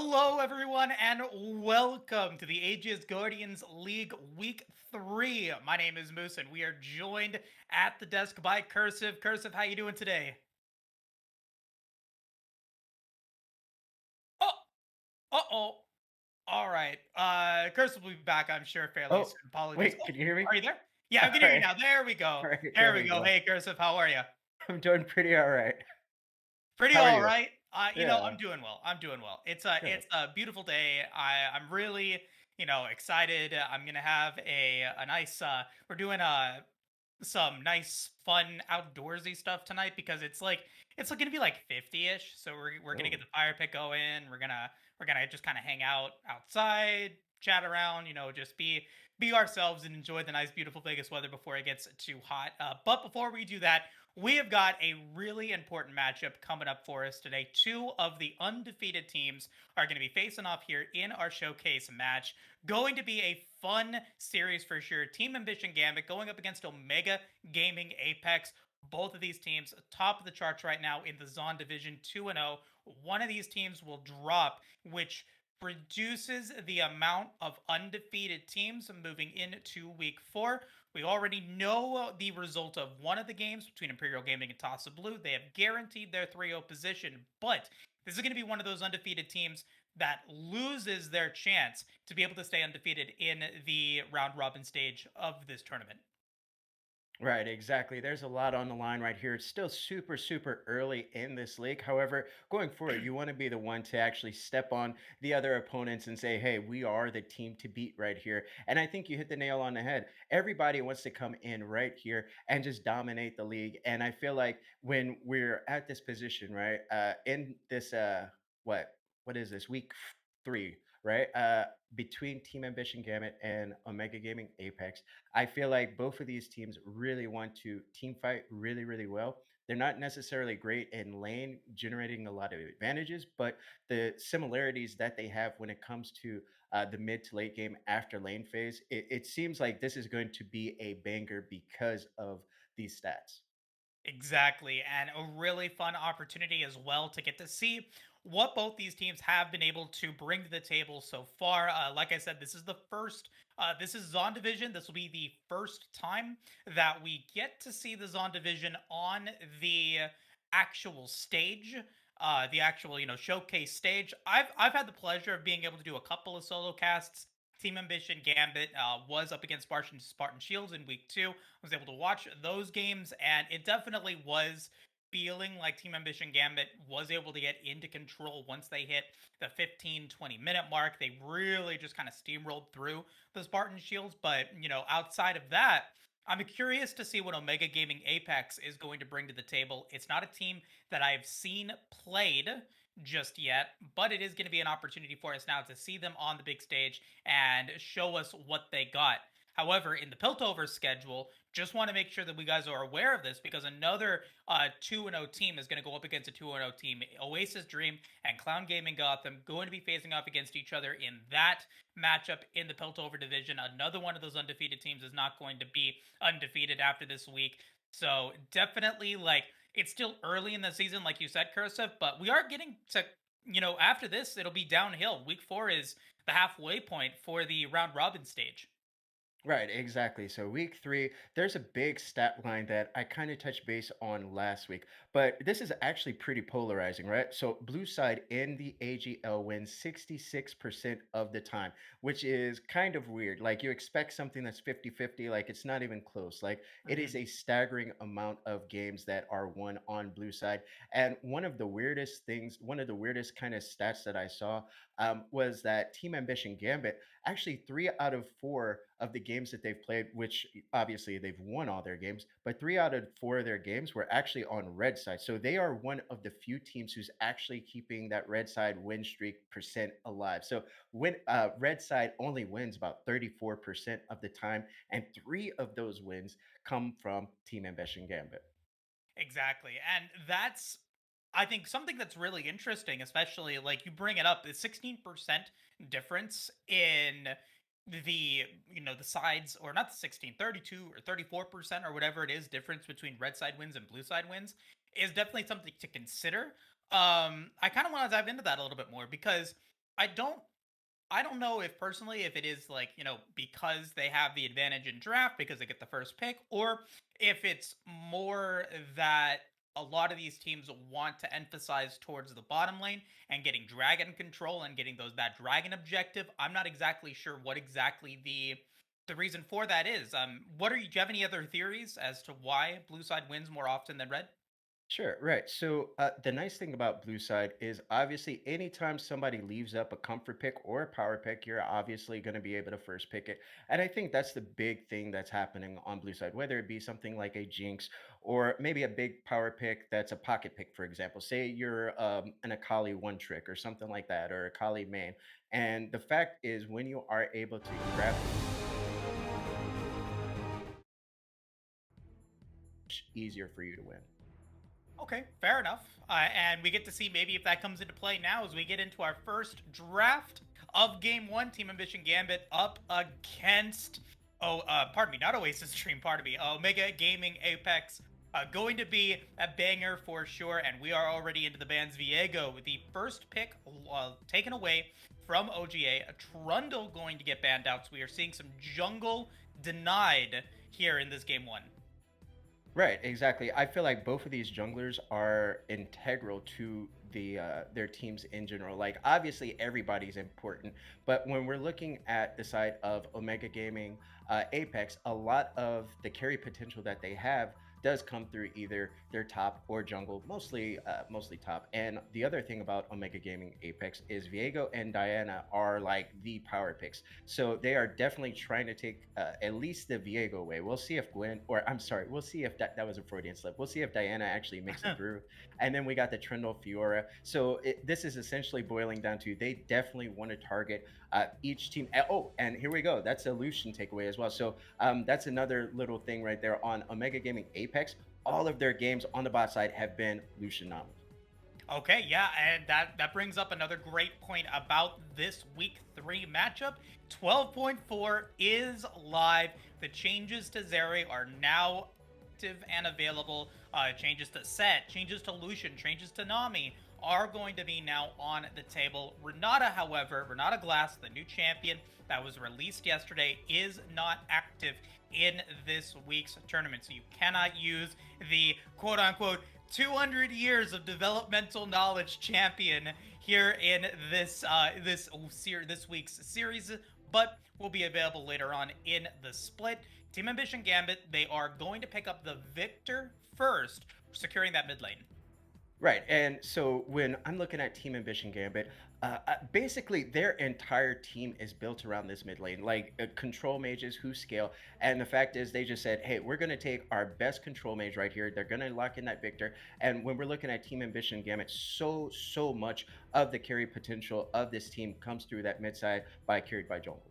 Hello, everyone, and welcome to the Aegis Guardians League Week 3. My name is Moose, and we are joined at the desk by Cursive. Cursive, how you doing today? Oh, uh-oh. All right. Cursive will be back, I'm sure, fairly Oh, soon. Apologies. wait, Oh, can you hear me? are you there? Yeah, I can hear you Alright, now. There we go. alright, There there we we go. go. Hey, Cursive, how are you? I'm doing pretty alright. Pretty How are all you? right. I'm Yeah, doing well. I'm doing well. It's good. a beautiful day. I'm really, excited. I'm gonna have a nice. We're doing some nice fun outdoorsy stuff tonight because it's gonna be like 50ish. So we're gonna get Oh, the fire pit going. We're gonna just kind of hang out outside, chat around. Just be ourselves and enjoy the nice, beautiful Vegas weather before it gets too hot. But before we do that, we have got a really important matchup coming up for us today. Two of the undefeated teams are going to be facing off here in our showcase match. Going to be a fun series for sure. Team Ambition Gambit going up against Omega Gaming Apex. Both of these teams top of the charts right now in the Zon Division 2 and 0. One of these teams will drop, which reduces the amount of undefeated teams moving into week 4. We already know the result of one of the games between Imperial Gaming and Toss of Blue. They have guaranteed their 3-0 position, but this is going to be one of those undefeated teams that loses their chance to be able to stay undefeated in the round robin stage of this tournament. right, exactly. There's a lot on the line right here. It's still super, super early in this league. However, going forward, you want to be the one to actually step on the other opponents and say, hey, we are the team to beat right here. And I think you hit the nail on the head. Everybody wants to come in right here and just dominate the league. And I feel like when we're at this position, right, in this, what, what is this, week 3, right? Between Team Ambition Gamut and Omega Gaming Apex, I feel like both of these teams really want to team fight really, really well. They're not necessarily great in lane, generating a lot of advantages, but the similarities that they have when it comes to the mid to late game after lane phase, it seems like this is going to be a banger because of these stats. Exactly, and a really fun opportunity as well to get to see what both these teams have been able to bring to the table so far. Like I said, this is the first. This is Zon Division. This will be the first time that we get to see the Zon Division on the actual stage, the actual showcase stage. I've had the pleasure of being able to do a couple of solo casts. Team Ambition Gambit was up against Spartan Shields in week 2. I was able to watch those games, and it definitely was feeling like Team Ambition Gambit was able to get into control once they hit the 15-20 minute mark. They really just kind of steamrolled through the Spartan Shields. But, outside of that, I'm curious to see what Omega Gaming Apex is going to bring to the table. It's not a team that I've seen played just yet, but it is going to be an opportunity for us now to see them on the big stage and show us what they got. However, in the Piltover schedule, just want to make sure that we guys are aware of this because another 2-0 team is going to go up against a 2-0 team. Oasis Dream and Clown Gaming Gotham going to be facing off against each other in that matchup in the Piltover division. Another one of those undefeated teams is not going to be undefeated after this week. So definitely, it's still early in the season, like you said, Cursive, but we are getting to, after this, it'll be downhill. Week 4 is the halfway point for the round robin stage. Right, exactly. So week 3, there's a big stat line that I kind of touched base on last week, but this is actually pretty polarizing, right? So blue side in the AGL wins 66% of the time, which is kind of weird. Like you expect something that's 50-50, like it's not even close. Like it is Mhm. a staggering amount of games that are won on blue side. And one of the weirdest things, one of the weirdest kind of stats that I saw was that Team Ambition Gambit actually 3 out of 4 of the games that they've played, which obviously they've won all their games, but 3 out of 4 of their games were actually on red side. So they are one of the few teams who's actually keeping that red side win streak percent alive. So when red side only wins about 34% of the time, and 3 of those wins come from Team Ambition Gambit. Exactly. And that's, I think, something that's really interesting, especially like you bring it up, the 16% difference in the sides, or not the 16, 32 or 34% or whatever it is, difference between red side wins and blue side wins is definitely something to consider. I kind of want to dive into that a little bit more because I don't I don't know if personally if it is like, because they have the advantage in draft because they get the first pick, or if it's more that a lot of these teams want to emphasize towards the bottom lane and getting dragon control and getting those that dragon objective. I'm not exactly sure what exactly the reason for that is. What are you do you have any other theories as to why blue side wins more often than red? Sure, right. So the nice thing about Blue Side is obviously anytime somebody leaves up a comfort pick or a power pick, you're obviously going to be able to first pick it. And I think that's the big thing that's happening on Blue Side, whether it be something like a Jinx or maybe a big power pick that's a pocket pick, for example. Say you're an Akali one trick or something like that, or Akali main. And the fact is, when you are able to grab easier for you to win. Okay, fair enough. And we get to see maybe if that comes into play now as we get into our first draft of Game One. Team Ambition Gambit up against pardon me, not Oasis Stream, pardon me, Omega Gaming Apex. Going to be a banger for sure, and we are already into the bands. Viego with the first pick taken away from OGA. A Trundle going to get banned out, so we are seeing some jungle denied here in this Game One. Right, exactly. I feel like both of these junglers are integral to their teams in general. Like obviously everybody's important, but when we're looking at the side of Omega Gaming, Apex, a lot of the carry potential that they have does come through either their top or jungle, mostly top. And the other thing about Omega Gaming Apex is Viego and Diana are like the power picks. So they are definitely trying to take at least the Viego way. We'll see if Gwen, or I'm sorry, we'll see if that was a Freudian slip. We'll see if Diana actually makes it through. And then we got the Trindle Fiora. So this is essentially boiling down to they definitely want to target each team. Oh, and here we go. That's a Lucian takeaway as well. So that's another little thing right there on Omega Gaming Apex. All of their games on the bot side have been Lucian nominated. Okay, yeah, and that brings up another great point about this week 3 matchup. 12.4 is live. The changes to Zeri are now active and available. Changes to Set, changes to Lucian, changes to Nami are going to be now on the table. Renata, however, Renata Glass, the new champion that was released yesterday, is not active in this week's tournament. So you cannot use the quote unquote 200 years of developmental knowledge champion here in this week's series, but will be available later on in the split. Team Ambition Gambit, they are going to pick up the victor first, securing that mid lane. Right. And so when I'm looking at Team Ambition Gambit, basically their entire team is built around this mid lane, like control mages who scale. And the fact is, they just said, hey, we're going to take our best control mage right here. They're going to lock in that victor. And when we're looking at Team Ambition Gambit, so much of the carry potential of this team comes through that mid side carried by jungle.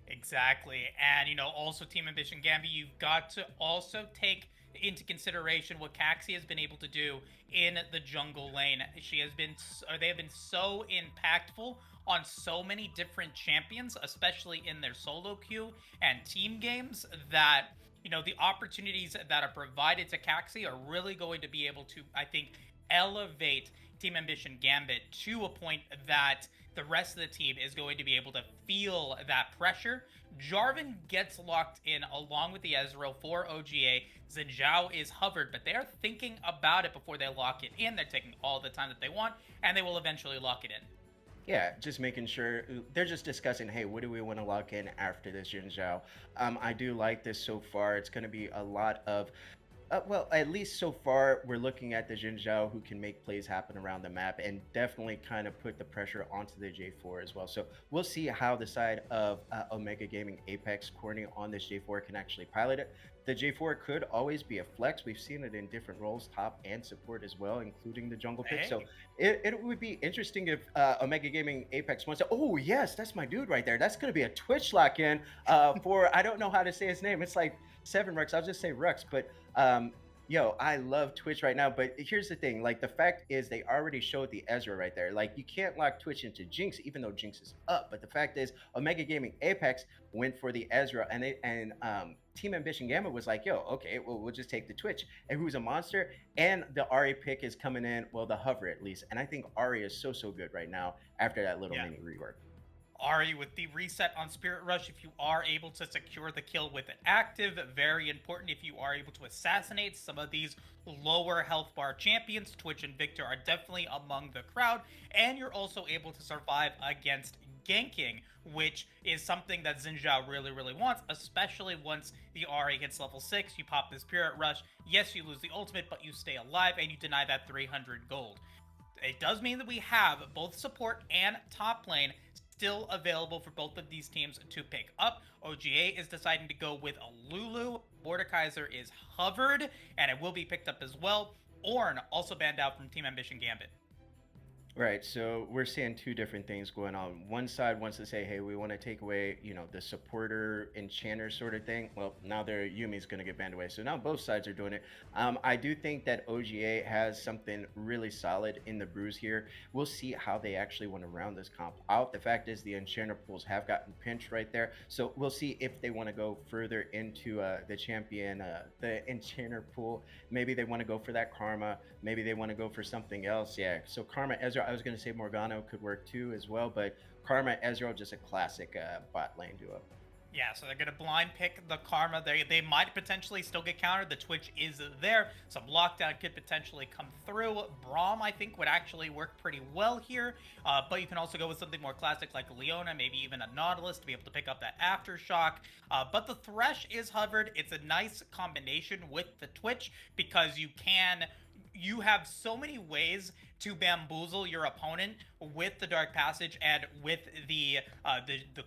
Exactly. And, also Team Ambition Gambit, you've got to also take into consideration what Caxi has been able to do in the jungle lane. They have been so impactful on so many different champions, especially in their solo queue and team games, that the opportunities that are provided to Caxi are really going to be able to, I think, elevate Team Ambition Gambit to a point that the rest of the team is going to be able to feel that pressure. Jarvan gets locked in along with the Ezreal for OGA. Xin Zhao is hovered, but they're thinking about it before they lock it in. They're taking all the time that they want, and they will eventually lock it in. Yeah, just making sure they're just discussing, hey, what do we want to lock in after this Jin Zhao? I do like this so far. It's going to be a lot of well, at least so far, we're looking at the Jin Zhao who can make plays happen around the map and definitely kind of put the pressure onto the J4 as well. So we'll see how the side of Omega Gaming Apex Corny on this J4 can actually pilot it. The J4 could always be a flex. We've seen it in different roles, top and support as well, including the jungle pick. Hey. So it would be interesting if Omega Gaming Apex wants to. Oh, yes, that's my dude right there. That's going to be a Twitch lock in for, I don't know how to say his name. It's like Seven Rux. I'll just say Rux. But Yo, I love Twitch right now, but here's the thing. Like the fact is they already showed the Ezra right there. Like you can't lock Twitch into Jinx, even though Jinx is up. But the fact is Omega Gaming Apex went for the Ezra and Team Ambition Gamma was like, yo, okay, well, we'll just take the Twitch. And who's a monster? And the Ari pick is coming in, well, the hover at least. And I think Ari is so good right now after that little Yeah. mini rework. Ari with the reset on Spirit Rush, if you are able to secure the kill with it active, very important. If you are able to assassinate some of these lower health bar champions, Twitch and Victor are definitely among the crowd, and you're also able to survive against ganking, which is something that Xin Zhao really wants, especially once the Ari hits level 6. You pop the Spirit Rush. Yes, you lose the ultimate, but you stay alive and you deny that 300 gold. It does mean that we have both support and top lane still available for both of these teams to pick up. OGA is deciding to go with a Lulu. Mordekaiser is hovered, and it will be picked up as well. Ornn also banned out from Team Ambition Gambit. Right. So we're seeing two different things going on. One side wants to say, hey, we want to take away, the supporter enchanter sort of thing. Well, now their Yumi's going to get banned away. So now both sides are doing it. I do think that OGA has something really solid in the brews here. We'll see how they actually want to round this comp out. The fact is the enchanter pools have gotten pinched right there. So we'll see if they want to go further into the champion, the enchanter pool. Maybe they want to go for that karma. Maybe they want to go for something else. Yeah. So karma Ezra, I was going to say Morgano could work too as well, but Karma Ezreal just a classic bot lane duo. Yeah, so they're going to blind pick the Karma. They might potentially still get countered. The Twitch is there. Some lockdown could potentially come through. Braum, I think, would actually work pretty well here. But you can also go with something more classic like Leona, maybe even a Nautilus to be able to pick up that Aftershock. But the Thresh is hovered. It's a nice combination with the Twitch because you have so many ways to bamboozle your opponent with the Dark Passage and with the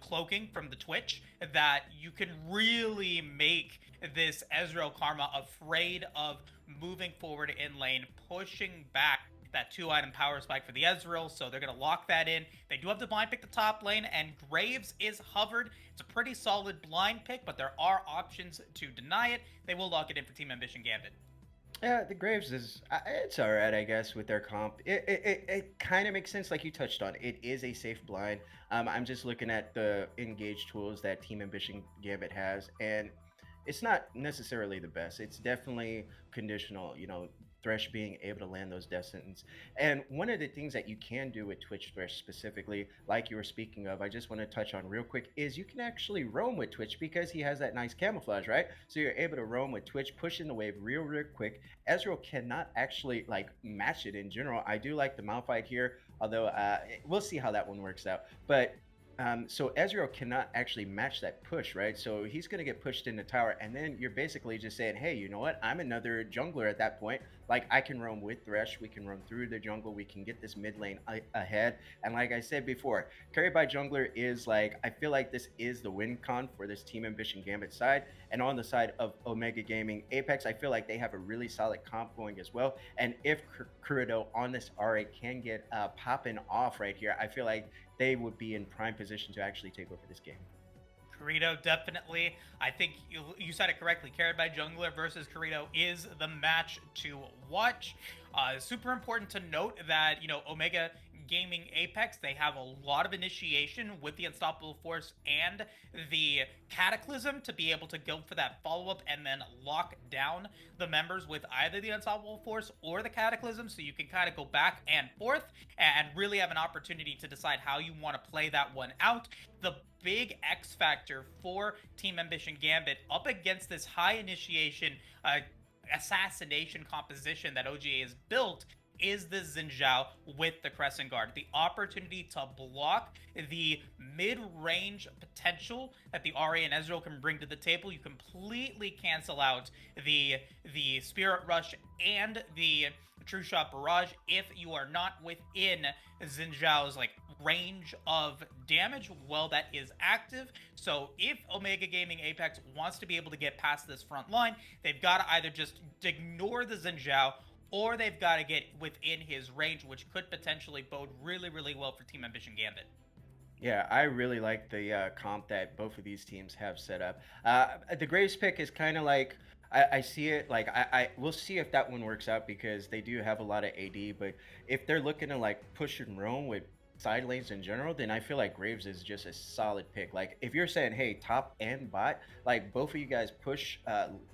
cloaking from the Twitch that you can really make this Ezreal Karma afraid of moving forward in lane, pushing back that 2-item power spike for the Ezreal, so they're going to lock that in. They do have to blind pick the top lane, and Graves is hovered. It's a pretty solid blind pick, but there are options to deny it. They will lock it in for Team Ambition Gambit. Yeah, the Graves is it's all right, I guess, with their comp. It kind of makes sense, like you touched on. It is a safe blind. I'm just looking at the engage tools that Team Ambition Gambit has, and it's not necessarily the best. It's definitely conditional. Thresh being able to land those death sentence. And one of the things that you can do with Twitch Thresh specifically, like you were speaking of, I just want to touch on real quick, is you can actually roam with Twitch because he has that nice camouflage, right? So you're able to roam with Twitch, push in the wave real quick. Ezreal cannot actually like match it in general. I do like the Malphite here, although we'll see how that one works out. But so Ezreal cannot actually match that push, right? So he's going to get pushed in the tower, and then you're basically just saying, hey, you know what? I'm another jungler at that point. Like, I can roam with Thresh. We can roam through the jungle. We can get this mid lane ahead. And like I said before, carry by jungler is like, I feel like this is the win con for this Team Ambition Gambit side. And on the side of Omega Gaming Apex, I feel like they have a really solid comp going as well. And if Kurido on this RA can get popping off right here, I feel like they would be in prime position to actually take over this game. Corrido, definitely. I think you said it correctly. Carried by Jungler versus Corrido is the match to watch. Super important to note that, Omega Gaming Apex, they have a lot of initiation with the Unstoppable Force and the Cataclysm to be able to go for that follow-up and then lock down the members with either the Unstoppable Force or the Cataclysm, so you can kind of go back and forth and really have an opportunity to decide how you want to play that one out. The big X factor for Team Ambition Gambit up against this high initiation assassination composition that OGA has built is the Xin Zhao with the Crescent Guard. The opportunity to block the mid-range potential that the Ahri and Ezreal can bring to the table. You completely cancel out the Spirit Rush and the True Shot Barrage if you are not within Xin Zhao's range of damage. Well, that is active. So if Omega Gaming Apex wants to be able to get past this front line, they've got to either just ignore the Xin Zhao, or they've got to get within his range, which could potentially bode really well for Team Ambition Gambit. Yeah, I really like the comp that both of these teams have set up. The Graves pick is kind of like, I see it like I we'll see if that one works out because they do have a lot of AD, but if they're looking to like push and roam with side lanes in general, then I feel like Graves is just a solid pick. Like if you're saying, hey, top and bot, like both of you guys push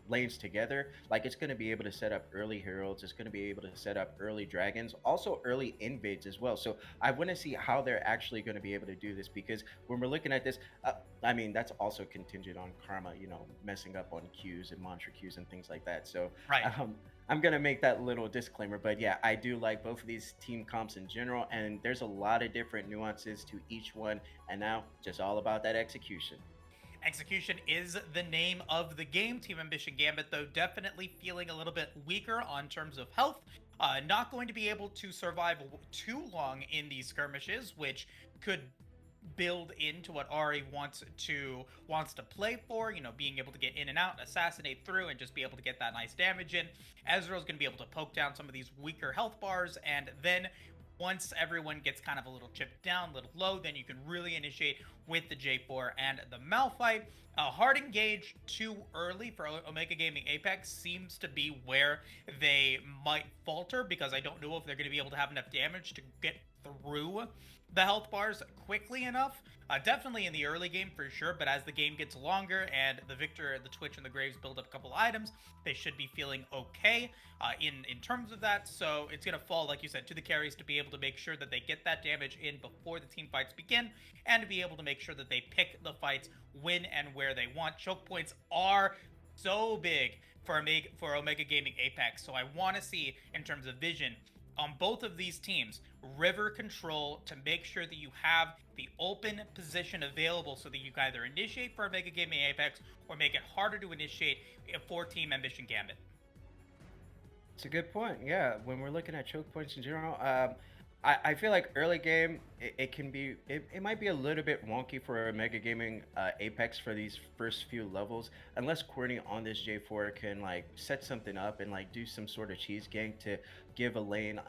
lanes together, like it's gonna be able to set up early heralds, it's gonna be able to set up early dragons, also early invades as well. So I want to see how they're actually going to be able to do this because when we're looking at this, I mean, that's also contingent on karma, messing up on queues and mantra queues and things like that. So, Right. um, I'm gonna make that little disclaimer, but yeah, I do like both of these team comps in general, and there's a lot of different nuances to each one. And now, just all about that execution. Execution is the name of the game. Team Ambition Gambit, though, definitely feeling a little bit weaker on terms of health. Not going to be able to survive too long in these skirmishes, which could build into what Ari wants to play for, being able to get in and out, assassinate through, and just be able to get that nice damage in. Ezreal's going to be able to poke down some of these weaker health bars, and then once everyone gets kind of a little chipped down, a little low, then you can really initiate with the J4 and the Malphite. Hard engage too early for Omega Gaming Apex seems to be where they might falter, because I don't know if they're going to be able to have enough damage to get through the health bars quickly enough. Definitely in the early game for sure, but as the game gets longer and the Victor, the Twitch, and the Graves build up a couple items, they should be feeling okay in terms of that. So it's going to fall, like you said, to the carries to be able to make sure that they get that damage in before the team fights begin, and to be able to make sure that they pick the fights when and where they want. Choke points are so big for Omega Gaming Apex, so I want to see, in terms of vision, on both of these teams, river control to make sure that you have the open position available so that you can either initiate for Omega Gaming Apex or make it harder to initiate for Team Ambition Gambit. It's a good point. Yeah, when we're looking at choke points in general, I feel like early game it can be it might be a little bit wonky for a Mega Gaming Apex for these first few levels unless Courtney on this J4 can like set something up and like do some sort of cheese gank to give a lane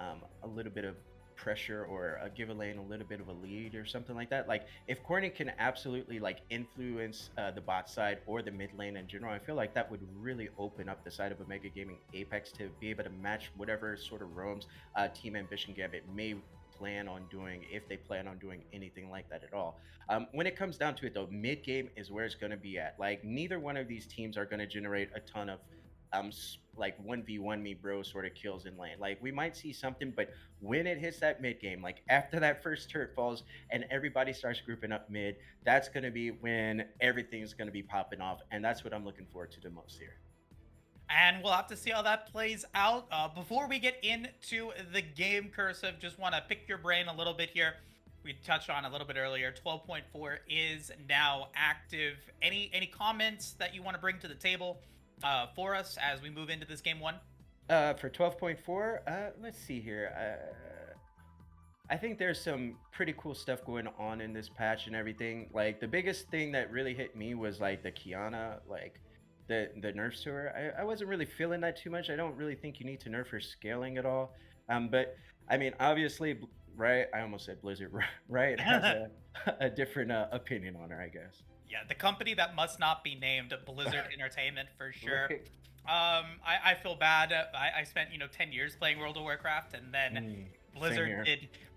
a little bit of pressure or give a lane a little bit of a lead or something like that. Like if Courtney can absolutely like influence the bot side or the mid lane in general, I feel like that would really open up the side of a Mega Gaming Apex to be able to match whatever sort of roams Team Ambition Gambit may plan on doing, if they plan on doing anything like that at all. When it comes down to it though, mid game is where it's going to be at. Like neither one of these teams are going to generate a ton of like 1v1 me bro sort of kills in lane. Like we might see something, but when it hits that mid game, like after that first turret falls and everybody starts grouping up mid, that's going to be when everything's going to be popping off, and that's what I'm looking forward to the most here. And we'll have to see how that plays out. Before we get into the game, Cursive, just want to pick your brain a little bit here. We touched on a little bit earlier. 12.4 is now active. Any comments that you want to bring to the table for us as we move into this game one? For 12.4, let's see here. I think there's some pretty cool stuff going on in this patch and everything. Like the biggest thing that really hit me was like the Kiana, like the nerfs to her. I wasn't really feeling that too much. I don't really think you need to nerf her scaling at all. But I mean, obviously, right? I almost said Blizzard, right? Has a different opinion on her, I guess. Yeah, the company that must not be named, Blizzard Entertainment, for sure. Right. I feel bad. I spent 10 years playing World of Warcraft, and then Same here.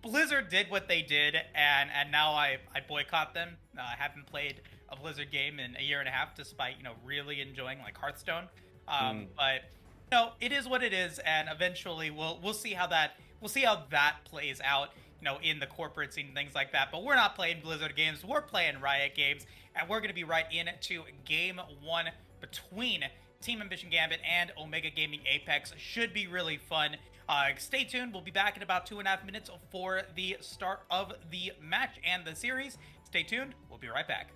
Blizzard did what they did, and now I boycott them. I haven't played a Blizzard game in a year and a half, despite really enjoying like Hearthstone. But it is what it is, and eventually we'll see how that plays out. In the corporate scene and things like that. But we're not playing Blizzard games. We're playing Riot games, and we're going to be right into game one between Team Ambition Gambit and Omega Gaming Apex. Should be really fun. Stay tuned. We'll be back in about 2.5 minutes for the start of the match and the series. Stay tuned. We'll be right back.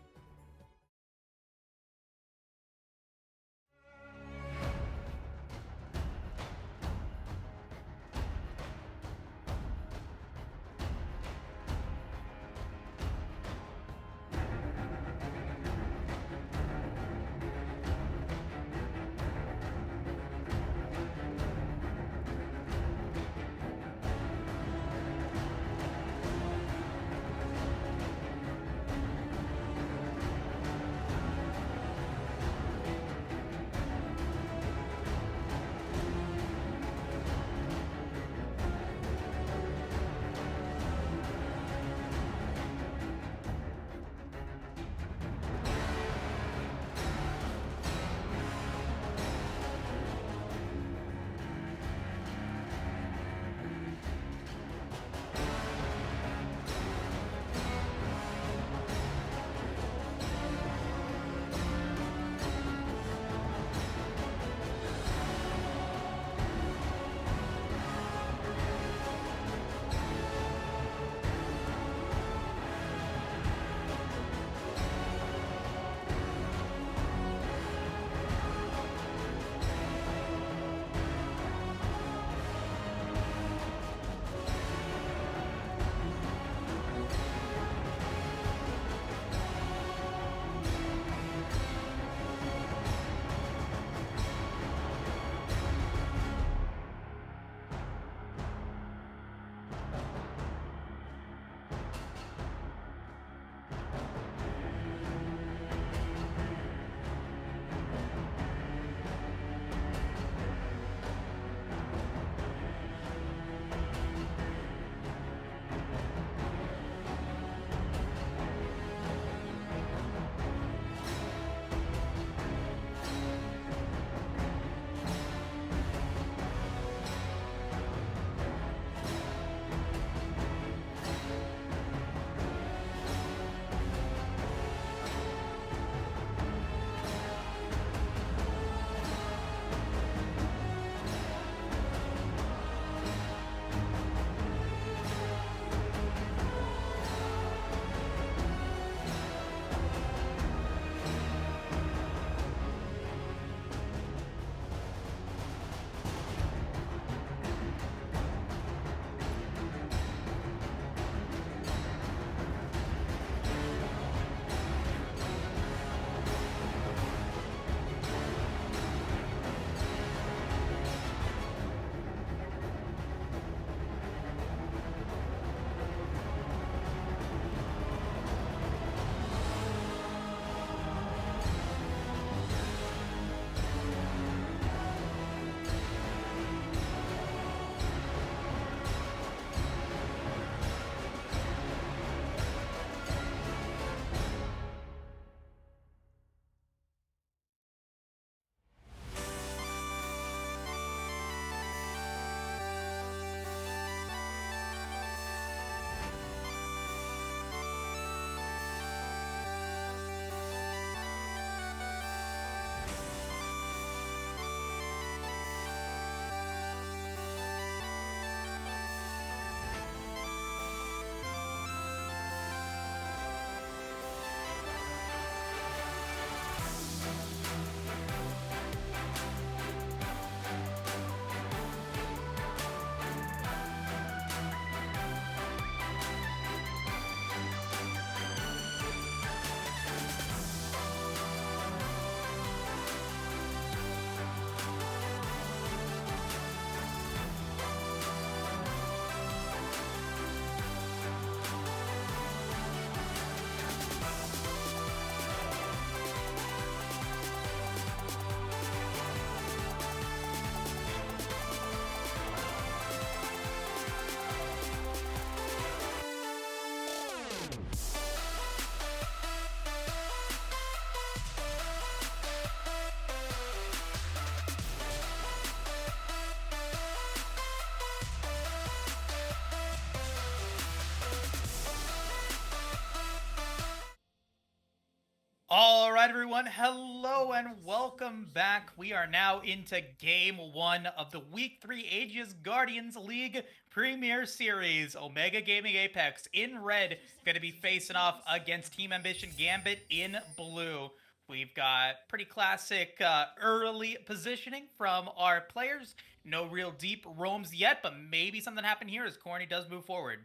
All right, everyone. Hello and welcome back. We are now into game one of the week three Aegis Guardians League Premier Series. Omega Gaming Apex in red going to be facing off against Team Ambition Gambit in blue. We've got pretty classic early positioning from our players. No real deep roams yet, but maybe something happened here as Corny does move forward.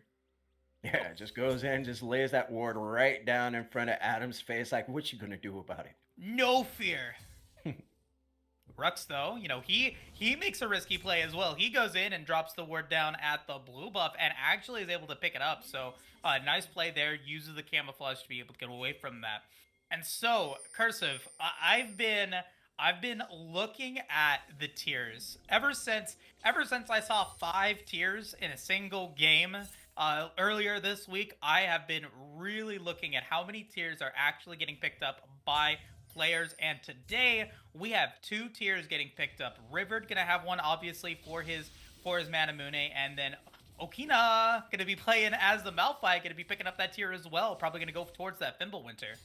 Yeah, just goes in, just lays that ward right down in front of Adam's face. Like, what you gonna do about No fear. it? Rux, though, he makes a risky play as well. He goes in and drops the ward down at the blue buff and actually is able to pick it up. So, nice play there. Uses the camouflage to be able to get away from that. And so, Cursive, I've been looking at the tiers ever since I saw 5 tiers in a single game. Earlier this week, I have been really looking at how many tiers are actually getting picked up by players, and today we have 2 tiers getting picked up. Rivered gonna have one obviously for his Manamune, and then Okina gonna be playing as the Malphite, gonna be picking up that tier as well. Probably gonna go towards that Fimbulwinter.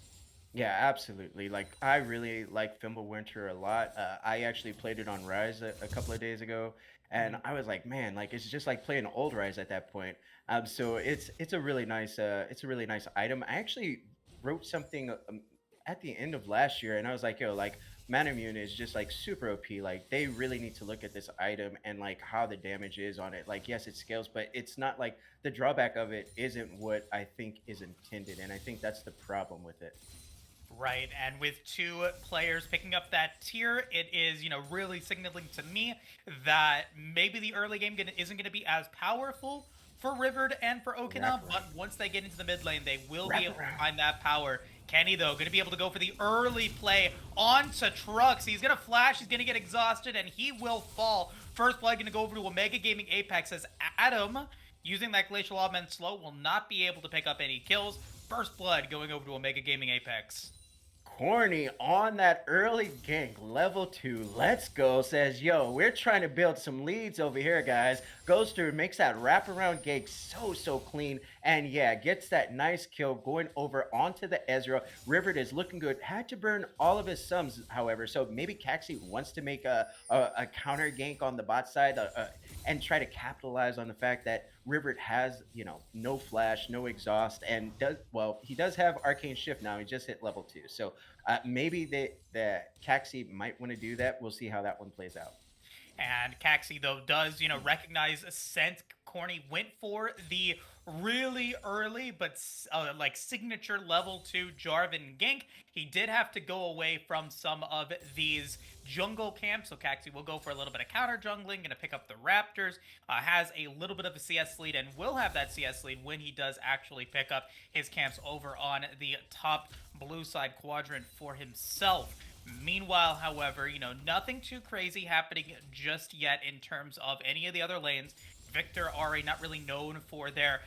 Yeah, absolutely. Like, I really like Fimbulwinter a lot. I actually played it on Rise a couple of days ago, and Mhm. I was like, man, like it's just like playing old Rise at that point. So it's a really nice item. I actually wrote something at the end of last year, and I was like, yo, like Manamune is just like super OP. Like they really need to look at this item and like how the damage is on it. Like, yes, it scales, but it's not like the drawback of it isn't what I think is intended, and I think that's the problem with it. Right, and with 2 players picking up that tier, it is, really signaling to me that maybe the early game isn't going to be as powerful for Rivered and for Okina, Wrap but around, once they get into the mid lane, they will be wrap able to around. find that power. Kenny, though, going to be able to go for the early play onto Trux. He's going to flash, he's going to get exhausted, and he will fall. First blood going to go over to Omega Gaming Apex as Adam, using that Glacial Augment slow, will not be able to pick up any kills. First blood going over to Omega Gaming Apex. Corny on that early gank, level 2. Let's go. Says, yo, we're trying to build some leads over here, guys. Goes through, makes that wraparound gank so clean. And yeah, gets that nice kill going over onto the Ezreal. Riverd is looking good. Had to burn all of his sums, however. So maybe Caxi wants to make a counter gank on the bot side and try to capitalize on the fact that Riverd has, no flash, no exhaust, and he does have Arcane Shift now. He just hit level 2. So maybe the Caxi might want to do that. We'll see how that one plays out. And Caxi, though, does, recognize scent. Corny went for the really early but like signature level 2 Jarvan gank. He did have to go away from some of these jungle camps, so Caxi will go for a little bit of counter jungling, gonna pick up the Raptors, has a little bit of a CS lead, and will have that CS lead when he does actually pick up his camps over on the top blue side quadrant for himself. Meanwhile, however, nothing too crazy happening just yet in terms of any of the other lanes. Victor, Ari, not really known for their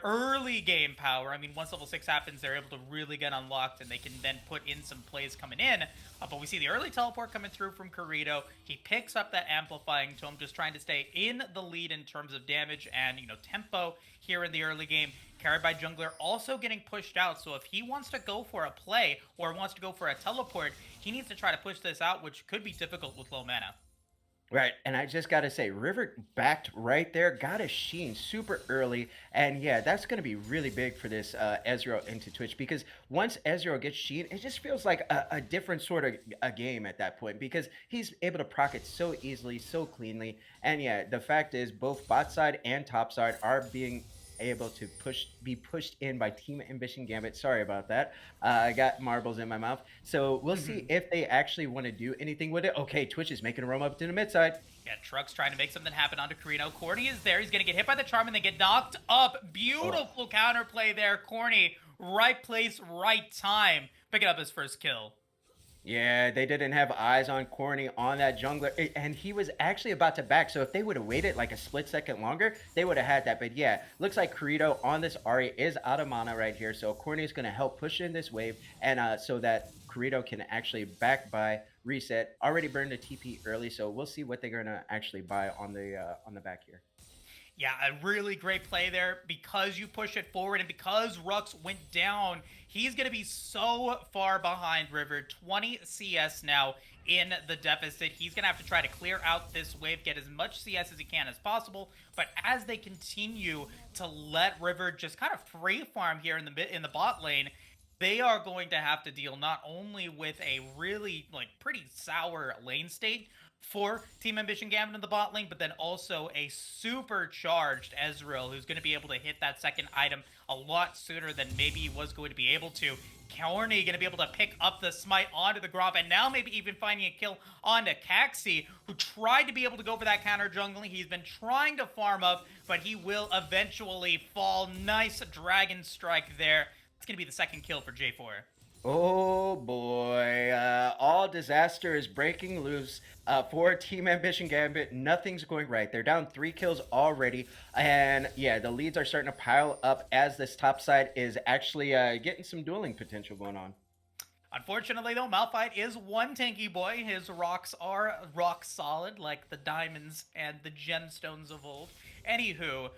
early game power. I mean, once level 6 happens, they're able to really get unlocked, and they can then put in some plays coming in. But we see the early teleport coming through from Corrido. He picks up that amplifying tome, just trying to stay in the lead in terms of damage and, tempo here in the early game. Carried by Jungler, also getting pushed out. So if he wants to go for a play or wants to go for a teleport, he needs to try to push this out, which could be difficult with low mana. Right, and I just gotta say, River backed right there, got a Sheen super early, and yeah, that's gonna be really big for this Ezreal into Twitch because once Ezreal gets Sheen, it just feels like a different sort of a game at that point because he's able to proc it so easily, so cleanly, and yeah, the fact is both bot side and top side are being able to be pushed in by Team Ambition Gambit. Sorry about that. I got marbles in my mouth. So we'll see if they actually want to do anything with it. Okay, Twitch is making a roam up to the mid side. Yeah, Truck's trying to make something happen onto Carino. Corny is there. He's going to get hit by the charm and then get knocked up. Oh. Beautiful counterplay there. Corny, right place, right time. Picking up his first kill. Yeah, they didn't have eyes on Corny on that jungler, and he was actually about to back. So if they would have waited like a split second longer, they would have had that. But yeah, looks like Corrido on this Ari is out of mana right here. So Corny is going to help push in this wave, and so that Corrido can actually back by reset. Already burned the TP early, so we'll see what they're going to actually buy on the back here. Yeah, a really great play there because you push it forward and because Rux went down. He's going to be so far behind River. 20 CS now in the deficit. He's going to have to try to clear out this wave, get as much CS as he can as possible. But as they continue to let River just kind of free farm here in the bot lane, they are going to have to deal not only with a really like pretty sour lane state for Team Ambition Gambit in the bot lane, but then also a supercharged Ezreal who's going to be able to hit that second item a lot sooner than maybe he was going to be able to. Corny going to be able to pick up the smite onto the Gromp, and now maybe even finding a kill onto Caxi, who tried to be able to go for that counter jungling. He's been trying to farm up, but he will eventually fall. Nice Dragon Strike there. It's going to be the second kill for J4. Oh boy, all disaster is breaking loose for Team Ambition Gambit. Nothing's going right. They're down 3 kills already. And yeah, the leads are starting to pile up as this top side is actually getting some dueling potential going on. Unfortunately, though, Malphite is one tanky boy. His rocks are rock solid, like the diamonds and the gemstones of old. Anywho,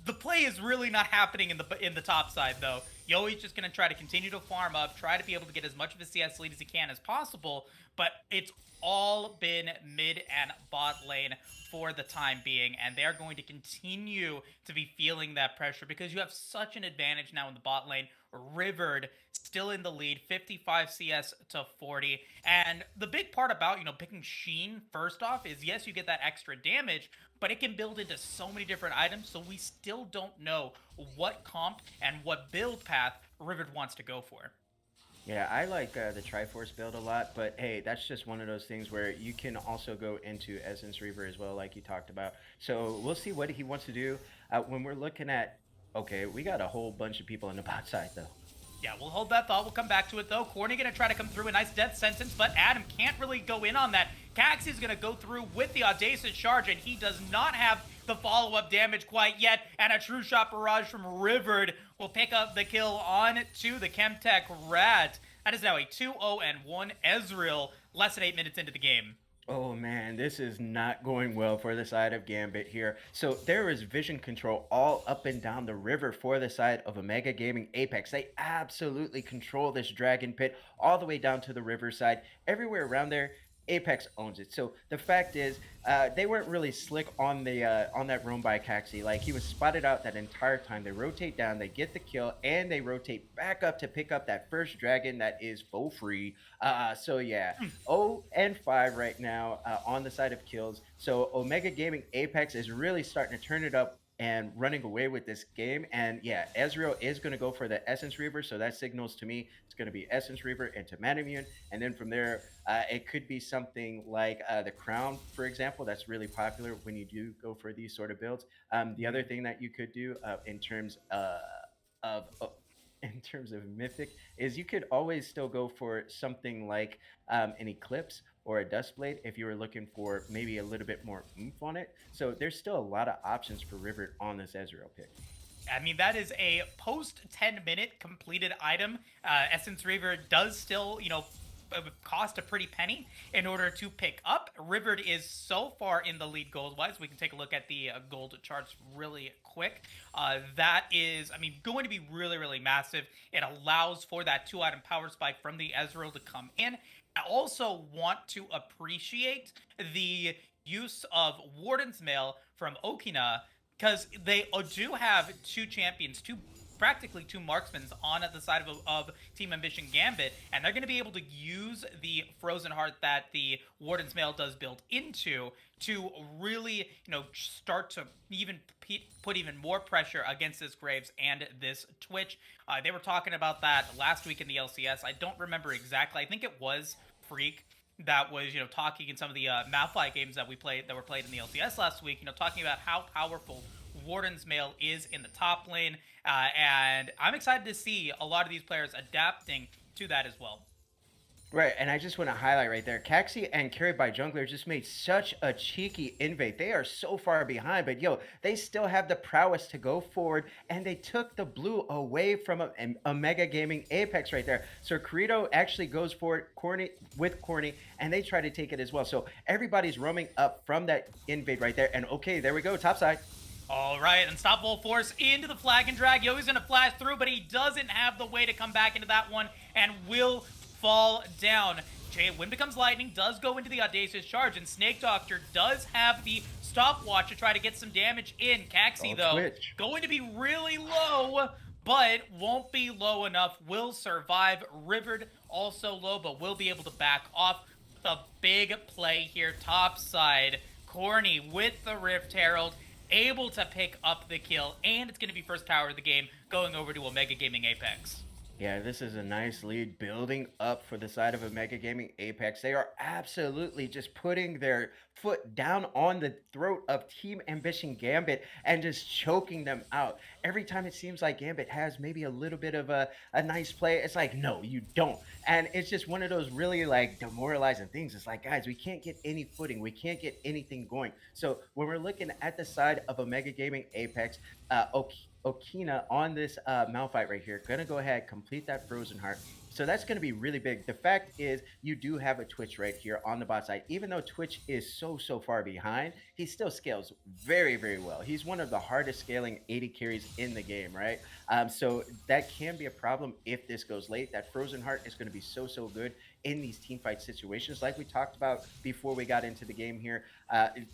the play is really not happening in the top side though. Yoi's just gonna try to continue to farm up, try to be able to get as much of a CS lead as he can as possible, but it's all been mid and bot lane for the time being, and they're going to continue to be feeling that pressure because you have such an advantage now in the bot lane. Rivered still in the lead, 55 CS to 40. And the big part about, picking Sheen first off is yes, you get that extra damage, but it can build into so many different items, so we still don't know what comp and what build path Rivered wants to go for. Yeah, I like the Triforce build a lot, but hey, that's just one of those things where you can also go into Essence Reaver as well, like you talked about. So we'll see what he wants to do when we're looking at. Okay, we got a whole bunch of people on the bot side though. Yeah, we'll hold that thought. We'll come back to it, though. Corny going to try to come through a nice death sentence, but Adam can't really go in on that. Caxi is going to go through with the audacious charge, and he does not have the follow-up damage quite yet, and a true shot barrage from Rivered will pick up the kill on to the Chemtech Rat. That is now a 2-0-1 Ezreal, less than 8 minutes into the game. Oh man, this is not going well for the side of Gambit here. So there is vision control all up and down the river for the side of Omega Gaming Apex. They absolutely control this dragon pit all the way down to the riverside. Everywhere around there, Apex owns it. So the fact is, they weren't really slick on that roam by Caxi. Like he was spotted out that entire time. They rotate down, they get the kill, and they rotate back up to pick up that first dragon that is Bo3. So yeah, 0-5 right now on the side of kills. So Omega Gaming Apex is really starting to turn it up and running away with this game. And yeah, Ezreal is going to go for the Essence Reaver. So that signals to me it's going to be Essence Reaver into Manamune. And then from there, it could be something like the Crown, for example. That's really popular when you do go for these sort of builds. The other thing that you could do in terms of in terms of Mythic is you could always still go for something like an Eclipse or a Dustblade if you were looking for maybe a little bit more oomph on it. So there's still a lot of options for River on this Ezreal pick. I mean, that is a post 10-minute completed item. Essence Reaver does still, cost a pretty penny in order to pick up. Rivered is so far in the lead gold-wise. We can take a look at the gold charts really quick. That is, going to be really, really massive. It allows for that 2-item power spike from the Ezreal to come in. I also want to appreciate the use of Warden's Mail from Okina because they do have two champions, practically two marksmen on the side of Team Ambition Gambit, and they're going to be able to use the Frozen Heart that the Warden's Mail does build into to really, start to even put even more pressure against this Graves and this Twitch. They were talking about that last week in the LCS. I don't remember exactly. I think it was Freak that was, talking in some of the Malphite games that were played in the LCS last week, talking about how powerful Warden's Mail is in the top lane. And I'm excited to see a lot of these players adapting to that as well. Right, and I just want to highlight right there, Caxi and Carried by Jungler just made such a cheeky invade. They are so far behind, but yo, they still have the prowess to go forward, and they took the blue away from a Mega Gaming Apex right there. So Corito actually goes for it, Corny, and they try to take it as well. So everybody's roaming up from that invade right there, and okay, there we go, top side. All right, Unstoppable Force into the flag and drag. Yogi's going to flash through, but he doesn't have the way to come back into that one and will fall down. Wind Becomes Lightning does go into the Audacious Charge, and Snake Doctor does have the stopwatch to try to get some damage in. Caxi, Oh, though, Twitch. going to be really low, but won't be low enough. Will survive. Rivered also low, but will be able to back off. The big play here, top side. Corny with the Rift Herald, able to pick up the kill, and it's going to be first tower of the game going over to Omega Gaming Apex. Yeah, this is a nice lead building up for the side of Omega Gaming Apex. They are absolutely just putting their foot down on the throat of Team Ambition Gambit and just choking them out. Every time it seems like Gambit has maybe a little bit of a nice play, it's like, no, you don't. And it's just one of those really like demoralizing things. It's like, guys, we can't get any footing. We can't get anything going. So when we're looking at the side of Omega Gaming Apex, Okina on this Malphite right here, gonna go ahead, complete that Frozen Heart. So that's going to be really big. The fact is, you do have a Twitch right here on the bot side. Even though Twitch is so far behind, he still scales very well. He's one of the hardest scaling AD carries in the game, right? So that can be a problem if this goes late. That Frozen Heart is going to be so good in these team fight situations, like we talked about before we got into the game here.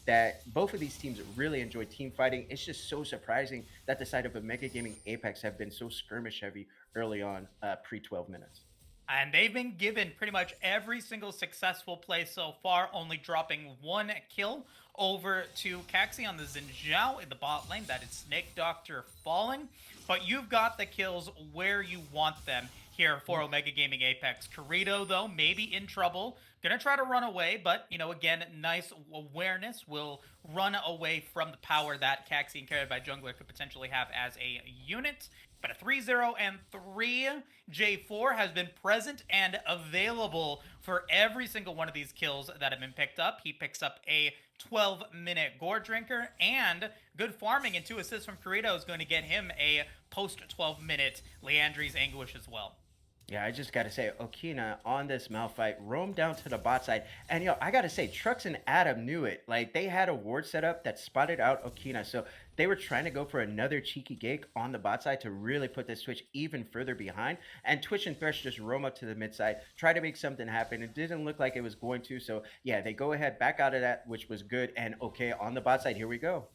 That both of these teams really enjoy team fighting. It's just so surprising that the side of Omega Gaming Apex have been so skirmish heavy early on, pre 12 minutes. And they've been given pretty much every single successful play so far, only dropping one kill over to Caxi on the Xin Zhao in the bot lane. That is Snake Doctor falling. But you've got the kills where you want them here for Omega Gaming Apex. Corrido, though, maybe in trouble. Gonna try to run away, but, you know, again, nice awareness, will run away from the power that Caxi and Carried by Jungler could potentially have as a unit. But a 3-0 and 3, J4 has been present and available for every single one of these kills that have been picked up. He picks up a 12-minute Gore Drinker, and good farming and 2 assists from Corrido is going to get him a post-12-minute Leandri's Anguish as well. Yeah, I just got to say, Okina on this Malphite roamed down to the bot side. And, I got to say, Trux and Adam knew it. Like, they had a ward set up that spotted out Okina. So they were trying to go for another cheeky gate on the bot side to really put this Twitch even further behind. And Twitch and Thresh just roam up to the mid side, try to make something happen. It didn't look like it was going to. So, yeah, they go ahead, back out of that, which was good. And, okay, on the bot side, here we go.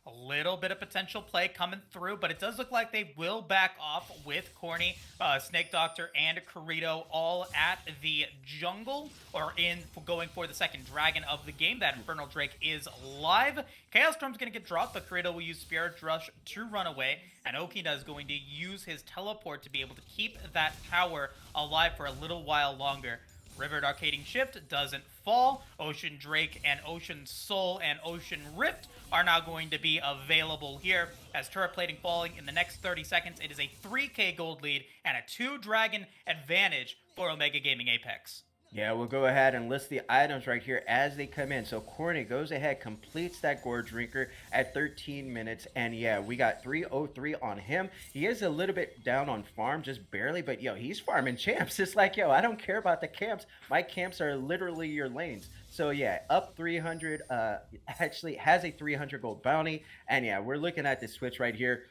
A little bit of potential play coming through, but it does look like they will back off with Corny, Snake Doctor, and Corrido all at the jungle, or in going for the second dragon of the game. That Infernal Drake is live. Chaos Storm's going to get dropped, but Corrido will use Spirit Rush to run away, and Okina is going to use his teleport to be able to keep that tower alive for a little while longer. Rivered Arcading Shift doesn't fall. Ocean Drake and Ocean Soul and Ocean Rift are now going to be available here. As turret plating falling in the next 30 seconds, it is a 3k gold lead and a 2 dragon advantage for Omega Gaming Apex. Yeah, we'll go ahead and list the items right here as they come in. So Corny goes ahead, completes that Gore Drinker at 13 minutes. And yeah, we got 303 on him. He is a little bit down on farm, just barely. But he's farming champs. It's like, I don't care about the camps. My camps are literally your lanes. So yeah, up 300, actually has a 300 gold bounty. And yeah, we're looking at this switch right here.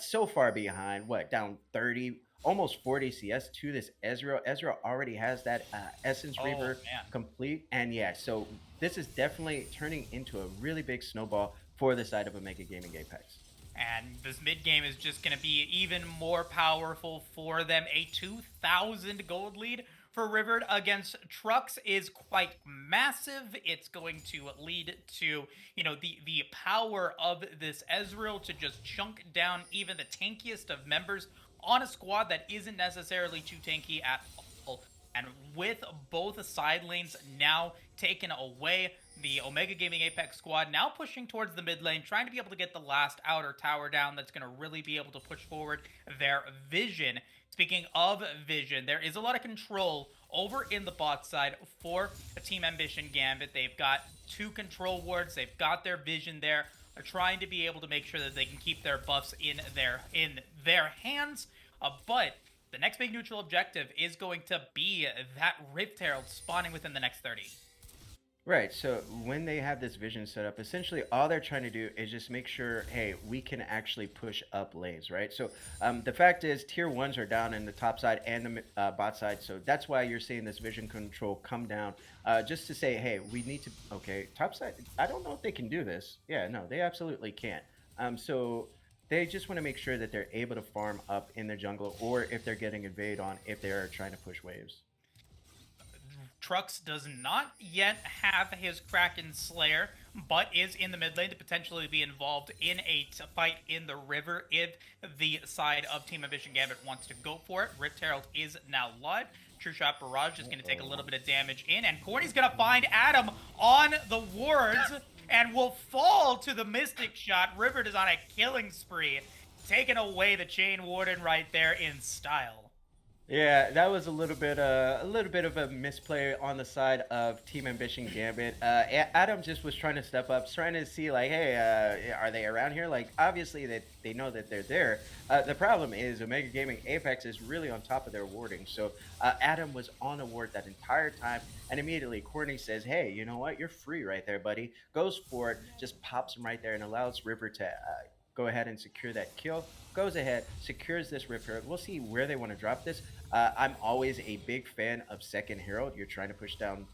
So far behind, down 30, almost 40 CS to this Ezreal. Ezreal already has that Essence Reaver complete. And yeah, so this is definitely turning into a really big snowball for the side of Omega Gaming Apex. And this mid game is just going to be even more powerful for them. A 2,000 gold lead for Rivered against Trux is quite massive. It's going to lead to, the power of this Ezreal to just chunk down even the tankiest of members on a squad that isn't necessarily too tanky at all. And with both side lanes now taken away, the Omega Gaming Apex squad now pushing towards the mid lane, trying to be able to get the last outer tower down that's going to really be able to push forward their vision. Speaking of vision, there is a lot of control over in the bot side for Team Ambition Gambit. They've got 2 control wards. They've got their vision there. They're trying to be able to make sure that they can keep their buffs in their hands. But the next big neutral objective is going to be that Rift Herald spawning within the next 30. Right. So when they have this vision set up, essentially all they're trying to do is just make sure, hey, we can actually push up lanes, right? So the fact is, tier ones are down in the top side and the bot side. So that's why you're seeing this vision control come down, just to say, hey, we need to. Okay, top side. I don't know if they can do this. Yeah, no, they absolutely can't. So they just want to make sure that they're able to farm up in the jungle, or if they're getting invade on, if they are trying to push waves. Trux does not yet have his Kraken Slayer, but is in the mid lane to potentially be involved in a fight in the river if the side of Team Ambition Gambit wants to go for it. Rift Herald is now live. True Shot Barrage is going to take a little bit of damage in, and Corny's going to find Adam on the wards and will fall to the Mystic Shot. Rivert is on a killing spree, taking away the Chain Warden right there in style. Yeah, that was a little bit of a misplay on the side of Team Ambition Gambit. Adam just was trying to step up, trying to see like, hey, are they around here? Like, obviously they know that they're there. The problem is Omega Gaming Apex is really on top of their warding. So Adam was on a ward that entire time, and immediately Courtney says, hey, you know what? You're free right there, buddy. Goes for it, just pops him right there, and allows River to go ahead and secure that kill. Goes ahead, secures this Rift Herald. We'll see where they want to drop this. I'm always a big fan of second Herald. You're trying to push down,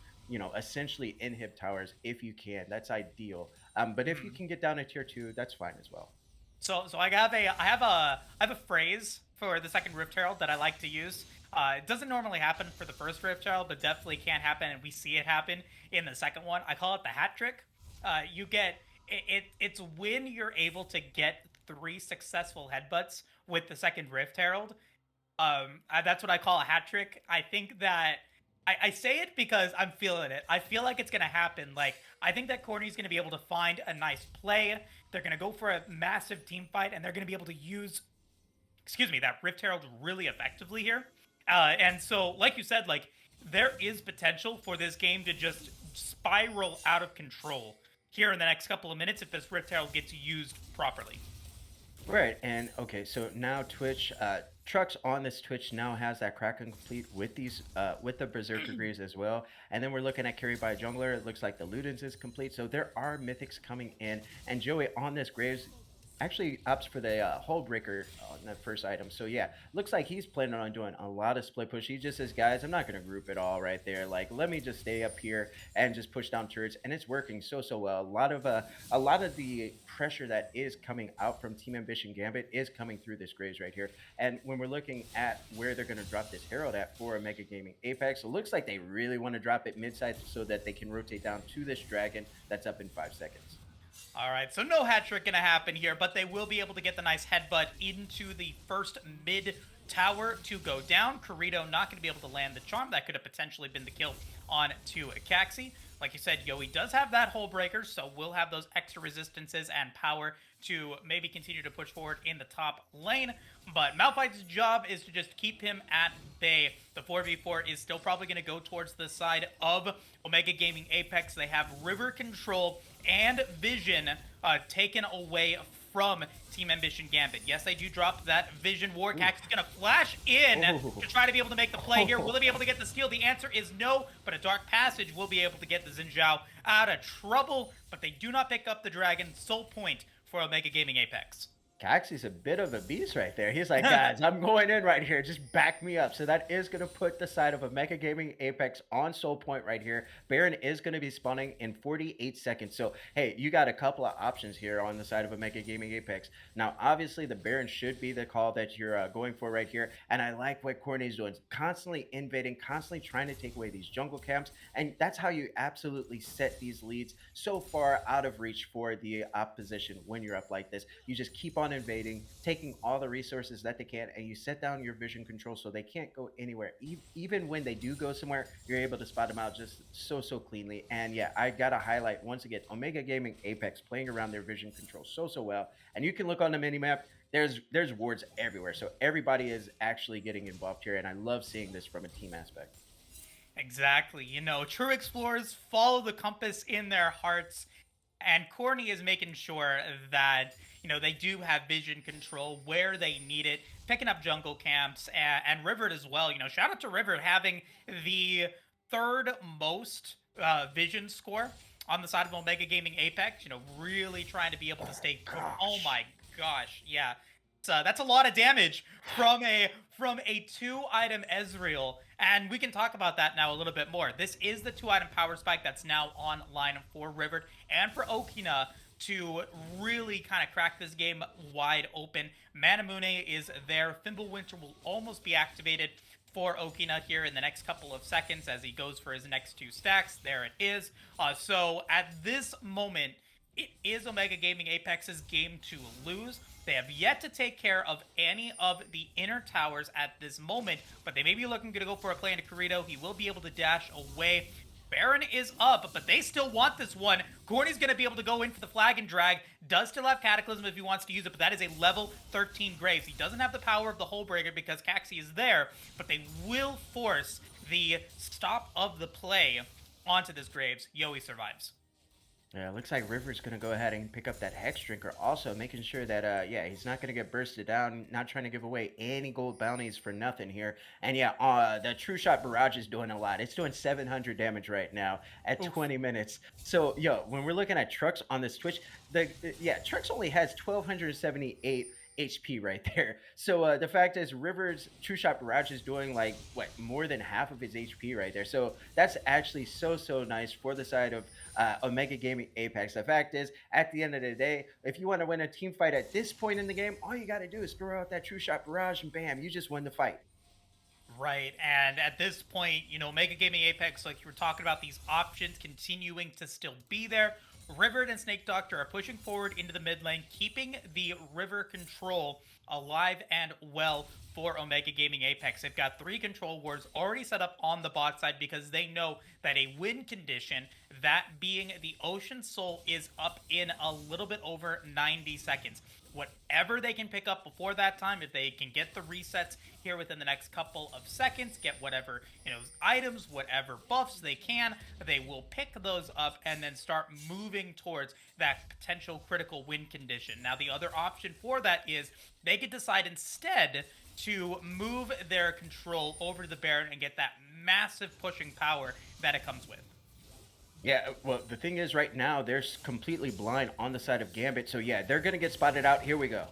essentially inhib towers if you can. That's ideal. But if you Hmm. can get down to tier two, that's fine as well. So I have a phrase for the second Rift Herald that I like to use. It doesn't normally happen for the first Rift Herald, but definitely can happen, and we see it happen in the second one. I call it the hat trick. You get it's when you're able to get three successful headbutts with the second Rift Herald. That's what I call a hat trick. I think that I say it because I'm feeling it. I feel like it's gonna happen. Like I think that Corny's gonna be able to find a nice play. They're gonna go for a massive team fight, and they're gonna be able to use, excuse me, that Rift Herald really effectively here. And so, like you said, like there is potential for this game to just spiral out of control here in the next couple of minutes if this Rift Herald gets used properly. Right, and okay, so now Twitch, Trucks on this Twitch now has that Kraken complete with these, with the Berserker Greaves as well. And then we're looking at carry by jungler. It looks like the Ludens is complete, so there are mythics coming in. And Joey on this Graves actually opts for the Hull Breaker on the first item. So yeah, looks like he's planning on doing a lot of split push. He just says, guys, I'm not gonna group it all right there. Like, let me just stay up here and just push down turrets, and it's working so well. A lot of the pressure that is coming out from Team Ambition Gambit is coming through this Graves right here. And when we're looking at where they're gonna drop this Herald at for Mega Gaming Apex, it looks like they really want to drop it mid side so that they can rotate down to this dragon that's up in 5 seconds. All right, so no hat trick gonna happen here, but they will be able to get the nice headbutt into the first mid tower to go down. Corrido not gonna be able to land the charm. That could have potentially been the kill on to Caxi. Like you said, Yoi does have that hole breaker, so we'll have those extra resistances and power to maybe continue to push forward in the top lane. But Malphite's job is to just keep him at bay. The 4v4 is still probably going to go towards the side of Omega Gaming Apex. They have river control and vision taken away from Team Ambition Gambit. Yes, they do drop that Vision War. Cax is going to flash in Oh. to try to be able to make the play here. Will they be able to get the steal? The answer is no, but a Dark Passage will be able to get the Xin Zhao out of trouble, but they do not pick up the Dragon. Sole point for Omega Gaming Apex. Caxie's a bit of a beast right there. He's like, guys, I'm going in right here. Just back me up. So that is going to put the side of a Mega Gaming Apex on Soul Point right here. Baron is going to be spawning in 48 seconds. So, hey, you got a couple of options here on the side of a Mega Gaming Apex. Now, obviously, the Baron should be the call that you're going for right here. And I like what Cornet's doing. Constantly invading, constantly trying to take away these jungle camps. And that's how you absolutely set these leads so far out of reach for the opposition when you're up like this. You just keep on invading, taking all the resources that they can, and you set down your vision control so they can't go anywhere. Even when they do go somewhere, you're able to spot them out just so cleanly. And yeah, I gotta highlight once again Omega Gaming Apex playing around their vision control so well. And you can look on the mini map. There's wards everywhere, so everybody is actually getting involved here, and I love seeing this from a team aspect. Exactly. You know, true explorers follow the compass in their hearts, and Corny is making sure that, you know, they do have vision control where they need it, picking up jungle camps, and Rivert as well. You know, shout out to Rivert having the third most vision score on the side of Omega Gaming Apex. Really trying to be able to Oh stay. Oh gosh. my gosh, yeah. That's a lot of damage from a two-item Ezreal, and we can talk about that now a little bit more. This is the two-item power spike that's now online for River and for Okina to really kind of crack this game wide open. Manamune is there. Fimbulwinter will almost be activated for Okina here in the next couple of seconds as he goes for his next two stacks. There it is. So at this moment, it is Omega Gaming Apex's game to lose. They have yet to take care of any of the inner towers at this moment, but they may be looking to go for a play into Corrido. He will be able to dash away. Baron is up, but they still want this one. Corny's going to be able to go in for the flag and drag. Does still have Cataclysm if he wants to use it, but that is a level 13 Graves. He doesn't have the power of the Hullbreaker because Caxi is there, but they will force the stop of the play onto this Graves. Yoi survives. Yeah, it looks like River's gonna go ahead and pick up that Hex Drinker, also making sure that yeah, he's not gonna get bursted down, not trying to give away any gold bounties for nothing here. And yeah, the True Shot Barrage is doing a lot. It's doing 700 damage right now at Oof. 20 minutes. So yo, when we're looking at Trucks on this Twitch, yeah, Trucks only has 1278 HP right there. So the fact is, Rivers True Shot Barrage is doing like what more than half of his HP right there. So that's actually so nice for the side of Omega Gaming Apex. The fact is, at the end of the day, if you want to win a team fight at this point in the game, all you got to do is throw out that True Shot Barrage, and bam, you just win the fight. Right. And at this point, Mega Gaming Apex, like you were talking about, these options continuing to still be there. River and Snake Doctor are pushing forward into the mid lane, keeping the River control alive and well for Omega Gaming Apex. They've got 3 control wards already set up on the bot side because they know that a win condition, that being the Ocean Soul, is up in a little bit over 90 seconds. Whatever they can pick up before that time, if they can get the resets here within the next couple of seconds, get whatever items, whatever buffs they can, they will pick those up and then start moving towards that potential critical win condition. Now, the other option for that is they could decide instead to move their control over to the Baron and get that massive pushing power that it comes with. Yeah, well, the thing is, right now they're completely blind on the side of Gambit. So yeah, they're gonna get spotted out. Here we go.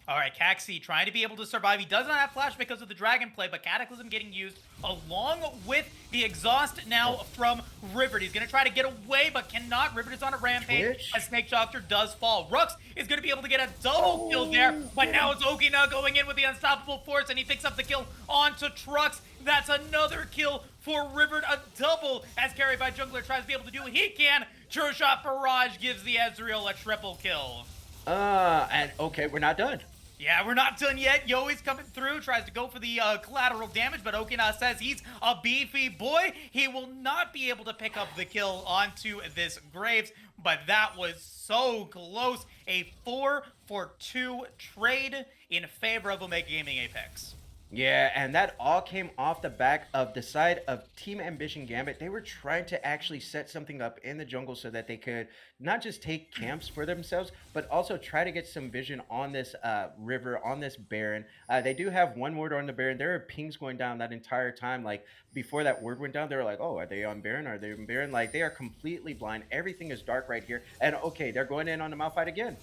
All right, Caxi trying to be able to survive. He does not have Flash because of the Dragon play, but Cataclysm getting used along with the exhaust now from River. He's going to try to get away, but cannot. River is on a rampage Twitch. as Snake Doctor does fall. Rux is going to be able to get a double kill there, but now it's Okina going in with the Unstoppable Force, and he picks up the kill onto Trucks. That's another kill for River, a double, as carried by Jungler tries to be able to do what he can. True Shot Barrage gives the Ezreal a triple kill. And okay, we're not done. Yeah, we're not done yet. Yoi's coming through, tries to go for the collateral damage, but Okina says he's a beefy boy. He will not be able to pick up the kill onto this Graves, but that was so close. A 4-for-2 trade in favor of Omega Gaming Apex. Yeah, and that all came off the back of the side of Team Ambition Gambit. They were trying to actually set something up in the jungle so that they could not just take camps for themselves, but also try to get some vision on this river, on this Baron. They do have one ward on the Baron. There are pings going down that entire time. Like before that word went down, they were like, oh, are they on Baron? Are they on Baron? Like they are completely blind. Everything is dark right here. And okay, they're going in on the Malphite again.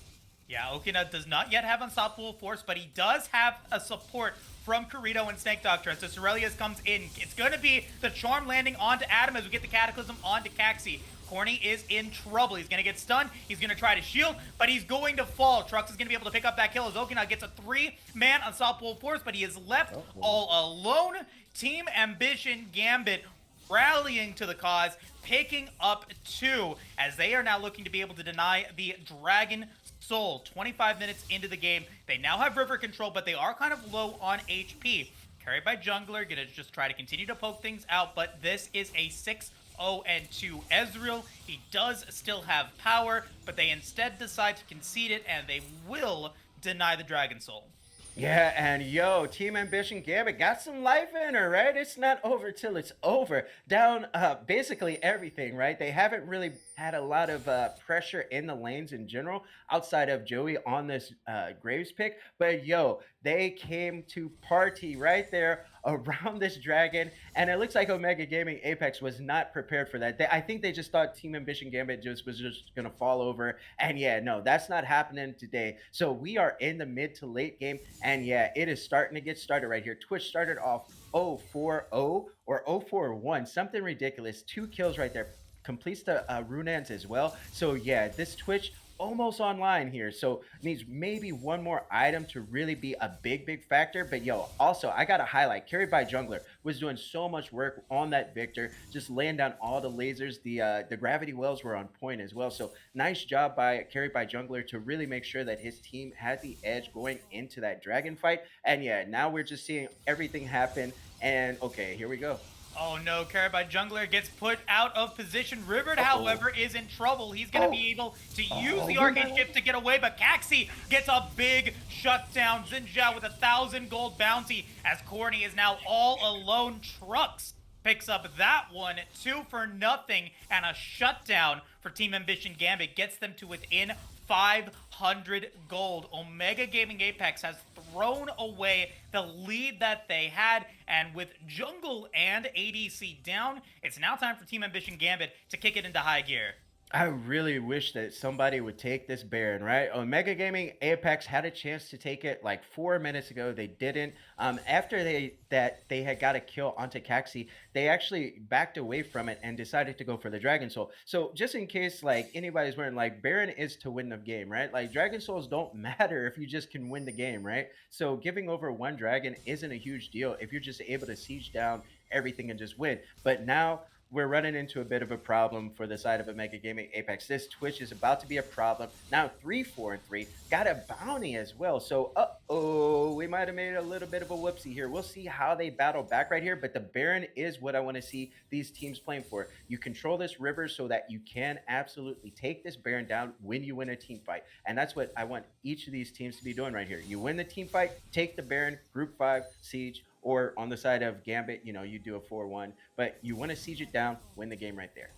Yeah, Okina does not yet have Unstoppable Force, but he does have a support from Corrido and Snake Doctor as Aurelius comes in. It's going to be the Charm landing onto Adam as we get the Cataclysm onto Caxi. Corny is in trouble. He's going to get stunned. He's going to try to shield, but he's going to fall. Trux is going to be able to pick up that kill as Okina gets a 3-man Unstoppable Force, but he is left all alone. Team Ambition Gambit rallying to the cause, picking up 2 as they are now looking to be able to deny the Dragon Soul. 25 minutes into the game, they now have river control, but they are kind of low on HP. Carried by Jungler, gonna just try to continue to poke things out, but this is a 6-0-2 Ezreal. He does still have power, but they instead decide to concede it, and they will deny the Dragon Soul. Yeah, and yo, Team Ambition Gambit got some life in her, right? It's not over till it's over. Down basically everything, right? They haven't really had a lot of pressure in the lanes in general outside of Joey on this Graves pick. But yo, they came to party right there. around this dragon, and it looks like Omega Gaming Apex was not prepared for that. I think they just thought Team Ambition Gambit was just gonna fall over, and yeah, no, that's not happening today. So we are in the mid to late game, and yeah, it is starting to get started right here. Twitch started off 0-4-0 or 0-4-1, something ridiculous. 2 kills right there. Completes the Runans as well. So yeah, this Twitch almost online here. So needs maybe one more item to really be a big factor. But yo, also I got to highlight Carried by Jungler was doing so much work on that Victor, just laying down all the lasers. The gravity wells were on point as well. So nice job by Carried by Jungler to really make sure that his team had the edge going into that dragon fight. And yeah, now we're just seeing everything happen. And okay, here we go. Oh no, Carried by Jungler gets put out of position. Riverd, however, is in trouble. He's going to be able to use the arcade chip to get away, but Caxi gets a big shutdown. Zinjao with 1,000 gold bounty as Corny is now all alone. Trucks picks up that one, 2-0, and a shutdown for Team Ambition Gambit gets them to within 500 gold. Omega Gaming Apex has thrown away the lead that they had, and with Jungle and ADC down, it's now time for Team Ambition Gambit to kick it into high gear. I really wish that somebody would take this Baron, right? Omega Gaming Apex had a chance to take it like 4 minutes ago. They didn't. After they had got a kill onto Caxi, they actually backed away from it and decided to go for the Dragon Soul. So just in case like anybody's wondering, like Baron is to win the game, right? Like Dragon Souls don't matter if you just can win the game, right? So giving over one dragon isn't a huge deal if you're just able to siege down everything and just win. But now we're running into a bit of a problem for the side of Omega Gaming Apex. This Twitch is about to be a problem. Now 3-4-3, got a bounty as well. So, we might have made a little bit of a whoopsie here. We'll see how they battle back right here, but the Baron is what I want to see these teams playing for. You control this river so that you can absolutely take this Baron down when you win a team fight. And that's what I want each of these teams to be doing right here. You win the team fight, take the Baron, group 5, siege, or on the side of Gambit, you do a 4-1, but you want to siege it down, win the game right there.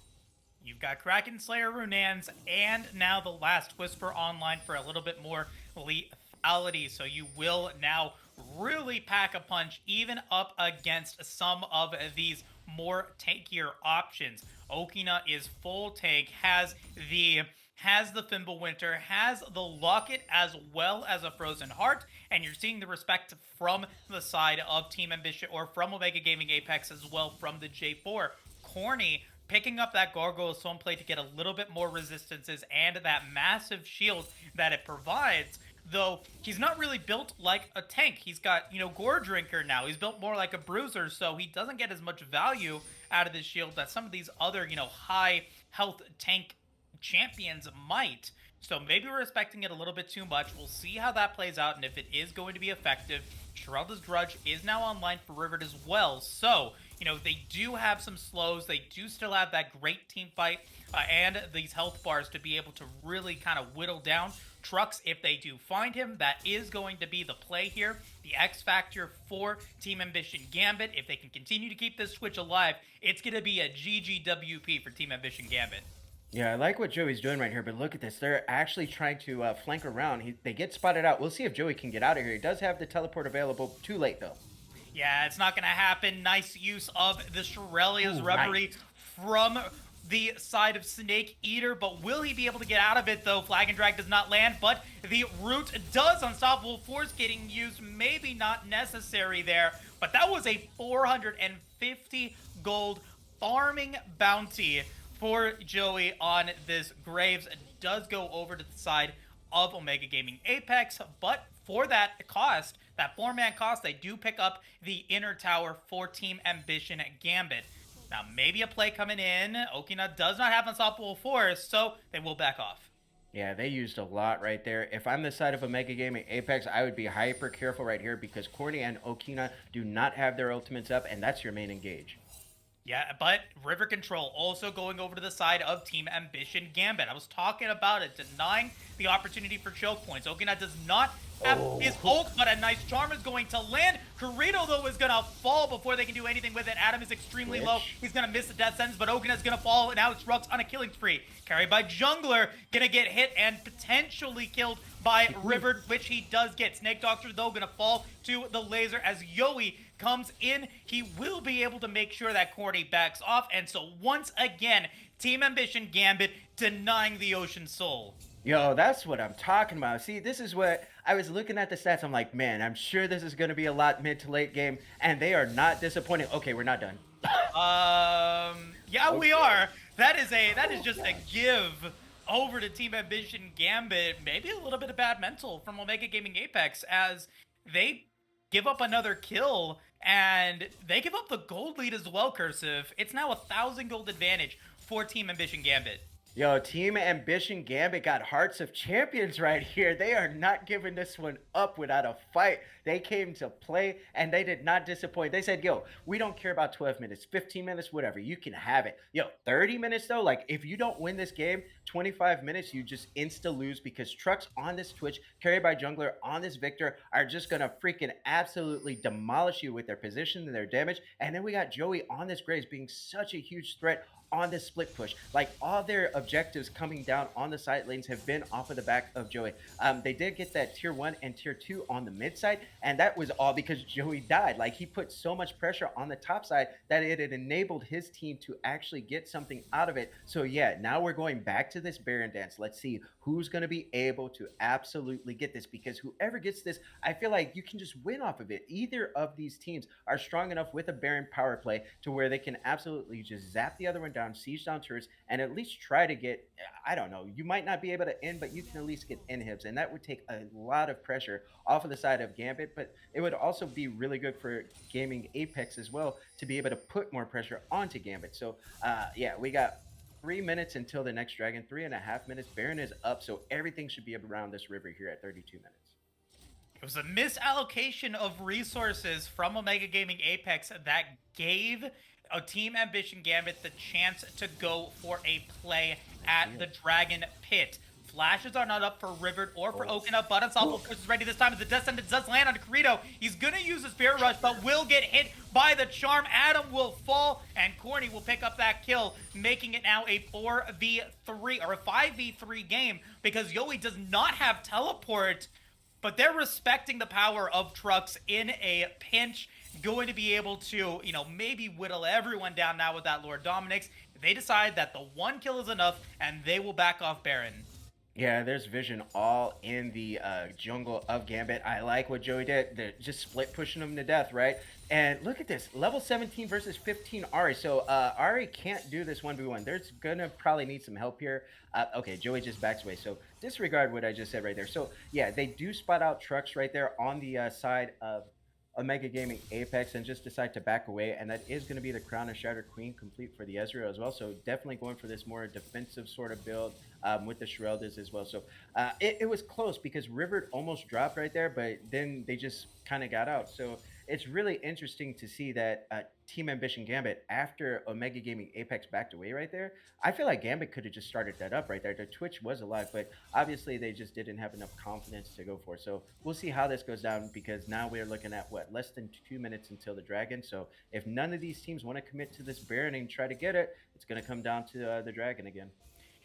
You've got Kraken Slayer Runans, and now the Last Whisper online for a little bit more lethality, so you will now really pack a punch even up against some of these more tankier options. Okina is full tank, has the Fimbulwinter, has the Locket as well as a Frozen Heart, and you're seeing the respect from the side of Team Ambition, or from Omega Gaming Apex as well from the J4. Corny picking up that Gargoyle Stone Plate to get a little bit more resistances and that massive shield that it provides, though he's not really built like a tank. He's got, Gore Drinker now. He's built more like a bruiser, so he doesn't get as much value out of this shield that some of these other, high health tank champions might. So maybe we're expecting it a little bit too much. We'll see how that plays out and if it is going to be effective. Sherelda's Grudge is now online for Riverd as well. So, they do have some slows. They do still have that great team fight and these health bars to be able to really kind of whittle down Trucks if they do find him. That is going to be the play here. The X factor for Team Ambition Gambit. If they can continue to keep this Twitch alive, it's going to be a GGWP for Team Ambition Gambit. Yeah, I like what Joey's doing right here, but look at this. They're actually trying to flank around. They get spotted out. We'll see if Joey can get out of here. He does have the teleport available. Too late, though. Yeah, it's not going to happen. Nice use of the Shurelya's Reverie nice. From the side of Snake Eater, but will he be able to get out of it, though? Flag and Drag does not land, but the root does. Unstoppable Force getting used. Maybe not necessary there, but that was a 450 gold farming bounty for Joey on this Graves. It does go over to the side of Omega Gaming Apex, but for that cost, that 4-man cost, they do pick up the inner tower for Team Ambition Gambit. Now, maybe a play coming in. Okina does not have Unstoppable Force, so they will back off. Yeah, they used a lot right there. If I'm the side of Omega Gaming Apex, I would be hyper careful right here because Corny and Okina do not have their ultimates up, and that's your main engage. Yeah, but River Control also going over to the side of Team Ambition Gambit. I was talking about it, denying the opportunity for choke points. Okina does not have his ult, but a nice charm is going to land. Corito, though, is going to fall before they can do anything with it. Adam is extremely low. He's going to miss the death sentence, but Okina's going to fall, and now it's Rux on a killing spree. Carried by Jungler, going to get hit and potentially killed by River, which he does get. Snake Doctor, though, going to fall to the laser as Yoey comes in, he will be able to make sure that Corny backs off. And so once again, Team Ambition Gambit denying the Ocean Soul. Yo, that's what I'm talking about. See, this is what I was looking at the stats. I'm like, man, I'm sure this is going to be a lot mid to late game, and they are not disappointing. Okay, we're not done. Yeah, we Okay. are. That is Oh just a gosh. give over to Team Ambition Gambit. Maybe a little bit of bad mental from Omega Gaming Apex as they give up another kill and they give up the gold lead as well. Cursive. It's now 1,000 gold advantage for Team Ambition Gambit. Yo, Team Ambition Gambit got Hearts of Champions right here. They are not giving this one up without a fight. They came to play and they did not disappoint. They said, yo, we don't care about 12 minutes, 15 minutes, whatever. You can have it. Yo, 30 minutes though, like if you don't win this game, 25 minutes, you just insta lose because trucks on this Twitch, carried by Jungler on this Victor, are just going to freaking absolutely demolish you with their position and their damage. And then we got Joey on this Graves being such a huge threat on this split push. Like all their objectives coming down on the side lanes have been off of the back of Joey. They did get that tier 1 and tier 2 on the mid side, and that was all because Joey died. Like he put so much pressure on the top side that it had enabled his team to actually get something out of it. So yeah, now we're going back to this Baron dance. Let's see who's going to be able to absolutely get this, because whoever gets this, I feel like you can just win off of it. Either of these teams are strong enough with a Baron power play to where they can absolutely just zap the other one down, siege down turrets, and at least try to get, I don't know, you might not be able to end, but you can at least get inhibs. And that would take a lot of pressure off of the side of Gambit, but it would also be really good for gaming Apex as well to be able to put more pressure onto Gambit. So yeah, we got 3 minutes until the next dragon, 3.5 minutes. Baron is up, so everything should be around this river here at 32 minutes. It was a misallocation of resources from Omega Gaming Apex that gave a Team Ambition Gambit the chance to go for a play at the Really? Dragon Pit. Flashes are not up for Rivered or for Oh. Okina, but Unstoppable Force is ready this time as the Descendant does land on Credo. He's going to use his Spirit Rush, but will get hit by the Charm. Adam will fall, and Corny will pick up that kill, making it now a 4v3 or a 5v3 game because Yoi does not have Teleport, but they're respecting the power of trucks in a pinch. Going to be able to, maybe whittle everyone down now with that Lord Dominix. They decide that the one kill is enough, and they will back off Baron. Yeah, there's vision all in the jungle of Gambit. I like what Joey did. They're just split pushing him to death, right? And look at this, level 17 versus 15 Ari. So Ari can't do this 1v1. There's gonna probably need some help here. Okay, Joey just backs away. So disregard what I just said right there. So yeah, they do spot out trucks right there on the side of Omega Gaming Apex and just decide to back away. And that is going to be the Crown of Shattered Queen complete for the Ezreal as well. So definitely going for this more defensive sort of build with the Shereldas as well. So it was close because River almost dropped right there, but then they just kind of got out. So it's really interesting to see that Team Ambition Gambit, after Omega Gaming Apex backed away right there, I feel like Gambit could have just started that up right there. The Twitch was alive, but obviously they just didn't have enough confidence to go for it. So we'll see how this goes down, because now we're looking at what, less than 2 minutes until the Dragon. So if none of these teams want to commit to this Baron and try to get it, it's going to come down to the Dragon again.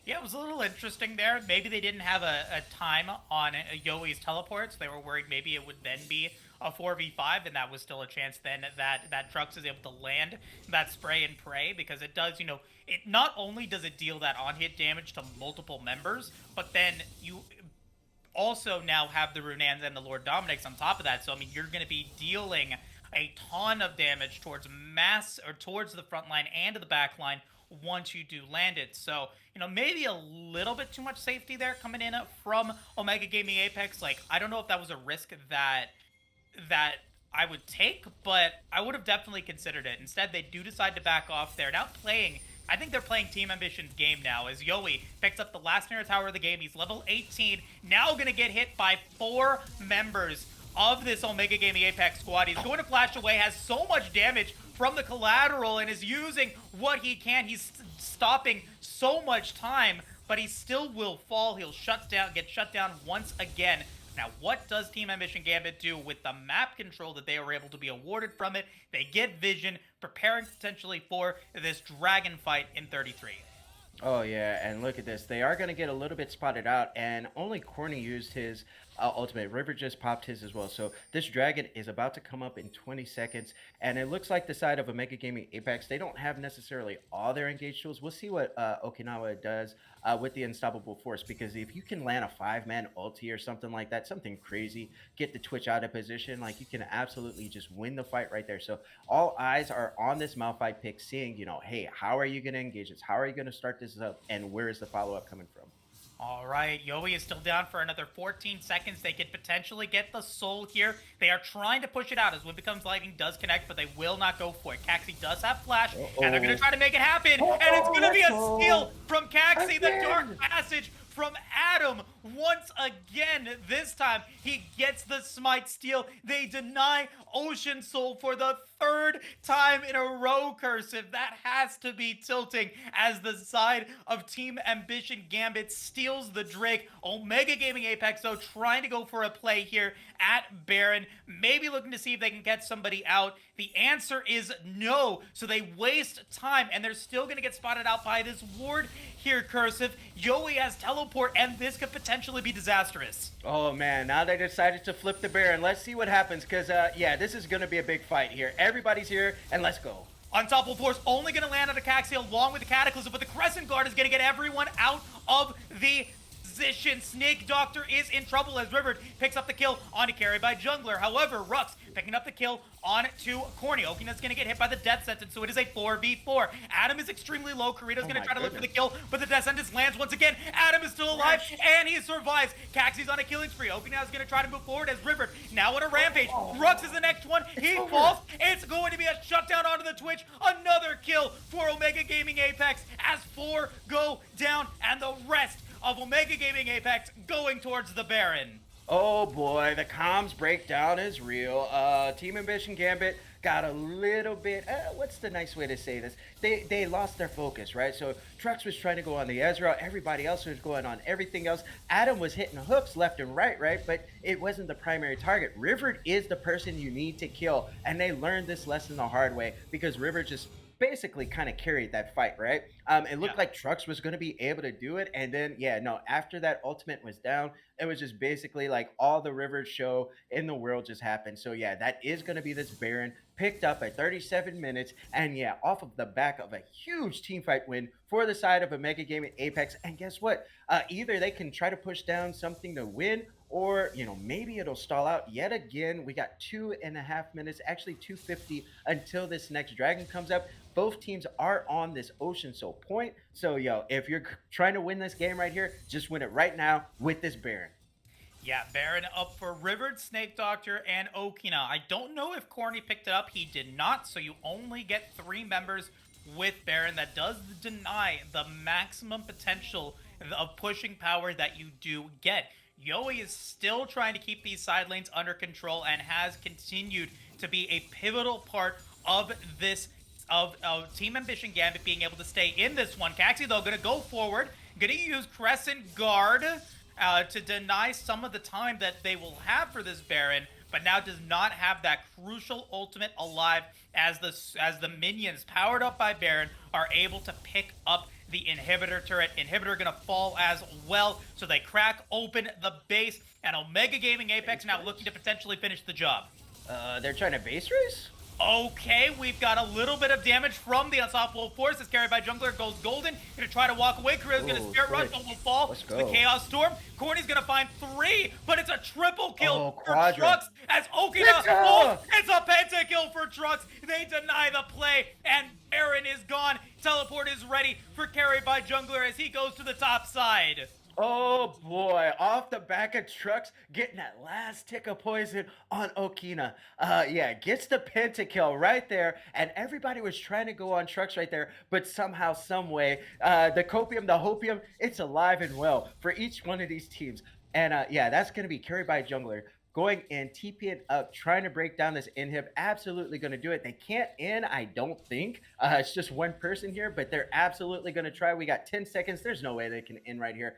Yeah, it was a little interesting there. Maybe they didn't have a time on Yoi's teleports. They were worried maybe it would then be a 4v5, and that was still a chance then that Trux is able to land that spray and pray, because it does, it not only does it deal that on-hit damage to multiple members, but then you also now have the Runans and the Lord Dominix on top of that. So, I mean, you're going to be dealing a ton of damage towards towards the front line and to the back line once you do land it. So, maybe a little bit too much safety there coming in from Omega Gaming Apex. Like, I don't know if that was a risk that I would take, but I would have definitely considered it. Instead, they do decide to back off. They're now playing, I think they're playing Team Ambition's game now, as Yoi picks up the last near tower of the game. He's level 18, now going to get hit by 4 members of this Omega Gaming Apex squad. He's going to flash away, has so much damage from the collateral, and is using what he can. He's stopping so much time, but he still will fall. He'll get shut down once again. Now, what does Team Ambition Gambit do with the map control that they were able to be awarded from it? They get vision, preparing potentially for this dragon fight in 33. Oh yeah, and look at this. They are going to get a little bit spotted out, and only Corny used his ultimate. River just popped his as well. So this dragon is about to come up in 20 seconds, and it looks like the side of Omega Gaming Apex, they don't have necessarily all their engaged tools. We'll see what Okinawa does with the Unstoppable Force, because if you can land a 5-man ulti or something like that, something crazy, get the Twitch out of position, like you can absolutely just win the fight right there. So all eyes are on this Malphite pick, seeing, hey, how are you going to engage this? How are you going to start this up? And where is the follow up coming from? All right, Yoi is still down for another 14 seconds. They could potentially get the soul here. They are trying to push it out as Wind Becomes Lightning does connect, but they will not go for it. Caxi does have flash, and they're going to try to make it happen, and it's going to be a steal from Caxi. The Dark Passage from Adam once again. This time, he gets the smite steal. They deny Ocean Soul for the third time in a row, Cursive. That has to be tilting as the side of Team Ambition Gambit steals the Drake. Omega Gaming Apex, though, trying to go for a play here at Baron, maybe looking to see if they can get somebody out. The answer is no, so they waste time, and they're still going to get spotted out by this ward here, Cursive. Yoi has teleport, and this could potentially be disastrous. Oh man, now they decided to flip the Baron. Let's see what happens, because yeah, this is going to be a big fight here. Everybody's here, and let's go. Unstoppable Force only going to land on a Caxi along with the Cataclysm, but the Crescent Guard is going to get everyone out of the position. Snake Doctor is in trouble as River picks up the kill on a carry by Jungler. However, Rux picking up the kill on to Corny. Okina's going to get hit by the death sentence, so it is a 4v4. Adam is extremely low. Karita's going to try to look for the kill, but the death sentence lands once again. Adam is still alive, and he survives. Caxi's on a killing spree. Okina's going to try to move forward as River now on a rampage. Rux is the next one. He falls. It's going to be a shutdown onto the Twitch. Another kill for Omega Gaming Apex as 4 go down, and the rest of Omega Gaming Apex going towards the Baron. Oh boy, the comms breakdown is real. Team Ambition Gambit got a little bit, what's the nice way to say this? They lost their focus, right? So Trux was trying to go on the Ezreal, everybody else was going on everything else. Adam was hitting hooks left and right, but it wasn't the primary target. River is the person you need to kill, and they learned this lesson the hard way, because River just basically kind of carried that fight, right? It looked like Trux was going to be able to do it, and then after that ultimate was down, it was just basically like all the River show in the world just happened. So yeah, that is going to be this Baron picked up at 37 minutes, and yeah, off of the back of a huge team fight win for the side of Omega Gaming Apex. And guess what? Either they can try to push down something to win, or maybe it'll stall out yet again. We got 2.5 minutes, actually 250, until this next dragon comes up. Both teams are on this Ocean Soul point, so if you're trying to win this game right here, just win it right now with this Baron. Yeah, Baron up for River, Snake Doctor, and Okina. I don't know if Corny picked it up. He did not, so you only get 3 members with Baron. That does deny the maximum potential of pushing power that you do get. Yoi is still trying to keep these side lanes under control and has continued to be a pivotal part of this of Team Ambition Gambit being able to stay in this one. Caxi, though, going to go forward, going to use Crescent Guard to deny some of the time that they will have for this Baron, but now does not have that crucial ultimate alive as the minions powered up by Baron are able to pick up the inhibitor turret. Inhibitor gonna fall as well, so they crack open the base, and Omega Gaming Apex now looking to potentially finish the job. They're trying to base race? Okay, we've got a little bit of damage from the Unstoppable Force. It's carried by Jungler, goes golden. Gonna try to walk away. Kirilla's gonna Spirit Rush, but will fall to the Chaos Storm. Corny's gonna find 3, but it's a triple kill for Trux as Okina. It's a pentakill for Trux. They deny the play, and Baron is gone. Teleport is ready for carry by Jungler as he goes to the top side. Oh boy, off the back of Trux, getting that last tick of poison on Okina. Yeah, gets the pentakill right there, and everybody was trying to go on Trux right there, but somehow, some way, the copium, the hopium, it's alive and well for each one of these teams. And yeah, that's going to be carried by Jungler. Going in, TPing up, trying to break down this inhib, absolutely going to do it. They can't in, I don't think. It's just one person here, but they're absolutely going to try. We got 10 seconds. There's no way they can in right here.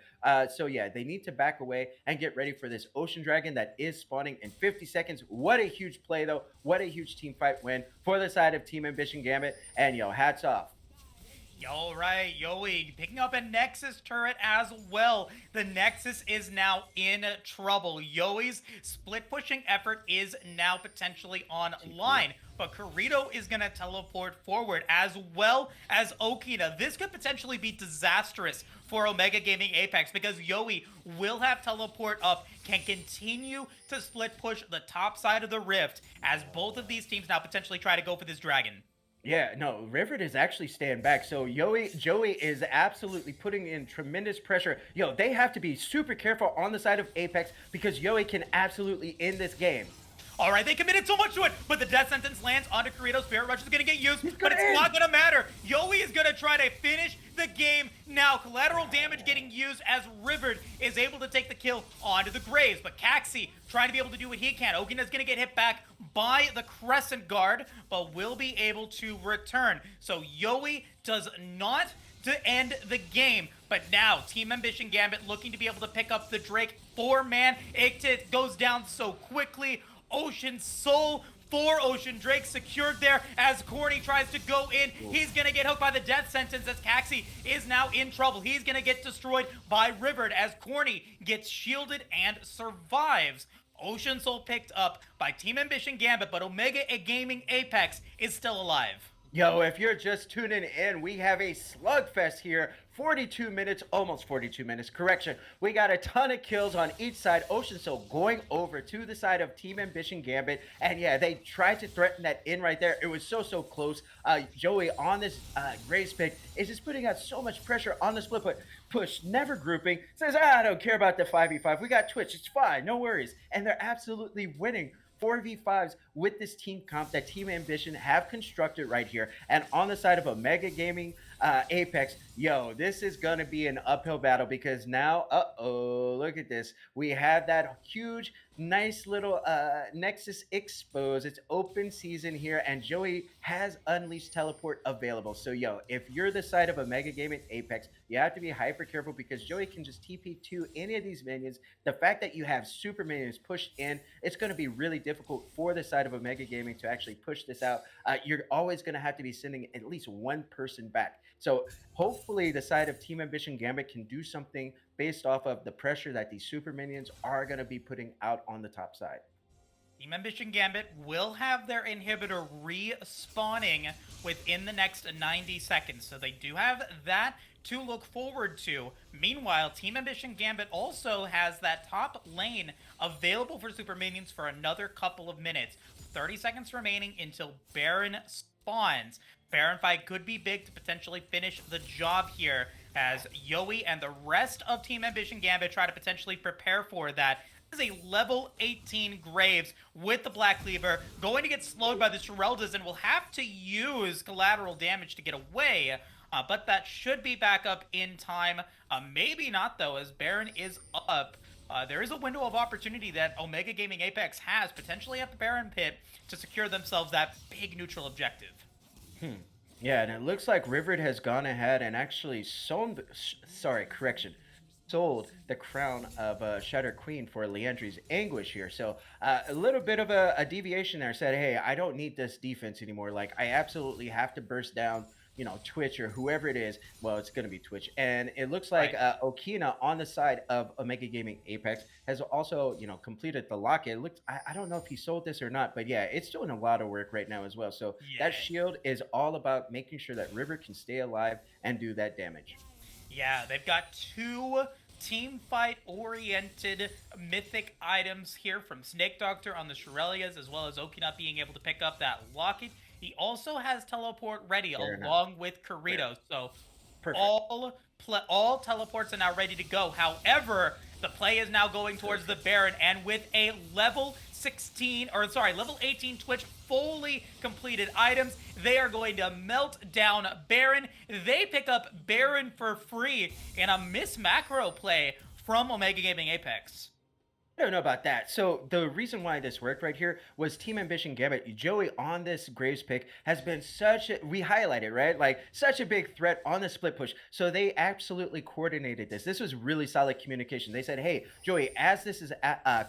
So yeah, they need to back away and get ready for this Ocean Dragon that is spawning in 50 seconds. What a huge play, though. What a huge team fight win for the side of Team Ambition Gambit. And hats off. All right, Yoey picking up a Nexus turret as well. The Nexus is now in trouble. Yoey's split pushing effort is now potentially online, but Kirito is going to teleport forward as well as Okina. This could potentially be disastrous for Omega Gaming Apex because Yoey will have teleport up, can continue to split push the top side of the rift as both of these teams now potentially try to go for this dragon. Yeah, no, Rivet is actually staying back. So Joey is absolutely putting in tremendous pressure. Yo, they have to be super careful on the side of Apex because Joey can absolutely end this game. All right, they committed so much to it, but the death sentence lands onto Kirito. Spirit Rush is going to get used, but it's not going to matter. Yoey is going to try to finish the game now. Collateral damage getting used as Rivard is able to take the kill onto the Graves, but Caxi trying to be able to do what he can. Okina's going to get hit back by the Crescent Guard, but will be able to return. So Yoey does not to end the game. But now, Team Ambition Gambit looking to be able to pick up the Drake 4-man. It goes down so quickly. Ocean Soul for Ocean Drake secured there as Corny tries to go in. He's going to get hooked by the death sentence as Caxi is now in trouble. He's going to get destroyed by Rivard as Corny gets shielded and survives. Ocean Soul picked up by Team Ambition Gambit, but Omega Gaming Apex is still alive. Yo, if you're just tuning in, we have a slugfest here. 42 minutes, almost 42 minutes, correction. We got a ton of kills on each side. Ocean Soul going over to the side of Team Ambition Gambit. And yeah, they tried to threaten that in right there. It was so close. Joey on this race pick is just putting out so much pressure on the split push, never grouping. Says, I don't care about the 5v5. We got Twitch, it's fine, no worries. And they're absolutely winning 4v5s with this team comp that Team Ambition have constructed right here. And on the side of Omega Gaming Apex, yo, this is going to be an uphill battle because now, look at this. We have that huge, nice little Nexus expose. It's open season here, and Joey has Unleashed Teleport available. So, yo, if you're the side of Omega Gaming Apex, you have to be hyper careful because Joey can just TP to any of these minions. The fact that you have super minions pushed in, it's going to be really difficult for the side of Omega Gaming to actually push this out. You're always going to have to be sending at least one person back. So hopefully the side of Team Ambition Gambit can do something based off of the pressure that these super minions are going to be putting out on the top side. Team Ambition Gambit will have their inhibitor respawning within the next 90 seconds, so they do have that to look forward to. Meanwhile, Team Ambition Gambit also has that top lane available for super minions for another couple of minutes. 30 seconds remaining until Baron spawns. Baron fight could be big to potentially finish the job here as Yoey and the rest of Team Ambition Gambit try to potentially prepare for that. This is a level 18 Graves with the Black Cleaver, going to get slowed by the Shireldas and will have to use collateral damage to get away, but that should be back up in time. Maybe not, though, as Baron is up. There is a window of opportunity that Omega Gaming Apex has, potentially at the Baron pit, to secure themselves that big neutral objective. Yeah, and it looks like Rivard has gone ahead and actually sold the crown of Shatter Queen for Leandri's Anguish here. So a little bit of a deviation there. Said, hey, I don't need this defense anymore. Like, I absolutely have to burst down, you know, Twitch or whoever it is. Well, it's going to be Twitch. And it looks like Okina on the side of Omega Gaming Apex has also, you know, completed the locket. It looks, I don't know if he sold this or not, but yeah, it's doing a lot of work right now as well. So that shield is all about making sure that River can stay alive and do that damage. Yeah, they've got two team fight oriented mythic items here from Snake Doctor on the Shirelias, as well as Okina being able to pick up that locket. He also has teleport ready along with Kirito. So all teleports are now ready to go. However, the play is now going towards the Baron, and with a level 18 Twitch fully completed items, they are going to melt down Baron. They pick up Baron for free in a miss macro play from Omega Gaming Apex. I don't know about that. So the reason why this worked right here was Team Ambition Gambit. Joey on this Graves pick has been such a, we highlighted, right? Like such a big threat on the split push. So they absolutely coordinated this. This was really solid communication. They said, hey, Joey, as this is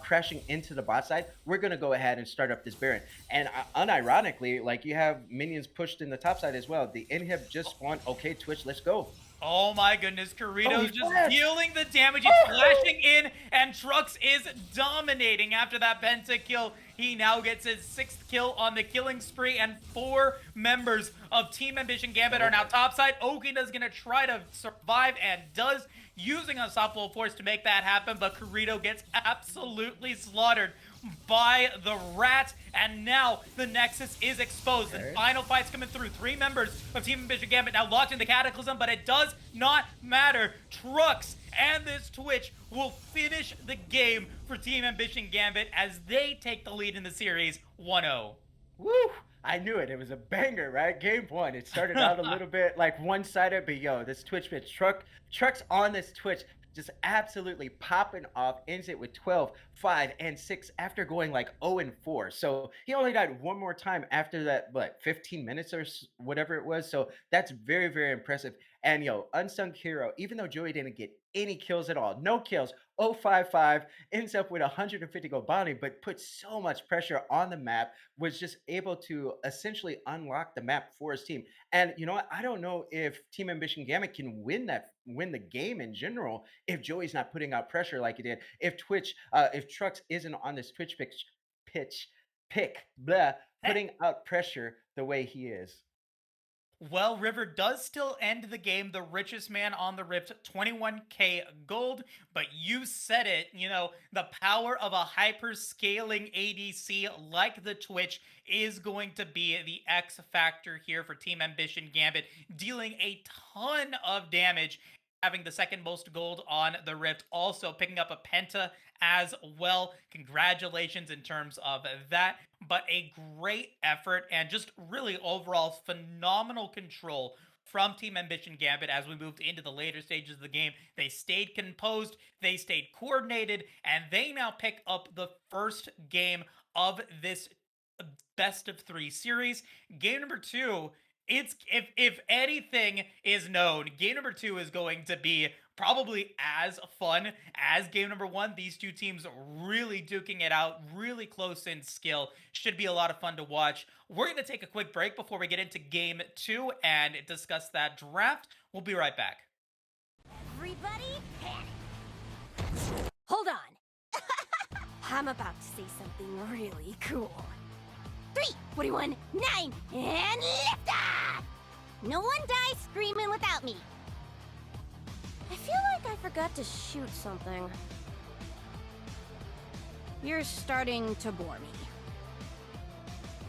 crashing into the bot side, we're going to go ahead and start up this Baron. And unironically, like you have minions pushed in the top side as well. The inhib just spawned. Okay, Twitch, let's go. Oh my goodness, Oh, he Corrido's just flashed. dealing the damage. He's Oh! flashing in, and Trux is dominating after that pentakill. He now gets his 6th kill on the killing spree, and 4 members of Team Ambition Gambit are now topside. Okina's gonna try to survive and does, using Unstoppable Force to make that happen, but Corrido gets absolutely slaughtered by the rat, and now the Nexus is exposed. Okay. The final fight's coming through. 3 members of Team Ambition Gambit now locked in the Cataclysm, but it does not matter. Trux and this Twitch will finish the game for Team Ambition Gambit as they take the lead in the series 1-0. Woo! I knew it. It was a banger, right? Game one. It started out a little bit like one-sided, but yo, this Twitch bitch trucks on this Twitch just absolutely popping off, ends it with 12, 5, and 6 after going like 0 and 4. So he only died one more time after that, what, 15 minutes or whatever it was. So that's very, very impressive. And yo, unsung hero, even though Joey didn't get any kills at all, no kills, 055, ends up with 150 gold bounty, but put so much pressure on the map, was just able to essentially unlock the map for his team. And you know what? I don't know if Team Ambition Gamut can win the game in general if Joey's not putting out pressure like he did. If if Trux isn't on this Twitch pitch pick, blah, putting out pressure the way he is. Well, River does still end the game the richest man on the Rift, 21k gold, but you said it, the power of a hyper scaling ADC like the Twitch is going to be the X factor here for Team Ambition Gambit, dealing a ton of damage, having the second most gold on the Rift, also picking up a Penta as well. Congratulations in terms of that. But a great effort and just really overall phenomenal control from Team Ambition Gambit as we moved into the later stages of the game. They stayed composed, they stayed coordinated, and they now pick up the first game of this best of 3 series. Game number 2, it's if anything is known, game number 2 is going to be probably as fun as game number 1. These two teams really duking it out, really close in skill. Should be a lot of fun to watch. We're going to take a quick break before we get into game 2 and discuss that draft. We'll be right back. Everybody, panic! Hold on. I'm about to say something really cool. 3, 41, 9, and lift off! No one dies screaming without me. I feel like I forgot to shoot something. You're starting to bore me.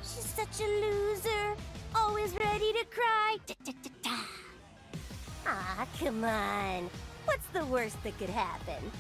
She's such a loser, always ready to cry. Ah, come on. What's the worst that could happen?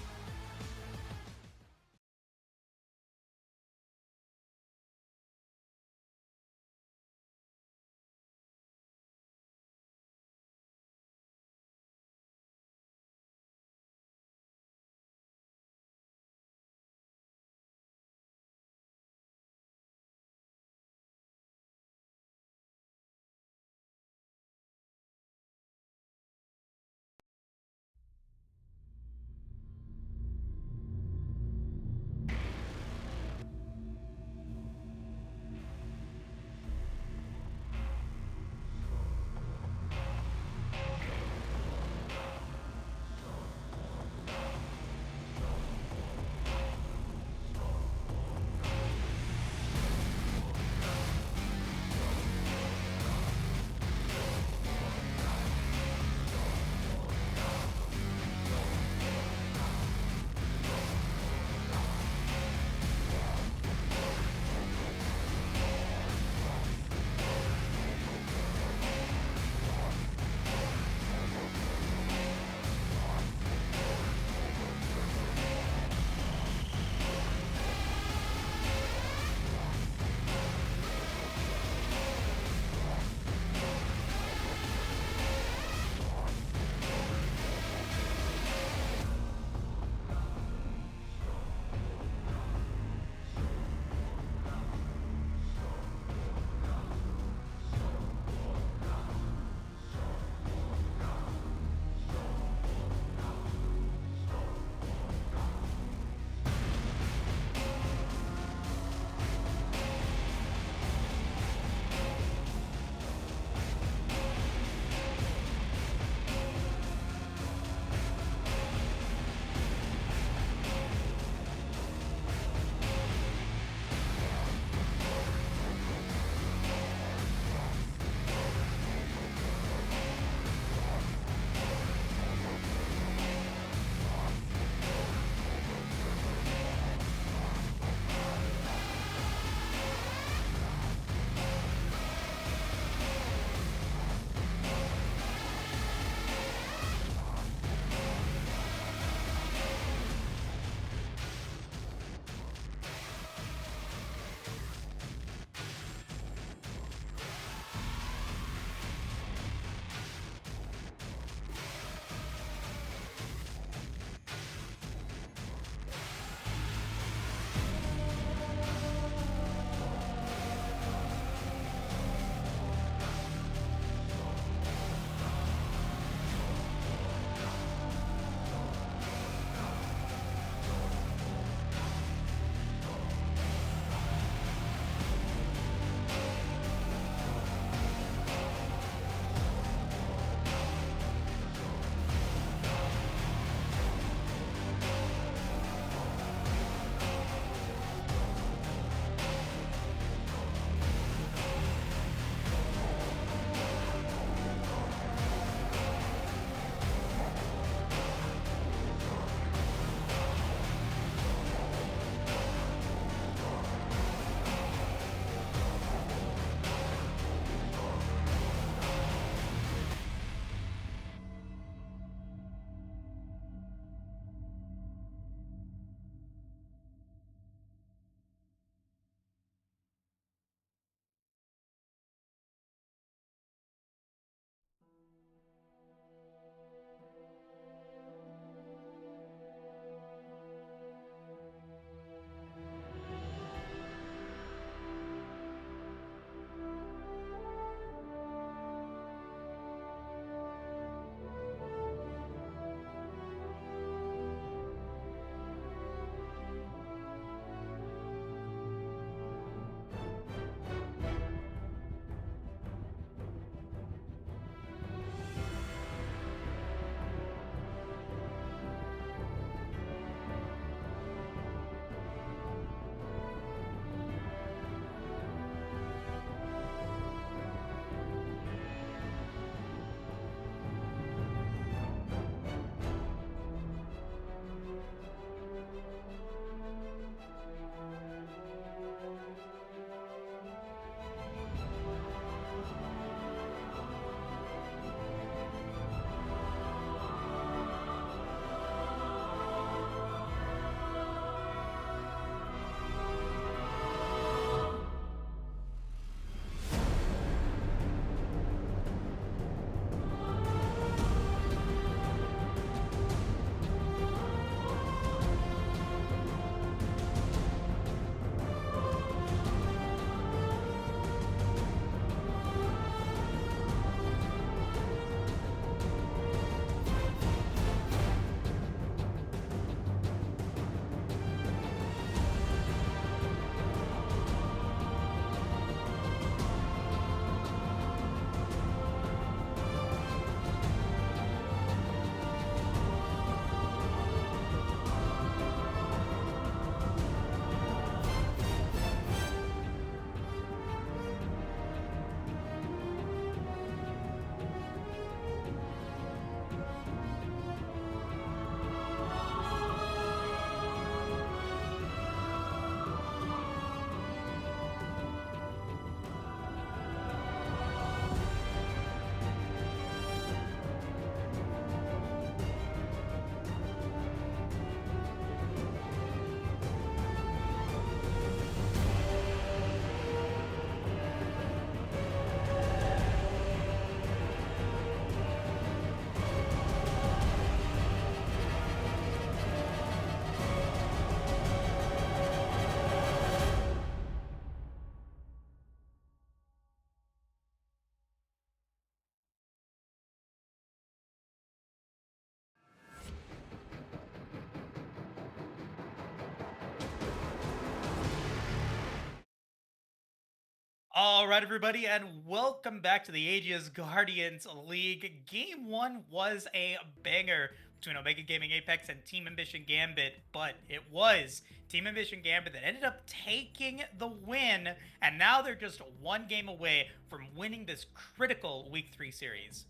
All right, everybody, and welcome back to the Aegis Guardians League. Game one was a banger between Omega Gaming Apex and Team Ambition Gambit, but it was Team Ambition Gambit that ended up taking the win, and now they're just one game away from winning this critical Week 3 series.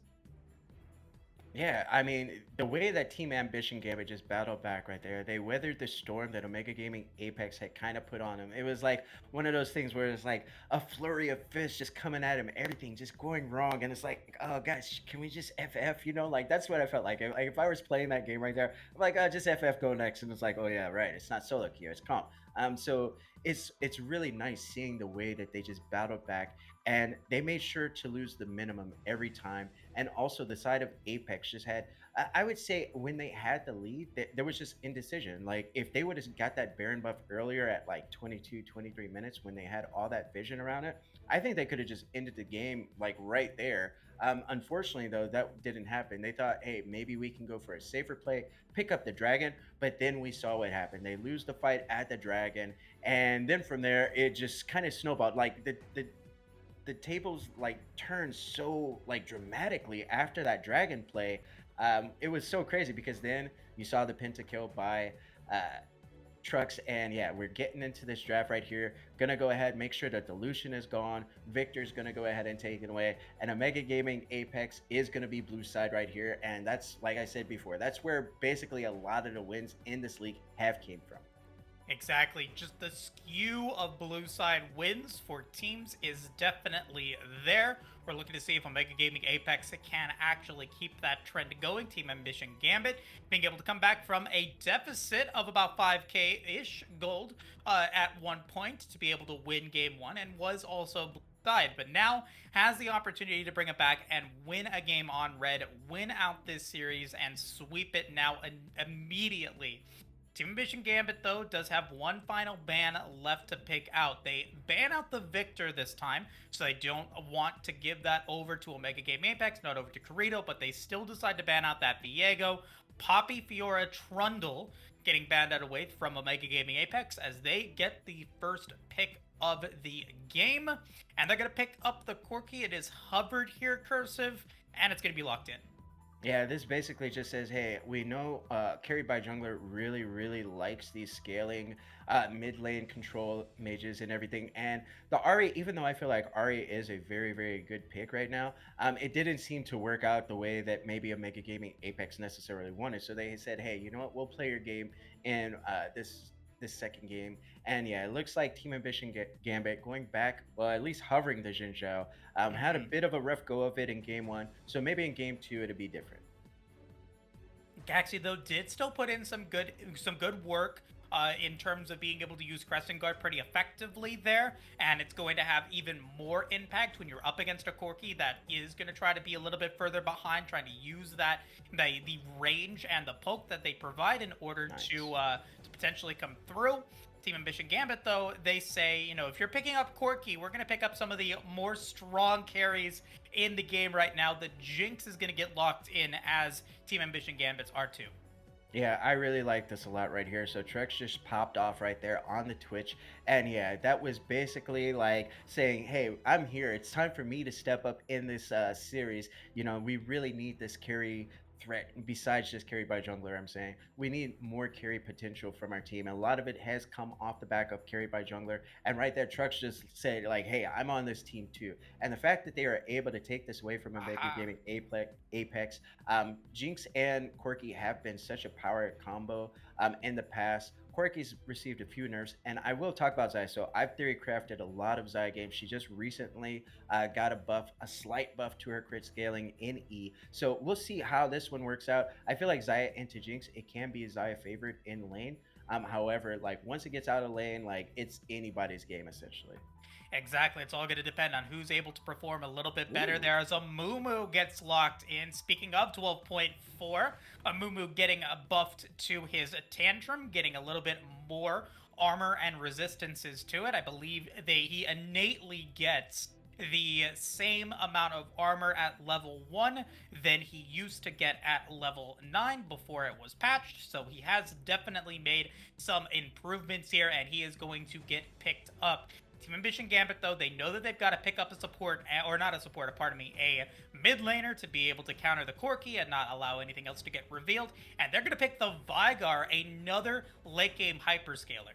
Yeah, I mean, the way that Team Ambition Gambit just battled back right there, they weathered the storm that Omega Gaming Apex had kind of put on them. It was like one of those things where it's like a flurry of fists just coming at him, everything just going wrong. And it's like, oh, guys, can we just FF? You know, like that's what I felt like. Like if I was playing that game right there, I'm like, just FF, go next. And it's like, oh, yeah, right. It's not solo queue, it's comp. So it's really nice seeing the way that they just battled back and they made sure to lose the minimum every time. And also the side of Apex just had, I would say when they had the lead, there was just indecision. Like if they would have got that Baron buff earlier at like 22, 23 minutes when they had all that vision around it, I think they could have just ended the game like right there. Unfortunately, though, that didn't happen. They thought, hey, maybe we can go for a safer play, pick up the dragon. But then we saw what happened. They lose the fight at the dragon, and then from there, it just kind of snowballed. Like the tables like turned so like dramatically after that dragon play. It was so crazy because then you saw the pentakill by trucks, and yeah, we're getting into this draft right here. Gonna go ahead, make sure that dilution is gone. Victor's gonna go ahead and take it away, and Omega Gaming Apex is gonna be blue side right here, and that's like I said before, that's where basically a lot of the wins in this league have came from. Exactly. Just the skew of blue side wins for teams is definitely there. We're looking to see if Omega Gaming Apex can actually keep that trend going. Team Ambition Gambit being able to come back from a deficit of about 5k-ish gold at one point to be able to win game one, and was also blue side, but now has the opportunity to bring it back and win a game on red, win out this series, and sweep it now immediately. Team Ambition Gambit, though, does have one final ban left to pick out. They ban out the Victor this time, so they don't want to give that over to Omega Game Apex, not over to Corito, but they still decide to ban out that Viego. Poppy, Fiora, Trundle getting banned out away from Omega Gaming Apex as they get the first pick of the game. And they're going to pick up the Corki. It is hovered here, cursive, and it's going to be locked in. Yeah, this basically just says, hey, we know Carried by Jungler really, really likes these scaling mid lane control mages and everything. And the Ahri, even though I feel like Ahri is a very, very good pick right now, it didn't seem to work out the way that maybe Omega Gaming Apex necessarily wanted. So they said, hey, you know what, we'll play your game in this second game. And yeah, it looks like Team Ambition Gambit going back, well, at least hovering the Xin Zhao, had a bit of a rough go of it in game one. So maybe in game two, it'll be different. Gaxi, though, did still put in some good work in terms of being able to use Crescent Guard pretty effectively there, and it's going to have even more impact when you're up against a Corki that is going to try to be a little bit further behind, trying to use that the range and the poke that they provide in order to potentially come through. Team Ambition Gambit, though, they say, you know, if you're picking up Corki, we're going to pick up some of the more strong carries in the game right now. The Jinx is going to get locked in as Team Ambition Gambit's R2. Yeah, I really like this a lot right here. So Trex just popped off right there on the Twitch. And yeah, that was basically like saying, hey, I'm here. It's time for me to step up in this series. You know, we really need this carry threat besides just carry by jungler. I'm saying we need more carry potential from our team, and a lot of it has come off the back of carry by jungler. And right there, Trucks just said like, hey, I'm on this team too. And the fact that they are able to take this away from Omega Gaming Apex, Jinx and Corki have been such a power combo in the past. Corki's received a few nerfs, and I will talk about Zaya. So I've theory crafted a lot of Zaya games. She just recently got a slight buff to her crit scaling in E. So we'll see how this one works out. I feel like Zaya into Jinx, it can be a Zaya favorite in lane. However, like once it gets out of lane, like it's anybody's game essentially. Exactly. It's all going to depend on who's able to perform a little bit better. There as a Mumu gets locked in. Speaking of 12.4, a Mumu getting buffed to his tantrum, getting a little bit more armor and resistances to it. I believe he innately gets the same amount of armor at level 1 than he used to get at level 9 before it was patched. So he has definitely made some improvements here, and he is going to get picked up Team Ambition Gambit, though, they know that they've got to pick up a support, or not a support, pardon me, a mid laner to be able to counter the Corki and not allow anything else to get revealed. And they're going to pick the Vigar, another late game hyperscaler.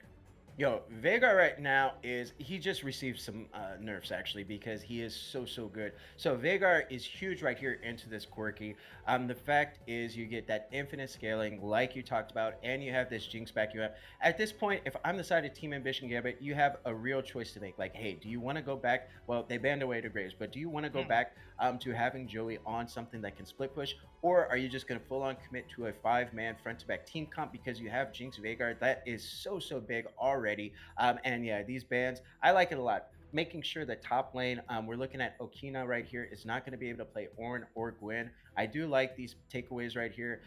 Yo, Veigar right now he just received some nerfs actually because he is so good. So Veigar is huge right here into this quirky. The fact is you get that infinite scaling like you talked about, and you have this Jinx back you up. At this point, if I'm the side of Team Ambition Gambit, you have a real choice to make. Like, hey, do you want to go back? Well, they banned away to Graves, but do you want to go back to having Joey on something that can split push, or are you just going to full on commit to a 5-man front to back team comp because you have Jinx Veigar? That is so big already. And yeah, these bans, I like it a lot. Making sure that top lane, we're looking at Okina right here, is not going to be able to play Ornn or Gwen. I do like these takeaways right here.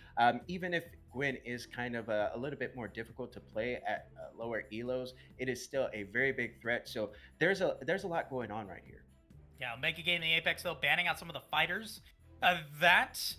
Even if Gwen is kind of a little bit more difficult to play at lower elos, it is still a very big threat. So there's a lot going on right here. Yeah, Mega Gaming Apex, though, banning out some of the fighters that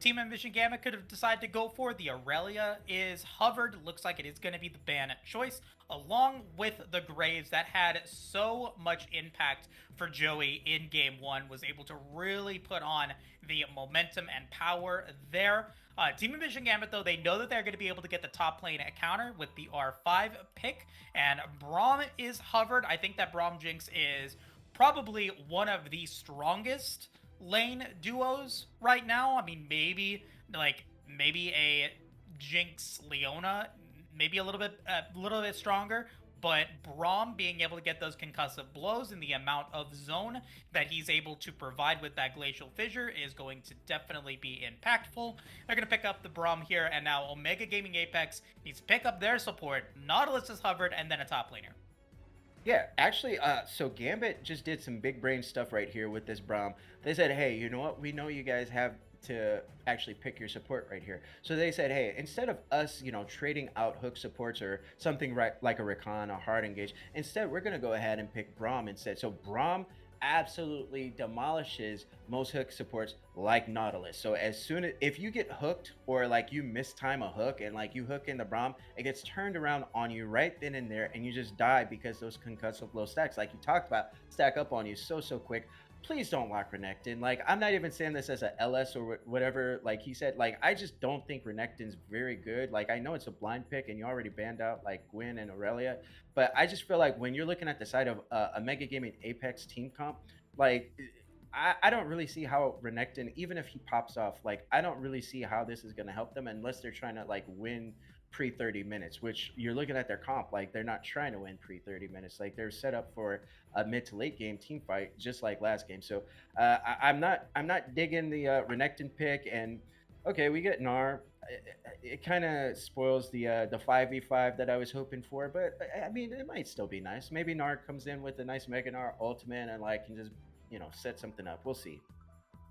Team Ambition Gambit could have decided to go for. The Aurelia is hovered. Looks like it is going to be the ban choice, along with the Graves that had so much impact for Joey in Game 1, was able to really put on the momentum and power there. Team Ambition Gambit, though, they know that they're going to be able to get the top lane at counter with the R5 pick, and Braum is hovered. I think that Braum Jinx is probably one of the strongest lane duos right now. I mean, maybe a Jinx Leona, maybe a little bit stronger, but Braum being able to get those concussive blows and the amount of zone that he's able to provide with that Glacial Fissure is going to definitely be impactful. They're going to pick up the Braum here, and now Omega Gaming Apex needs to pick up their support. Nautilus is hovered, and then a top laner. Yeah, actually, so Gambit just did some big brain stuff right here with this Braum. They said, hey, you know what? We know you guys have to actually pick your support right here. So they said, hey, instead of us, trading out hook supports or something right like a Rakan, a hard engage, instead we're going to go ahead and pick Braum instead. So Braum absolutely demolishes most hook supports like Nautilus. So as soon as if you get hooked or like you mistime a hook and like you hook in the Braum, it gets turned around on you right then and there, and you just die because those concussive blow stacks, like you talked about, stack up on you so quick. Please don't lock Renekton. Like, I'm not even saying this as a LS or whatever, like he said. Like, I just don't think Renekton's very good. Like, I know it's a blind pick and you already banned out like Gwen and Aurelia, but I just feel like when you're looking at the side of a Mega Gaming Apex team comp, like, I don't really see how Renekton, even if he pops off, like, I don't really see how this is going to help them unless they're trying to like win pre 30 minutes, which you're looking at their comp, like they're not trying to win pre 30 minutes. Like they're set up for a mid to late game team fight, just like last game. So I'm not digging the Renekton pick. And okay, we get Gnar. It kind of spoils the 5v5 that I was hoping for, but I mean, it might still be nice. Maybe Gnar comes in with a nice Mega Gnar ultimate and like can just set something up. We'll see.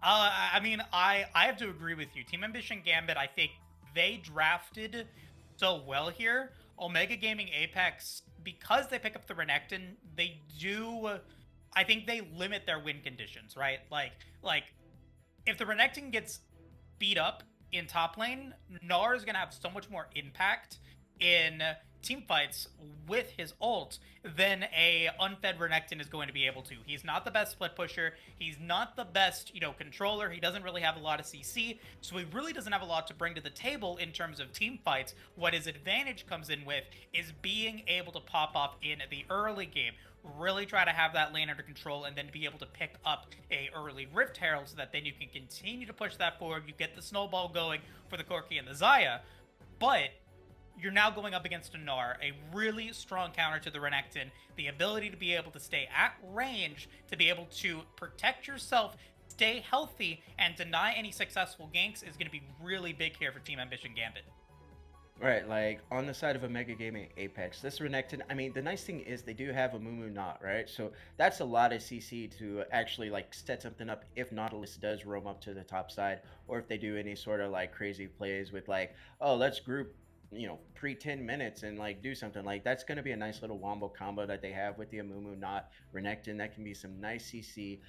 I mean, I have to agree with you. Team Ambition Gambit, I think they drafted so well here. Omega Gaming Apex, because they pick up the Renekton, I think they limit their win conditions, right? Like if the Renekton gets beat up in top lane, Gnar is going to have so much more impact in team fights with his ult than a unfed Renekton is going to be able to. He's not the best split pusher. He's not the best, controller. He doesn't really have a lot of CC, so he really doesn't have a lot to bring to the table in terms of team fights. What his advantage comes in with is being able to pop off in the early game, really try to have that lane under control, and then be able to pick up a early Rift Herald so that then you can continue to push that forward. You get the snowball going for the Corki and the Xayah, but you're now going up against a Gnar, a really strong counter to the Renekton. The ability to be able to stay at range, to be able to protect yourself, stay healthy, and deny any successful ganks is going to be really big here for Team Ambition Gambit. Right, like on the side of a Mega Gaming Apex, this Renekton, I mean, the nice thing is they do have a Mumu Knot, right? So that's a lot of CC to actually like set something up if Nautilus does roam up to the top side, or if they do any sort of like crazy plays with like, oh, let's group pre 10 minutes and like do something like that's going to be a nice little wombo combo that they have with the Amumu not Renekton. That can be some nice CC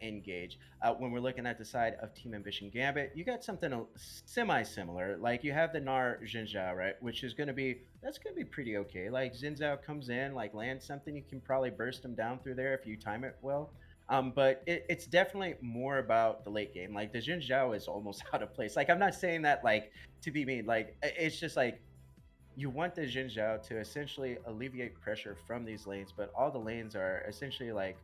engage. When we're looking at the side of Team Ambition Gambit, you got something semi similar. Like you have the Nar Jinzhao, right? Which is going to be, that's going to be pretty okay. Like Jinzhao comes in, like lands something, you can probably burst him down through there if you time it well. But it's definitely more about the late game. Like the Jin Zhao is almost out of place. Like I'm not saying that like to be mean. Like it's just like you want the Jin Zhao to essentially alleviate pressure from these lanes, but all the lanes are essentially like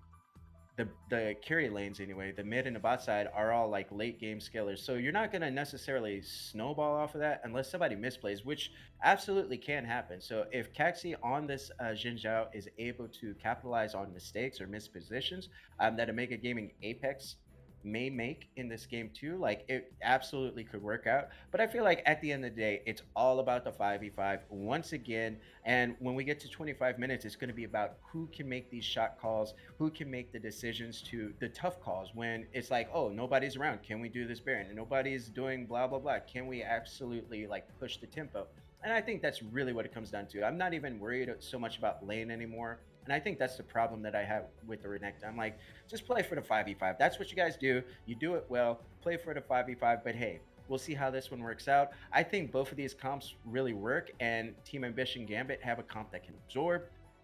the carry lanes anyway, the mid and the bot side are all like late game skillers. So you're not gonna necessarily snowball off of that unless somebody misplays, which absolutely can happen. So if Caxi on this Jin Zhao is able to capitalize on mistakes or mispositions that a Mega Gaming Apex may make in this game too, like it absolutely could work out. But I feel like at the end of the day, it's all about the 5v5 once again. And when we get to 25 minutes, it's going to be about who can make these shot calls, who can make the decisions to the tough calls when it's like, oh, nobody's around. Can we do this Baron? And nobody's doing blah, blah, blah. Can we absolutely like push the tempo? And I think that's really what it comes down to. I'm not even worried so much about lane anymore. And I think that's the problem that I have with the Renekton. I'm like, just play for the 5v5. That's what you guys do. You do it well. Play for the 5v5. But hey, we'll see how this one works out. I think both of these comps really work, and Team Ambition Gambit have a comp that can absorb.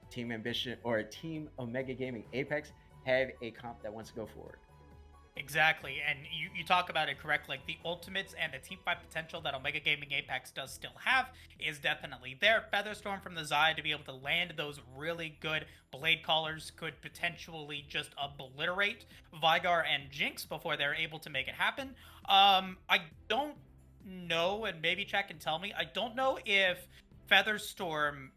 Team Ambition or Team Omega Gaming Apex have a comp that wants to go forward. Exactly, and you talk about it correct. Like the ultimates and the team fight potential that Omega Gaming Apex does still have is definitely there. Featherstorm from the Xayah to be able to land those really good blade callers could potentially just obliterate Vigar and Jinx before they're able to make it happen. I don't know, and maybe chat can tell me. I don't know if Featherstorm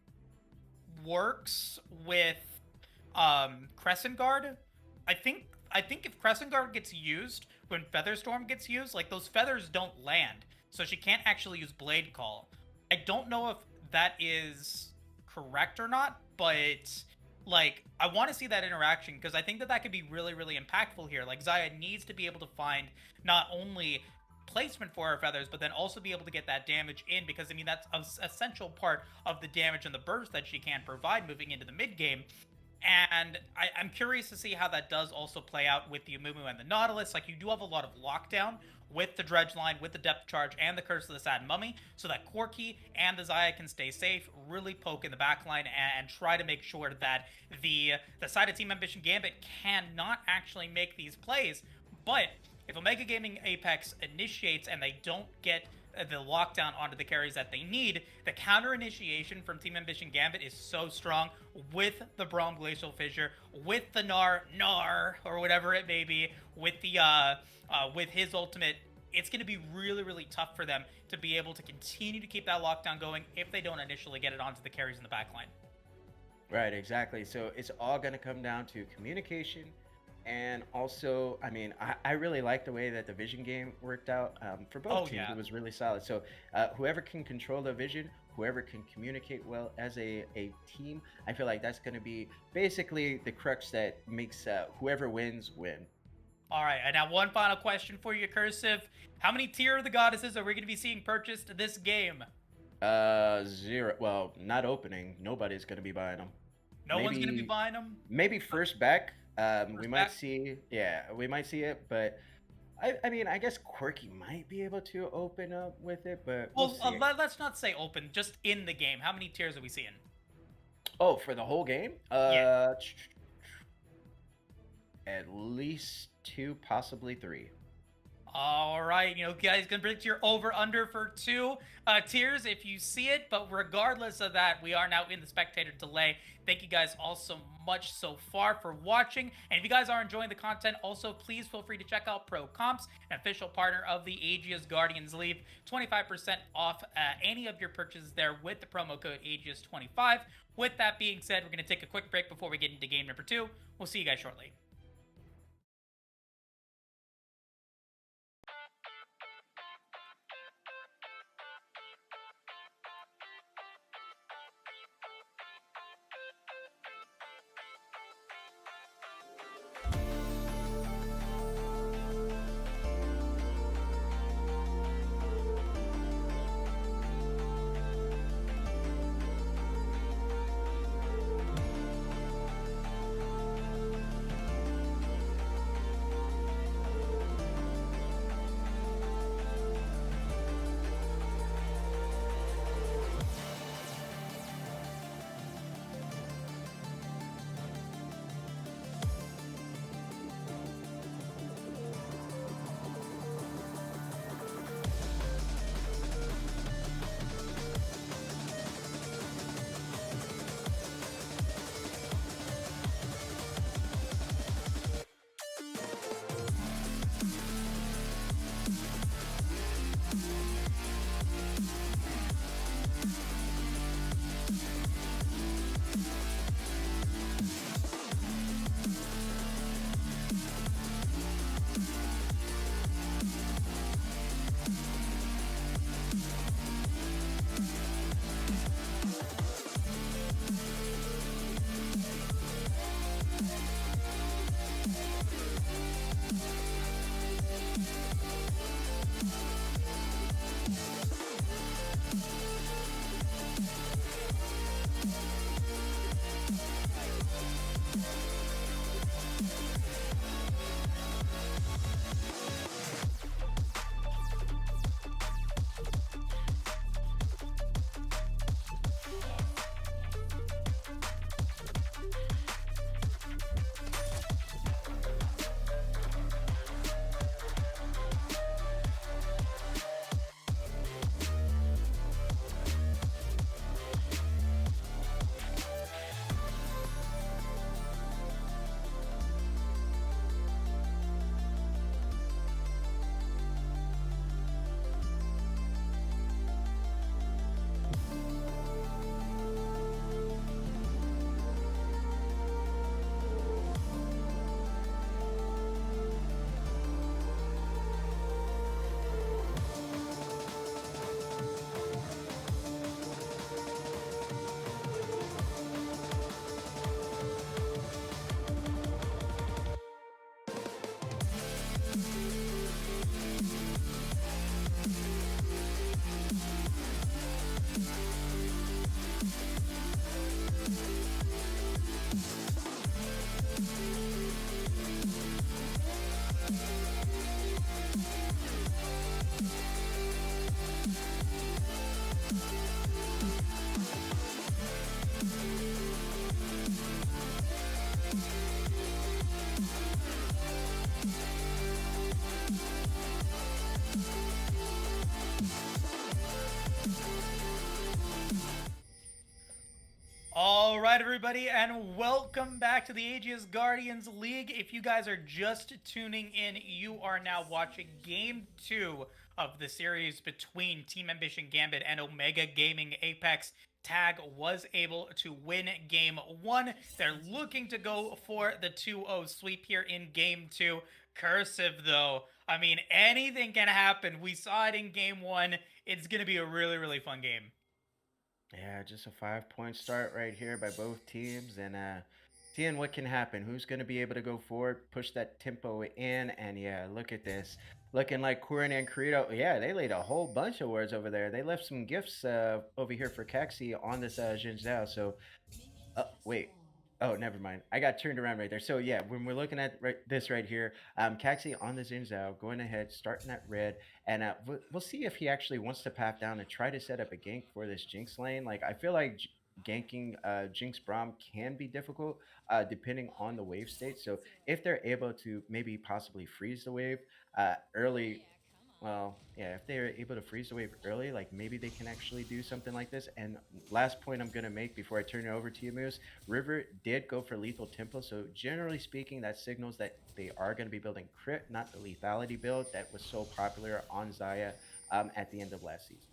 works with Crescent Guard. I think if Crescent Guard gets used when Featherstorm gets used, like those feathers don't land, so she can't actually use Blade Call. I don't know if that is correct or not, but like I want to see that interaction because I think that that could be really, really impactful here. Like Xayah needs to be able to find not only placement for her feathers, but then also be able to get that damage in because I mean that's an essential part of the damage and the burst that she can provide moving into the mid game. And I'm curious to see how that does also play out with the Amumu and the Nautilus. Like, you do have a lot of lockdown with the Dredge line, with the Depth Charge, and the Curse of the Sad Mummy, so that Corki and the Xayah can stay safe, really poke in the backline, and try to make sure that the side of Team Ambition Gambit cannot actually make these plays. But if Omega Gaming Apex initiates and they don't get the lockdown onto the carries that they need, the counter initiation from Team Ambition Gambit is so strong with the Braum Glacial Fissure, with the Nar, or whatever it may be, with the with his ultimate. It's going to be really, really tough for them to be able to continue to keep that lockdown going if they don't initially get it onto the carries in the backline. Right, exactly. So it's all going to come down to communication. And also, I mean, I really like the way that the vision game worked out for both teams. Yeah. It was really solid. So whoever can control the vision, whoever can communicate well as a team, I feel like that's going to be basically the crux that makes whoever wins win. All right, and now one final question for you, Cursive. How many Tier of the Goddesses are we going to be seeing purchased this game? 0. Well, not opening. Nobody's going to be buying them. No one's going to be buying them? Maybe first back. We might back? see, yeah, we might see it, but I mean, I guess Quirky might be able to open up with it, but we'll see. Let's not say open, just in the game. How many tiers are we seeing? Oh, for the whole game? Yeah. At least 2, possibly 3. All right, guys can predict your over-under for 2 tiers if you see it, but regardless of that, we are now in the spectator delay. Thank you guys all so much so far for watching, and if you guys are enjoying the content, also please feel free to check out Pro Comps, an official partner of the Aegis Guardians League. 25% off any of your purchases there with the promo code Aegis25. With that being said, we're going to take a quick break before we get into game number 2. We'll see you guys shortly. right, everybody, and welcome back to the Aegis Guardians League. If you guys are just tuning in, you are now watching Game 2 of the series between Team Ambition Gambit and Omega Gaming Apex. Tag was able to win Game 1. They're looking to go for the 2-0 sweep here in Game 2. Cursive, though. I mean, anything can happen. We saw it in Game 1. It's going to be a really, really fun game. Yeah, just a 5 point start right here by both teams, and seeing what can happen. Who's going to be able to go forward, push that tempo in, and yeah, look at this. Looking like Kurin and Corito. Yeah, they laid a whole bunch of words over there. They left some gifts over here for Kaxi on this Jin Zhao. So wait. Oh, never mind. I got turned around right there. So yeah, when we're looking at this right here, Kaxi on the Xin Zhao, going ahead, starting at red, and we'll see if he actually wants to path down and try to set up a gank for this Jinx lane. Like I feel like ganking Jinx Braum can be difficult depending on the wave state. So if they're able to maybe possibly freeze the wave early, well, yeah, if they're able to freeze the wave early, like maybe they can actually do something like this. And last point I'm gonna make before I turn it over to you, Moose, River did go for lethal tempo. So generally speaking, that signals that they are gonna be building crit, not the lethality build that was so popular on Zaya at the end of last season.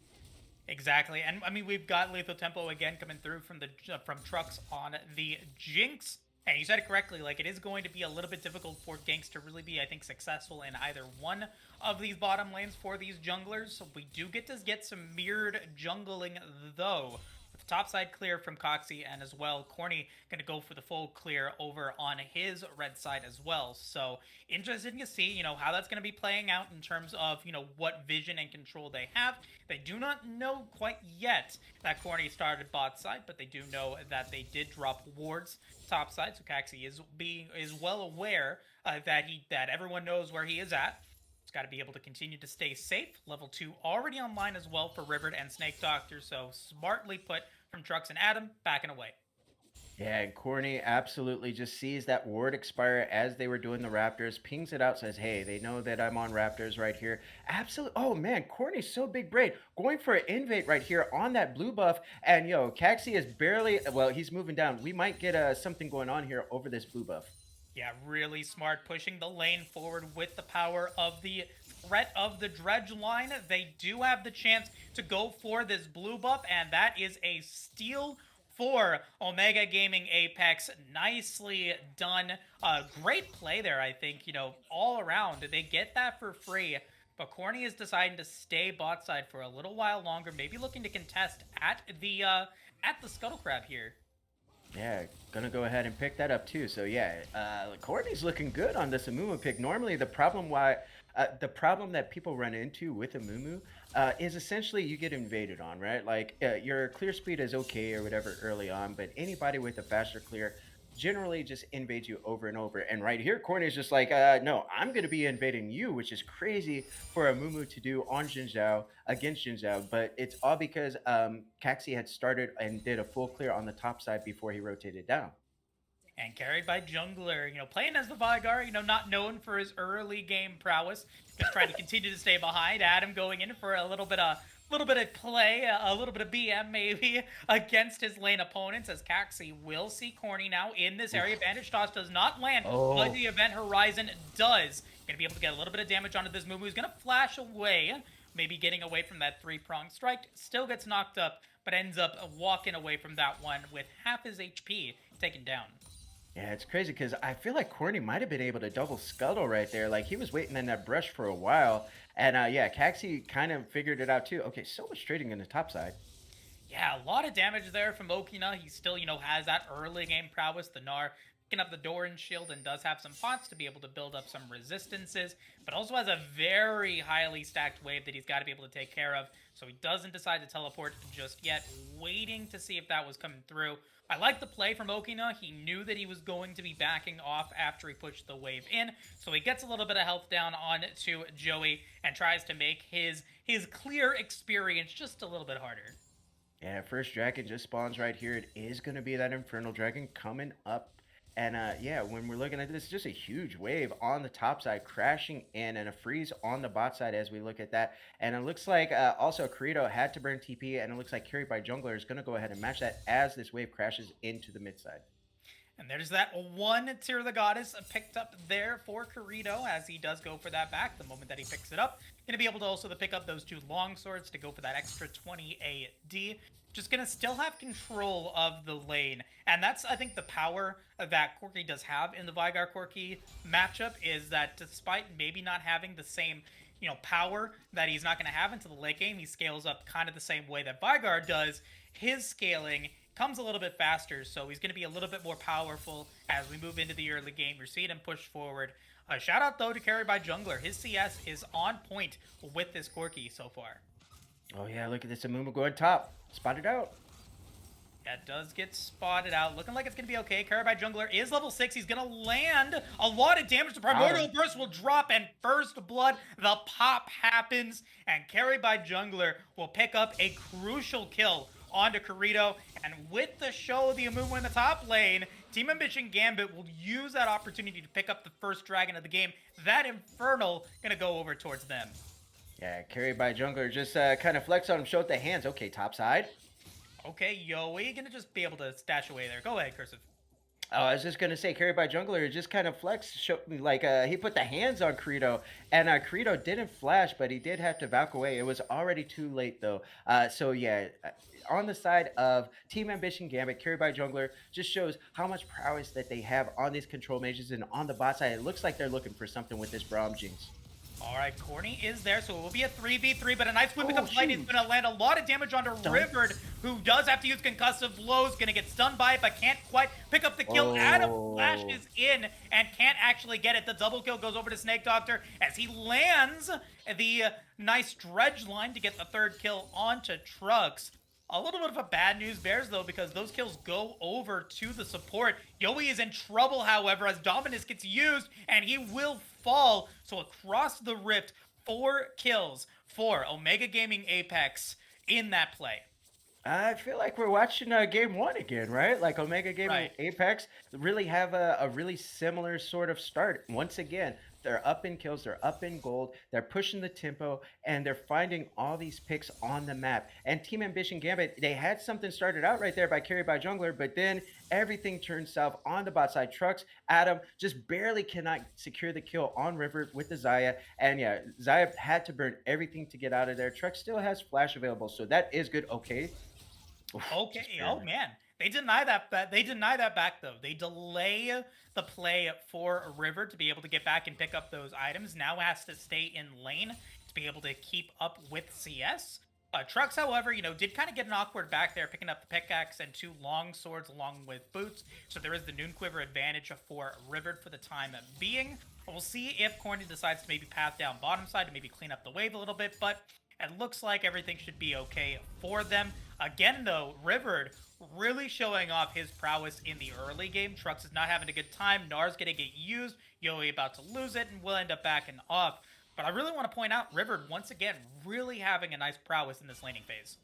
Exactly, and I mean we've got lethal tempo again coming through from the from trucks on the Jinx. And you said it correctly, like it is going to be a little bit difficult for ganks to really be, I think, successful in either one of these bottom lanes for these junglers. So we do get to get some mirrored jungling though. With the top side clear from Coxie, and as well, Corny going to go for the full clear over on his red side as well. So interesting to see, how that's going to be playing out in terms of, what vision and control they have. They do not know quite yet that Corny started bot side, but they do know that they did drop wards top side. So Caxi is well aware that everyone knows where he is at. He's got to be able to continue to stay safe. Level 2 already online as well for Rivered and Snake Doctor. So smartly put from Trucks and Adam, backing away. Yeah, and Corny absolutely just sees that ward expire as they were doing the Raptors, pings it out, says, hey, they know that I'm on Raptors right here. Absolutely. Oh, man, Corny's so big brain. Going for an invade right here on that blue buff. And, Caxi is barely, well, he's moving down. We might get something going on here over this blue buff. Yeah, really smart, pushing the lane forward with the power of the threat of the dredge line. They do have the chance to go for this blue buff, and that is a steal for Omega Gaming Apex. Nicely done. Great play there, I think, all around. They get that for free, but Corny is deciding to stay bot side for a little while longer, maybe looking to contest at the Scuttle Crab here. Yeah, gonna go ahead and pick that up too. So yeah, Courtney's looking good on this Amumu pick. Normally, the problem that people run into with Amumu is essentially you get invaded on, right? Like your clear speed is okay or whatever early on, but anybody with a faster clear generally just invades you over and over. And right here, Courtney's just like, no, I'm gonna be invading you, which is crazy for Amumu to do on Xin Zhao against Xin Zhao. But it's all because Caxi had started and did a full clear on the top side before he rotated down. And carried by Jungler, playing as the Vigar, not known for his early game prowess, just trying to continue to stay behind. Adam going in for a little bit of play, a little bit of BM maybe against his lane opponents, as Caxi will see Corny now in this area. Bandage Toss does not land, but the Event Horizon does. Gonna be able to get a little bit of damage onto this Mumu. He's gonna flash away, maybe getting away from that 3-pronged strike. Still gets knocked up, but ends up walking away from that one with half his HP taken down. Yeah, it's crazy because I feel like Corny might have been able to double scuttle right there. Like he was waiting in that brush for a while. And yeah, Caxi kind of figured it out too. Okay, so much trading in the top side. Yeah, a lot of damage there from Okina. He still, has that early game prowess. The Gnar picking up the Doran shield and does have some pots to be able to build up some resistances, but also has a very highly stacked wave that he's got to be able to take care of. So he doesn't decide to teleport just yet, waiting to see if that was coming through. I like the play from Okina. He knew that he was going to be backing off after he pushed the wave in, so he gets a little bit of health down on to Joey and tries to make his clear experience just a little bit harder. Yeah, first dragon just spawns right here. It is going to be that Infernal Dragon coming up And yeah, when we're looking at this, just a huge wave on the top side crashing in and a freeze on the bot side as we look at that. And it looks like also Credo had to burn TP, and it looks like Carried by Jungler is going to go ahead and match that as this wave crashes into the mid side. And there's that one Tear of the Goddess picked up there for Corrido as he does go for that back the moment that he picks it up. Going to be able to also pick up those 2 long swords to go for that extra 20 AD. Just going to still have control of the lane. And that's, I think, the power that Corki does have in the Veigar-Corki matchup is that despite maybe not having the same, power that he's not going to have into the late game, he scales up kind of the same way that Veigar does. His scaling comes a little bit faster, so he's going to be a little bit more powerful as we move into the early game. You're seeing him push forward. Shout out, though, to Carried by Jungler. His CS is on point with this Corki so far. Oh, yeah, look at this. Amumu going top. Spotted out. That does get spotted out. Looking like it's going to be okay. Carried by Jungler is level 6. He's going to land a lot of damage. The Primordial Burst will drop, and first blood, the pop happens, and Carried by Jungler will pick up a crucial kill onto Corrido. And with the show of the Amumu in the top lane, Team Ambition Gambit will use that opportunity to pick up the first dragon of the game. That Infernal going to go over towards them. Yeah, Carried by Jungler just kind of flex on him, showed the hands. Okay, top side. Okay, Yoey going to just be able to stash away there. Go ahead, Cursive. Oh, I was just gonna say, Carried by Jungler just kind of flexed, he put the hands on Credo, and Credo didn't flash, but he did have to back away. It was already too late though. So yeah, on the side of Team Ambition Gambit, Carried by Jungler just shows how much prowess that they have on these control mages, and on the bot side, it looks like they're looking for something with this Braum Jinx. All right, Corny is there, so it will be a 3v3, but a nice whip becomes light. He's going to land a lot of damage onto Riverd, who does have to use concussive blows, going to get stunned by it, but can't quite pick up the kill. Adam flashes in and can't actually get it. The double kill goes over to Snake Doctor as he lands the nice dredge line to get the third kill onto Trucks. A little bit of a bad news bears, though, because those kills go over to the support. Yoey is in trouble, however, as Dominus gets used, and he will fall. So across the rift, 4 kills for Omega Gaming Apex in that play. I feel like we're watching game 1 again, right? Like Omega Gaming Apex really have a really similar sort of start. Once again, they're up in kills, they're up in gold, they're pushing the tempo, and they're finding all these picks on the map. And Team Ambition Gambit, they had something started out right there by Carried by Jungler, but then everything turns south on the bot side. Trucks, Adam just barely cannot secure the kill on River with the Xayah. And yeah, Xayah had to burn everything to get out of there. Trucks still has flash available, so that is good. Okay. Okay. Oh man, they deny that. They deny that back though. They delay the play for River to be able to get back and pick up those items. Now has to stay in lane to be able to keep up with CS. Trucks, however, did kind of get an awkward back there, picking up the pickaxe and 2 long swords along with boots. So there is the Noon Quiver advantage for River for the time being. We'll see if Corny decides to maybe path down bottom side to maybe clean up the wave a little bit, but it looks like everything should be okay for them. Again, though, Riverd really showing off his prowess in the early game. Trucks is not having a good time. Nar's going to get used. Yoey about to lose it, and we'll end up backing off. But I really want to point out Riverd, once again, really having a nice prowess in this laning phase.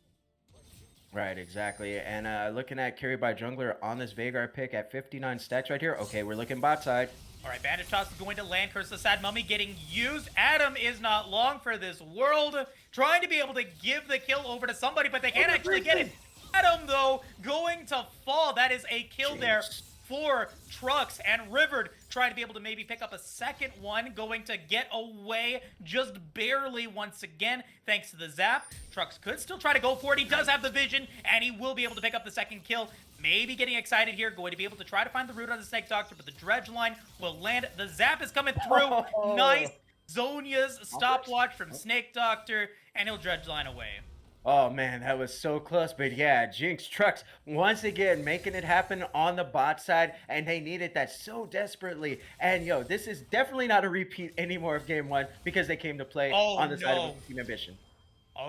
Right, exactly. And looking at Carried by Jungler on this Veigar pick at 59 stacks right here. Okay, we're looking bot side. All right, Bandage Toss is going to land. Curse the Sad Mummy getting used. Adam is not long for this world. Trying to be able to give the kill over to somebody, but they can't actually get it. Adam, though, going to fall. That is a kill there for Trucks, and Riverd trying to be able to maybe pick up a second one, going to get away just barely once again, thanks to the zap. Trucks could still try to go for it. He does have the vision, and he will be able to pick up the second kill. Maybe getting excited here, going to be able to try to find the root on the Snake Doctor, but the dredge line will land. The zap is coming through. Nice Zhonya's stopwatch from Snake Doctor, and he'll dredge line away. Oh man, that was so close. But yeah, Jinx Trucks once again making it happen on the bot side, and they needed that so desperately. And yo, this is definitely not a repeat anymore of game 1 because they came to play on the side of Team Ambition.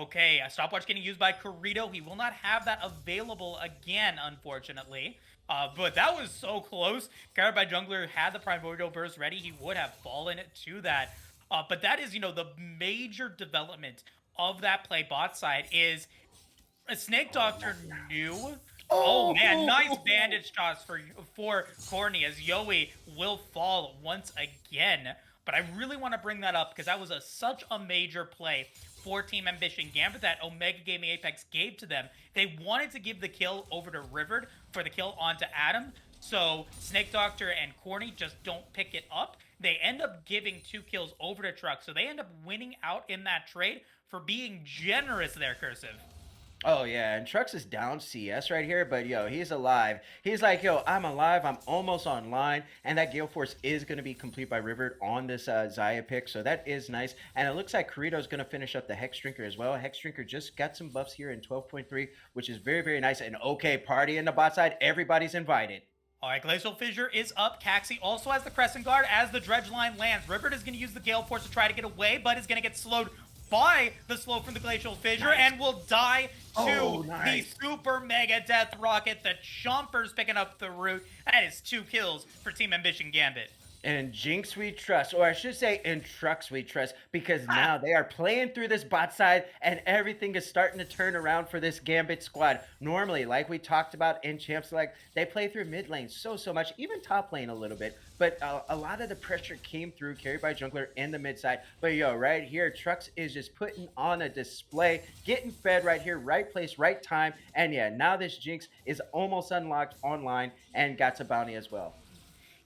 Okay, a stopwatch getting used by Corrido. He will not have that available again, unfortunately. But that was so close. Carried by Jungler had the Primordial Burst ready. He would have fallen to that. But that is, the major development of that play bot side is a Snake Doctor knew Oh man, nice Oh, bandage toss for Corny as Yoey will fall once again. But I really want to bring that up because that was such a major play for Team Ambition Gambit that Omega Gaming Apex gave to them. They wanted to give the kill over to Rivered for the kill onto Adam. So Snake Doctor and Corny just don't pick it up. They end up giving 2 kills over to Truck. So they end up winning out in that trade for being generous there, Cursive. oh yeah, and Trux is down CS right here, but yo, he's alive. He's like, yo, I'm alive. I'm almost online, and that Gale Force is going to be complete by River on this Zaya pick, so that is nice. And it looks like Corito's going to finish up the Hex Drinker as well. Hex Drinker just got some buffs here in 12.3, which is very, very nice. And okay, party in the bot side, everybody's invited. All right, Glacial Fissure is up. Caxi also has the Crescent Guard as the Dredge line lands. Ribbert is going to use the Gale Force to try to get away, but is going to get slowed by the slow from the Glacial Fissure and will die to the Super Mega Death Rocket. The Chompers picking up the root. That is 2 kills for Team Ambition Gambit. And in Jinx we trust, or I should say in Trucks we trust, because now they are playing through this bot side and everything is starting to turn around for this Gambit squad. Normally, like we talked about in Champ Select, they play through mid lane so much, even top lane a little bit, but a lot of the pressure came through, carried by Jungler in the mid side. But yo, right here, Trucks is just putting on a display, getting fed right here, right place, right time, and yeah, now this Jinx is almost unlocked online and got to bounty as well.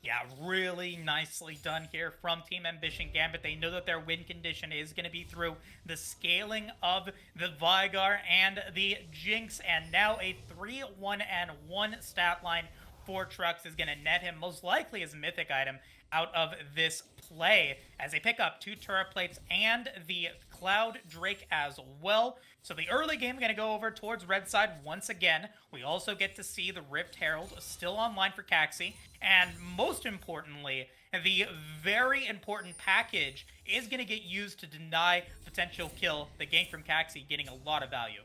Yeah, really nicely done here from Team Ambition Gambit. They know that their win condition is going to be through the scaling of the Vigar and the Jinx, and now a 3-1-1 stat line for Trucks is going to net him most likely his mythic item out of this play as they pick up 2 turret plates and the Cloud Drake as well. So the early game going to go over towards red side once again. We also get to see the Rift Herald still online for Caxi. And most importantly, the very important package is going to get used to deny potential kill. The gank from Caxi getting a lot of value.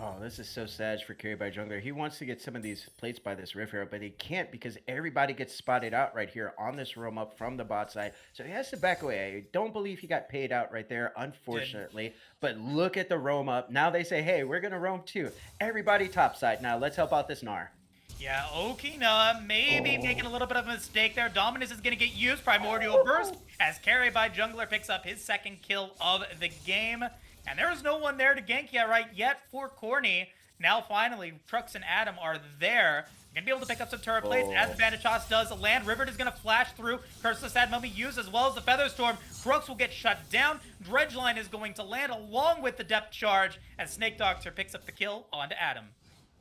Oh, this is so sad for Carried by Jungler. He wants to get some of these plates by this Rift Hero, but he can't because everybody gets spotted out right here on this roam up from the bot side. So he has to back away. I don't believe he got paid out right there, unfortunately. But look at the roam up. Now they say, hey, we're going to roam too. Everybody top side. Now let's help out this Gnar. Yeah, Okina maybe making a little bit of a mistake there. Dominus is going to get used. Primordial Burst as Carried by Jungler picks up his 2nd kill of the game. And there is no one there to gank yet for Corny. Now finally, Trucks and Adam are there. Gonna be able to pick up some turret plates as the Bandit Toss does land. River is gonna flash through. Curse the Sad Mummy used as well as the Feather Storm. Crooks will get shut down. Dredge Line is going to land along with the Depth Charge as Snake Doctor picks up the kill onto Adam.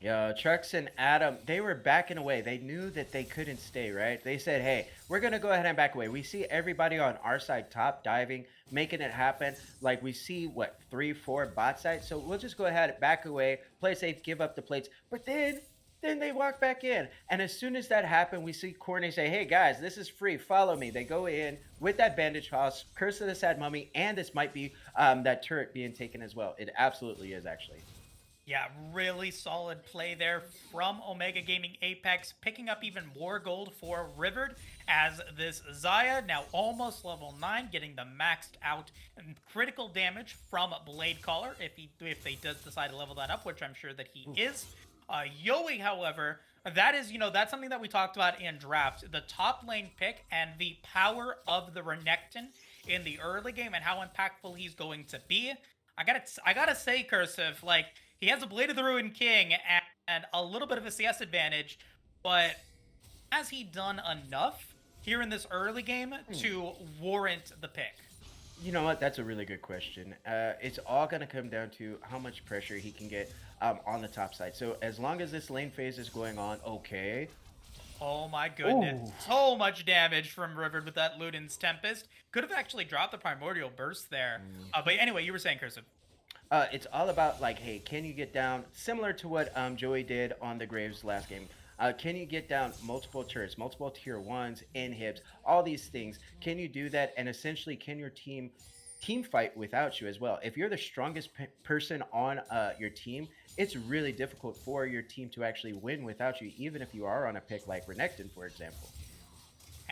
Yeah, Trucks and Adam, they were backing away. They knew that they couldn't stay, right? They said, hey, we're going to go ahead and back away. We see everybody on our side top diving, making it happen. Like we see, 3, 4 bot sides. So we'll just go ahead, back away, play safe, give up the plates. But then they walk back in. And as soon as that happened, we see Corny say, hey, guys, this is free. Follow me. They go in with that Bandage House, Curse of the Sad Mummy, and this might be that turret being taken as well. It absolutely is, actually. Yeah, really solid play there from Omega Gaming Apex, picking up even more gold for Rivered as this Zaya, now almost level 9, getting the maxed out critical damage from Blade Caller if they does decide to level that up, which I'm sure that he is. Yoey, however, that is, that's something that we talked about in draft. The top lane pick and the power of the Renekton in the early game and how impactful he's going to be. I gotta say, Cursive, he has a Blade of the Ruined King and a little bit of a CS advantage, but has he done enough here in this early game to warrant the pick? You know what? That's a really good question. It's all going to come down to how much pressure he can get on the top side. So as long as this lane phase is going on, okay. Oh my goodness. Ooh. So much damage from Rivered with that Luden's Tempest. Could have actually dropped the Primordial Burst there. But anyway, you were saying, Cursive. It's all about, hey, can you get down, similar to what Joey did on the Graves last game. Can you get down multiple turrets, multiple tier 1s, inhibs, all these things? Can you do that? And essentially, can your team fight without you as well? If you're the strongest person on your team, it's really difficult for your team to actually win without you, even if you are on a pick like Renekton, for example.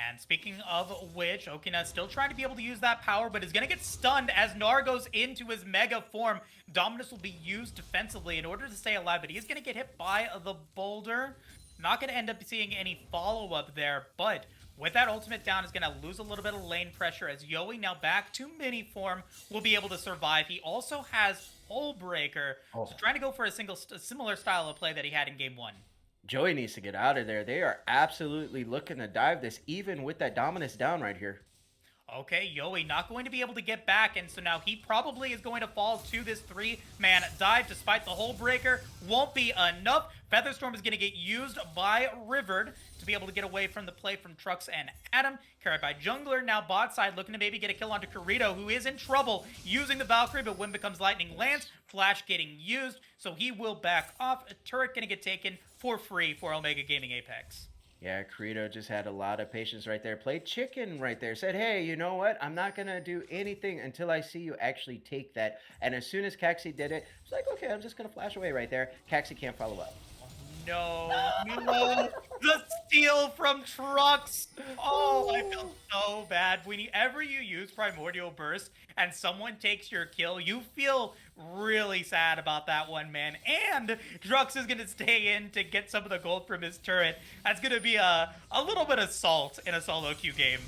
And speaking of which, Okina still trying to be able to use that power, but is going to get stunned as Nar goes into his mega form. Dominus will be used defensively in order to stay alive, but he is going to get hit by the boulder. Not going to end up seeing any follow-up there, but with that ultimate down, is going to lose a little bit of lane pressure as Yoi, now back to mini form, will be able to survive. He also has Hole Breaker, so trying to go for a similar style of play that he had in game 1. Joey needs to get out of there. They are absolutely looking to dive this, even with that Dominus down right here. Okay, Yoi not going to be able to get back, and so now he probably is going to fall to this 3-man dive despite the Hole Breaker. Won't be enough. Featherstorm is going to get used by Rivered to be able to get away from the play from Trux and Adam. Carried by Jungler, now bot side, looking to maybe get a kill onto Corito, who is in trouble using the Valkyrie, but when becomes Lightning lands, Flash getting used, so he will back off. A turret going to get taken for free for Omega Gaming Apex. Yeah, Corito just had a lot of patience right there. Played chicken right there. Said, hey, you know what? I'm not going to do anything until I see you actually take that. And as soon as Caxi did it, it's like, okay, I'm just going to flash away right there. Caxi can't follow up. No, the steal from Trux. Oh, I feel so bad. Whenever you use Primordial Burst and someone takes your kill, you feel really sad about that one, man. And Trux is going to stay in to get some of the gold from his turret. That's going to be a little bit of salt in a solo queue game.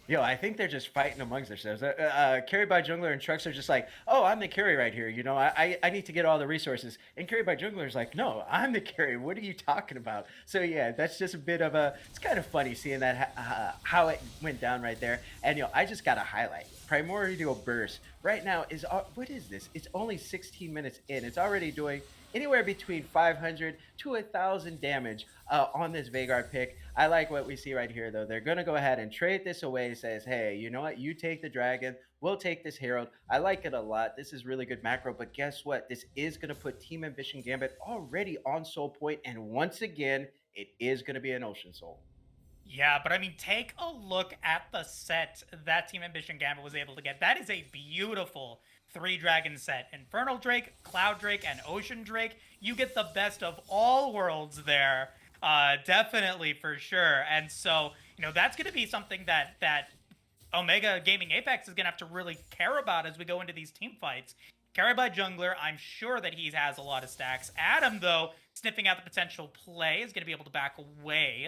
Yo, I think they're just fighting amongst themselves. Carried by Jungler and Trux are just like, oh, I'm the carry right here. You know, I need to get all the resources. And Carried by Jungler is like, no, I'm the carry. What are you talking about? So yeah, that's just a bit of it's kind of funny seeing that, how it went down right there. And I just got to highlight Primordial Burst right now is, what is this? It's only 16 minutes in. It's already doing anywhere between 500 to 1,000 damage on this Veigar pick. I like what we see right here, though. They're going to go ahead and trade this away. Says, hey, you know what? You take the dragon. We'll take this Herald. I like it a lot. This is really good macro. But guess what? This is going to put Team Ambition Gambit already on Soul Point. And once again, it is going to be an Ocean Soul. Yeah, but I mean, take a look at the set that Team Ambition Gambit was able to get. That is a beautiful 3-dragon set. Infernal Drake, Cloud Drake, and Ocean Drake. You get the best of all worlds there. Definitely, for sure. And so, that's going to be something that Omega Gaming Apex is going to have to really care about as we go into these team fights. Carried by Jungler, I'm sure that he has a lot of stacks. Adam, though, sniffing out the potential play, is going to be able to back away.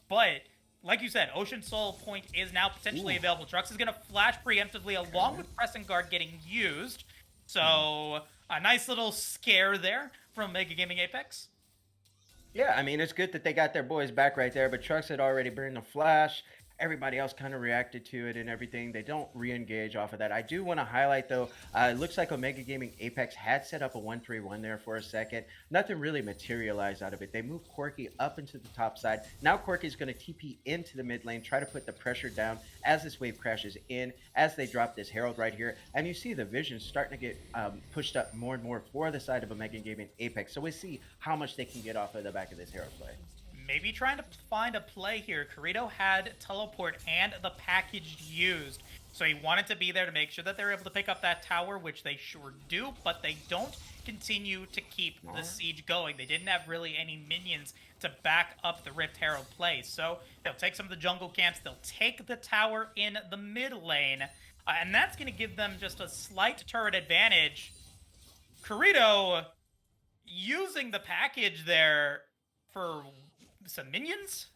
But, like you said, Ocean Soul Point is now potentially available. Trux is going to flash preemptively along with Pressing Guard getting used. So, a nice little scare there from Omega Gaming Apex. Yeah, I mean, it's good that they got their boys back right there, but Trux had already burned the flash. Everybody else kind of reacted to it and everything. They don't re-engage off of that. I do want to highlight, though, it looks like Omega Gaming Apex had set up a 1-3-1 there for a second. Nothing really materialized out of it. They moved Corki up into the top side. Now Corki is going to TP into the mid lane, try to put the pressure down as this wave crashes in, as they drop this Herald right here. And you see the vision starting to get pushed up more and more for the side of Omega Gaming Apex. So we see how much they can get off of the back of this Herald play. Maybe trying to find a play here. Corito had teleport and the package used. So he wanted to be there to make sure that they're able to pick up that tower, which they sure do, but they don't continue to keep the siege going. They didn't have really any minions to back up the Rift Herald play. So they'll take some of the jungle camps. They'll take the tower in the mid lane. And that's going to give them just a slight turret advantage. Corito using the package there for some minions?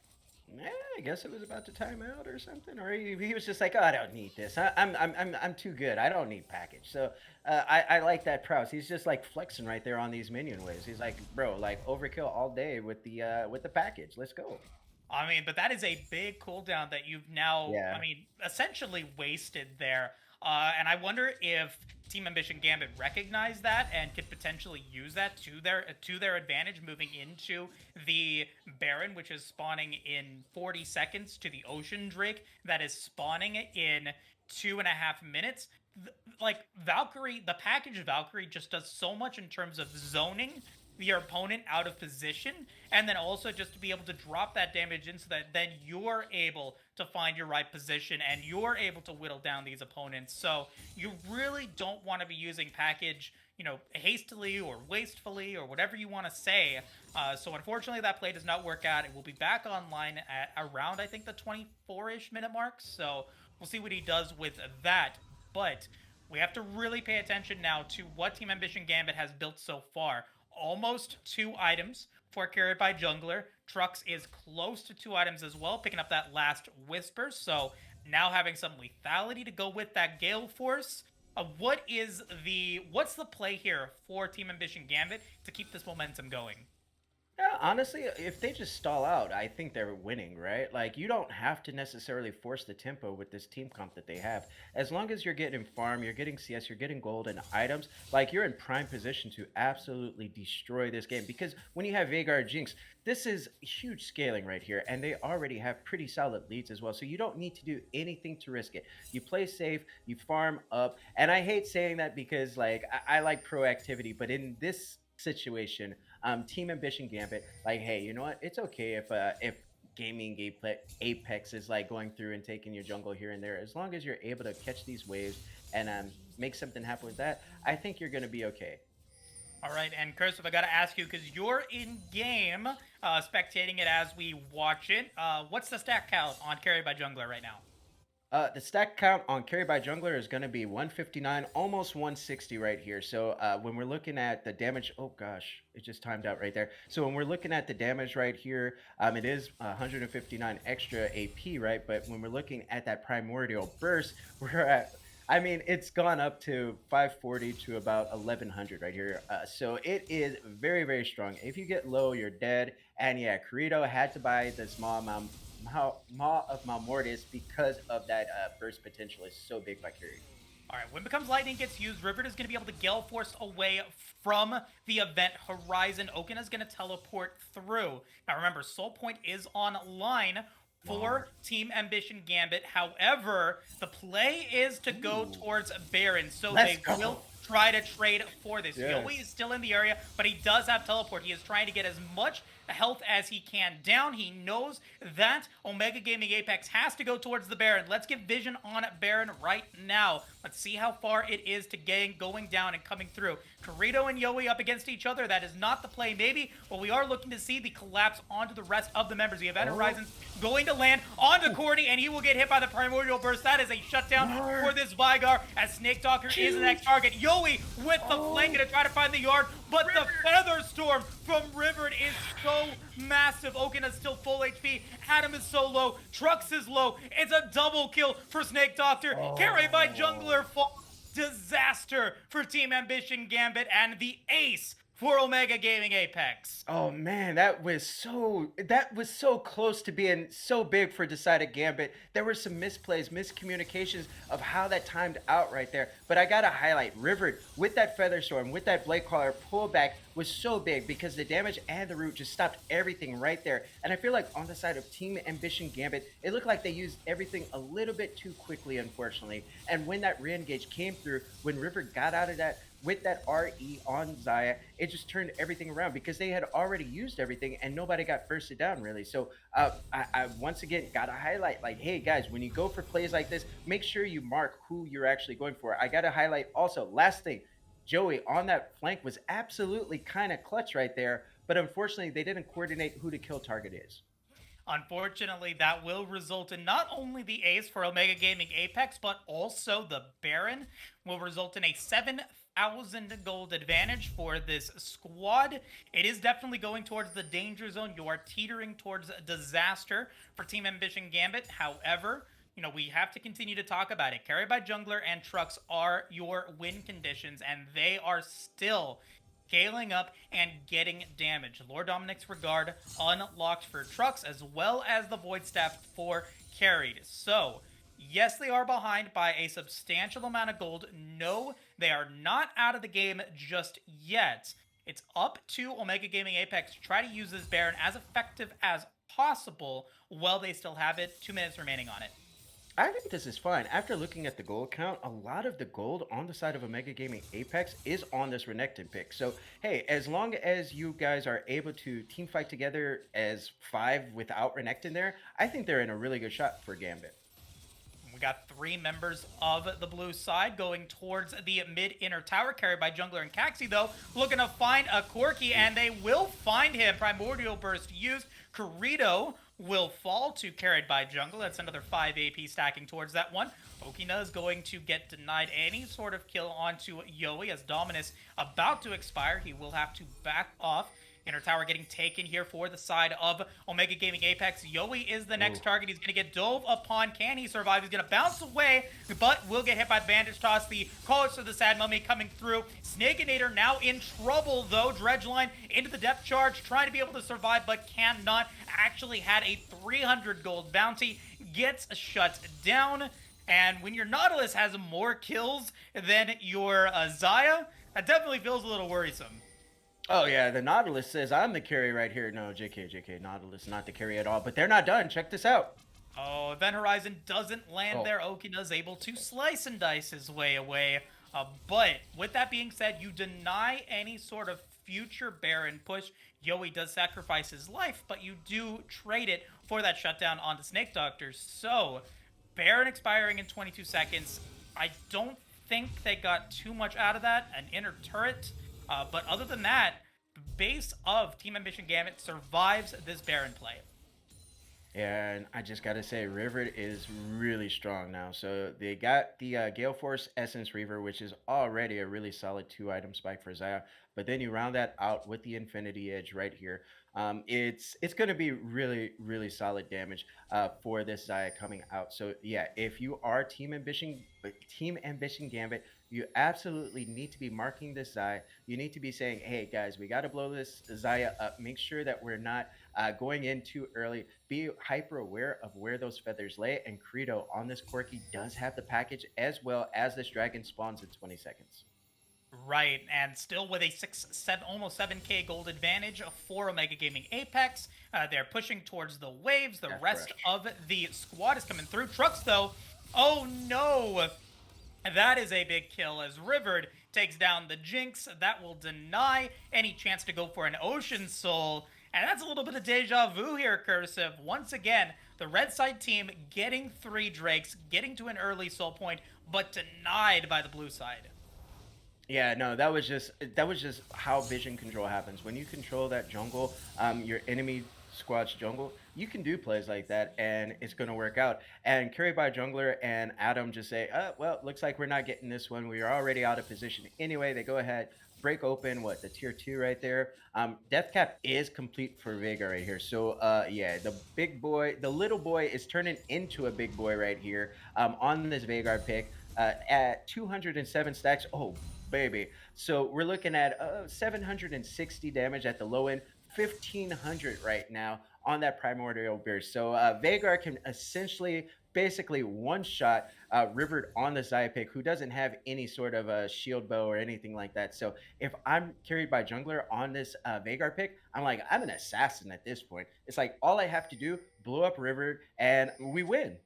Yeah, I guess it was about to time out or something, or he was just like, oh, I don't need this. I'm too good. I don't need package. So I like that prowess. He's just like flexing right there on these minion waves. He's like, bro, like overkill all day with the package. Let's go. I mean, but that is a big cooldown that you've now, essentially wasted there. And I wonder if Team Ambition Gambit recognized that and could potentially use that to their advantage moving into the Baron, which is spawning in 40 seconds, to the Ocean Drake that is spawning in 2.5 minutes. Like, Valkyrie, the package Valkyrie just does so much in terms of zoning your opponent out of position, and then also just to be able to drop that damage in so that then you're able to find your right position and you're able to whittle down these opponents. So you really don't want to be using package, hastily or wastefully or whatever you want to say. So unfortunately, that play does not work out. It will be back online at around, I think, the 24-ish minute mark. So we'll see what he does with that. But we have to really pay attention now to what Team Ambition Gambit has built so far. Almost 2 items for carried by Jungler. Trux is close to 2 items as well, picking up that last Whisper. So now having some lethality to go with that Gale Force. What's the play here for Team Ambition Gambit to keep this momentum going? Yeah, honestly, if they just stall out, I think they're winning, right? Like, you don't have to necessarily force the tempo with this team comp that they have. As long as you're getting farm, you're getting CS, you're getting gold and items, like, you're in prime position to absolutely destroy this game. Because when you have Veigar Jinx, this is huge scaling right here, and they already have pretty solid leads as well. So you don't need to do anything to risk it. You play safe, you farm up, and I hate saying that because, like, I like proactivity, but in this situation, Team Ambition Gambit, like, hey, you know what? It's okay if gaming Apex is like going through and taking your jungle here and there. As long as you're able to catch these waves and make something happen with that, I think you're gonna be okay. All right, and Cursive, I got to ask you because you're in game, spectating it as we watch it. What's the stack count on Carry by Jungler right now? The stack count on carry by jungler is going to be 159, almost 160 right here. So when we're looking at the damage, oh gosh, it just timed out right there. So when we're looking at the damage right here, it is 159 extra AP, right? But when we're looking at that primordial burst, we're at, I mean, it's gone up to 540 to about 1100 right here. So it is very, very strong. If you get low, you're dead. And yeah, Corito had to buy the small amount Maw of Malmortis because of that burst potential is so big by Curie. All right, when Becomes Lightning gets used, Rivet is going to be able to Gale Force away from the event horizon. Okin is going to teleport through. Now remember, Soul Point is online for Team Ambition Gambit. However, the play is to go towards Baron, so they will try to trade for this. Yes. Yowie is still in the area, but he does have teleport. He is trying to get as much health as he can down. He knows that Omega Gaming Apex has to go towards the Baron. Let's get vision on Baron right now. Let's see how far it is to going down and coming through. Corito and Yowie up against each other. That is not the play, maybe, but we are looking to see the collapse onto the rest of the members. The Event Horizons going to land onto Cordy, and he will get hit by the Primordial Burst. That is a shutdown for this Veigar, as Snake Talker is the next target. Yowie with the flank to try to find the yard, but the Feather Storm from River is so massive. Okin is still full HP. Adam is so low. Trux is low. It's a double kill for Snake Doctor. Carried by Jungler. Disaster for Team Ambition Gambit and the ace for Omega Gaming Apex. Oh man, that was so close to being so big for Decided Gambit. There were some misplays, miscommunications of how that timed out right there. But I gotta highlight River with that Feather Storm, with that Blade Caller pullback was so big because the damage and the root just stopped everything right there. And I feel like on the side of Team Ambition Gambit, it looked like they used everything a little bit too quickly, unfortunately. And when that re-engage came through, when River got out of that with that RE on Xayah, it just turned everything around because they had already used everything and nobody got firsted down really. So I once again gotta highlight, like, hey guys, when you go for plays like this, make sure you mark who you're actually going for. I gotta highlight also, last thing, Joey on that flank was absolutely kind of clutch right there, but unfortunately they didn't coordinate who the kill target is. Unfortunately, that will result in not only the ace for Omega Gaming Apex, but also the Baron will result in a 7,000 gold advantage for this squad. It is definitely going towards the danger zone. You are teetering towards disaster for Team Ambition Gambit. However, we have to continue to talk about it. Carry by Jungler and Trux are your win conditions, and they are still scaling up and getting damage. Lord Dominic's Regard unlocked for Trux, as well as the Void Staff for carried. So, yes, they are behind by a substantial amount of gold. No, they are not out of the game just yet. It's up to Omega Gaming Apex to try to use this Baron as effective as possible while they still have it. 2 minutes remaining on it. I think this is fine. After looking at the gold count, a lot of the gold on the side of Omega Gaming Apex is on this Renekton pick. So, hey, as long as you guys are able to team fight together as 5 without Renekton there, I think they're in a really good shot for Gambit. We got 3 members of the blue side going towards the mid-inner tower, carried by Jungler and Caxi, though, looking to find a Corki, and they will find him. Primordial Burst used. Corrido will fall to carried by Jungle. That's another 5 AP stacking towards that one. Okina is going to get denied any sort of kill onto Yoi as Dominus about to expire. He will have to back off. Inner tower getting taken here for the side of Omega Gaming Apex. Yoi is the next target. He's going to get dove upon. Can he survive? He's going to bounce away, but will get hit by the bandage toss. The Callers of the Sad Mummy coming through. Snakeinator now in trouble, though. Dredgeline into the depth charge, trying to be able to survive, but cannot. Actually had a 300 gold bounty. Gets shut down. And when your Nautilus has more kills than your Xayah, that definitely feels a little worrisome. Oh yeah, the Nautilus says I'm the carry right here. No, JK, Nautilus not the carry at all. But they're not done. Check this out. Oh, Event Horizon doesn't land there. Okina's able to slice and dice his way away. But with that being said, you deny any sort of future Baron push. Yoi does sacrifice his life, but you do trade it for that shutdown on the Snake Doctors. So, Baron expiring in 22 seconds. I don't think they got too much out of that. An inner turret. But other than that, the base of Team Ambition Gambit survives this Baron play. Yeah, and I just gotta say, River is really strong now. So they got the Gale Force Essence Reaver, which is already a really solid 2-item spike for Xayah. But then you round that out with the Infinity Edge right here. It's going to be really solid damage for this Xayah coming out. So yeah, if you are Team Ambition Gambit, you absolutely need to be marking this Xayah. You need to be saying, hey guys, we got to blow this Xayah up. Make sure that we're not going in too early. Be hyper aware of where those feathers lay. And Credo on this Corki does have the package, as well as this dragon spawns in 20 seconds. Right, and still with a almost 7k gold advantage for Omega Gaming Apex. They're pushing towards the waves. The rest of the squad is coming through. Trucks, though, oh no! That is a big kill as Rivered takes down the Jinx. That will deny any chance to go for an Ocean Soul. And that's a little bit of deja vu here, Cursive. Once again, the red side team getting 3 Drakes, getting to an early soul point, but denied by the blue side. Yeah, no, that was just how vision control happens. When you control that jungle, your enemy squad's jungle, you can do plays like that, and it's going to work out. And carried by jungler and Adam just say, well, looks like we're not getting this one. We are already out of position. Anyway, they go ahead, break open, the tier 2 right there. Death cap is complete for Vega right here. So, yeah, the little boy is turning into a big boy right here on this Veigar pick at 207 stacks. Oh, baby. So we're looking at 760 damage at the low end, 1500 right now on that Primordial Burst. So Veigar can essentially basically one-shot Rivered on the Xayah pick, who doesn't have any sort of a shield bow or anything like that. So if I'm carried by jungler on this Veigar pick, I'm an assassin at this point. It's like all I have to do, blow up Rivered, and we win.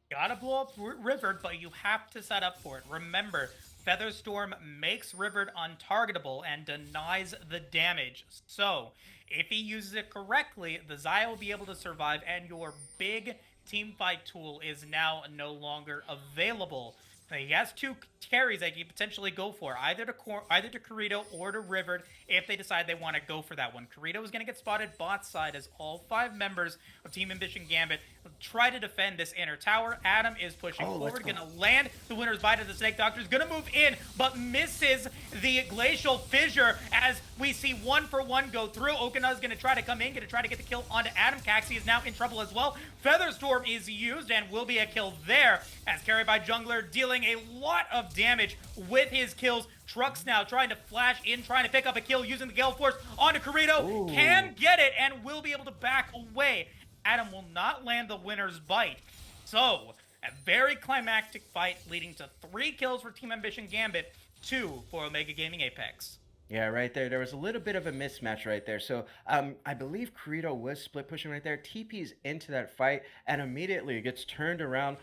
Gotta blow up Rivered, but you have to set up for it. Remember, Featherstorm makes Rivered untargetable and denies the damage. So, if he uses it correctly, the Xayah will be able to survive, and your big teamfight tool is now no longer available. He has 2 carries that he potentially go for, either to Corrido or to Rivered, if they decide they want to go for that one. Corrido is going to get spotted bot side as all 5 members of Team Ambition Gambit try to defend this inner tower. Adam is pushing forward, going to land the winner's bite of the Snake Doctor. Is going to move in, but misses the Glacial Fissure as we see 1-for-1 go through. Okina is going to try to come in, going to try to get the kill onto Adam. Caxi is now in trouble as well. Featherstorm is used and will be a kill there as carried by jungler, dealing a lot of damage with his kills. Trucks now trying to flash in, trying to pick up a kill using the Gale Force onto Corrido. Can get it and will be able to back away. Adam will not land the winner's bite. So, a very climactic fight leading to 3 kills for Team Ambition Gambit, 2 for Omega Gaming Apex. Yeah, right there. There was a little bit of a mismatch right there. So I believe Kirito was split pushing right there. TP's into that fight and immediately gets turned around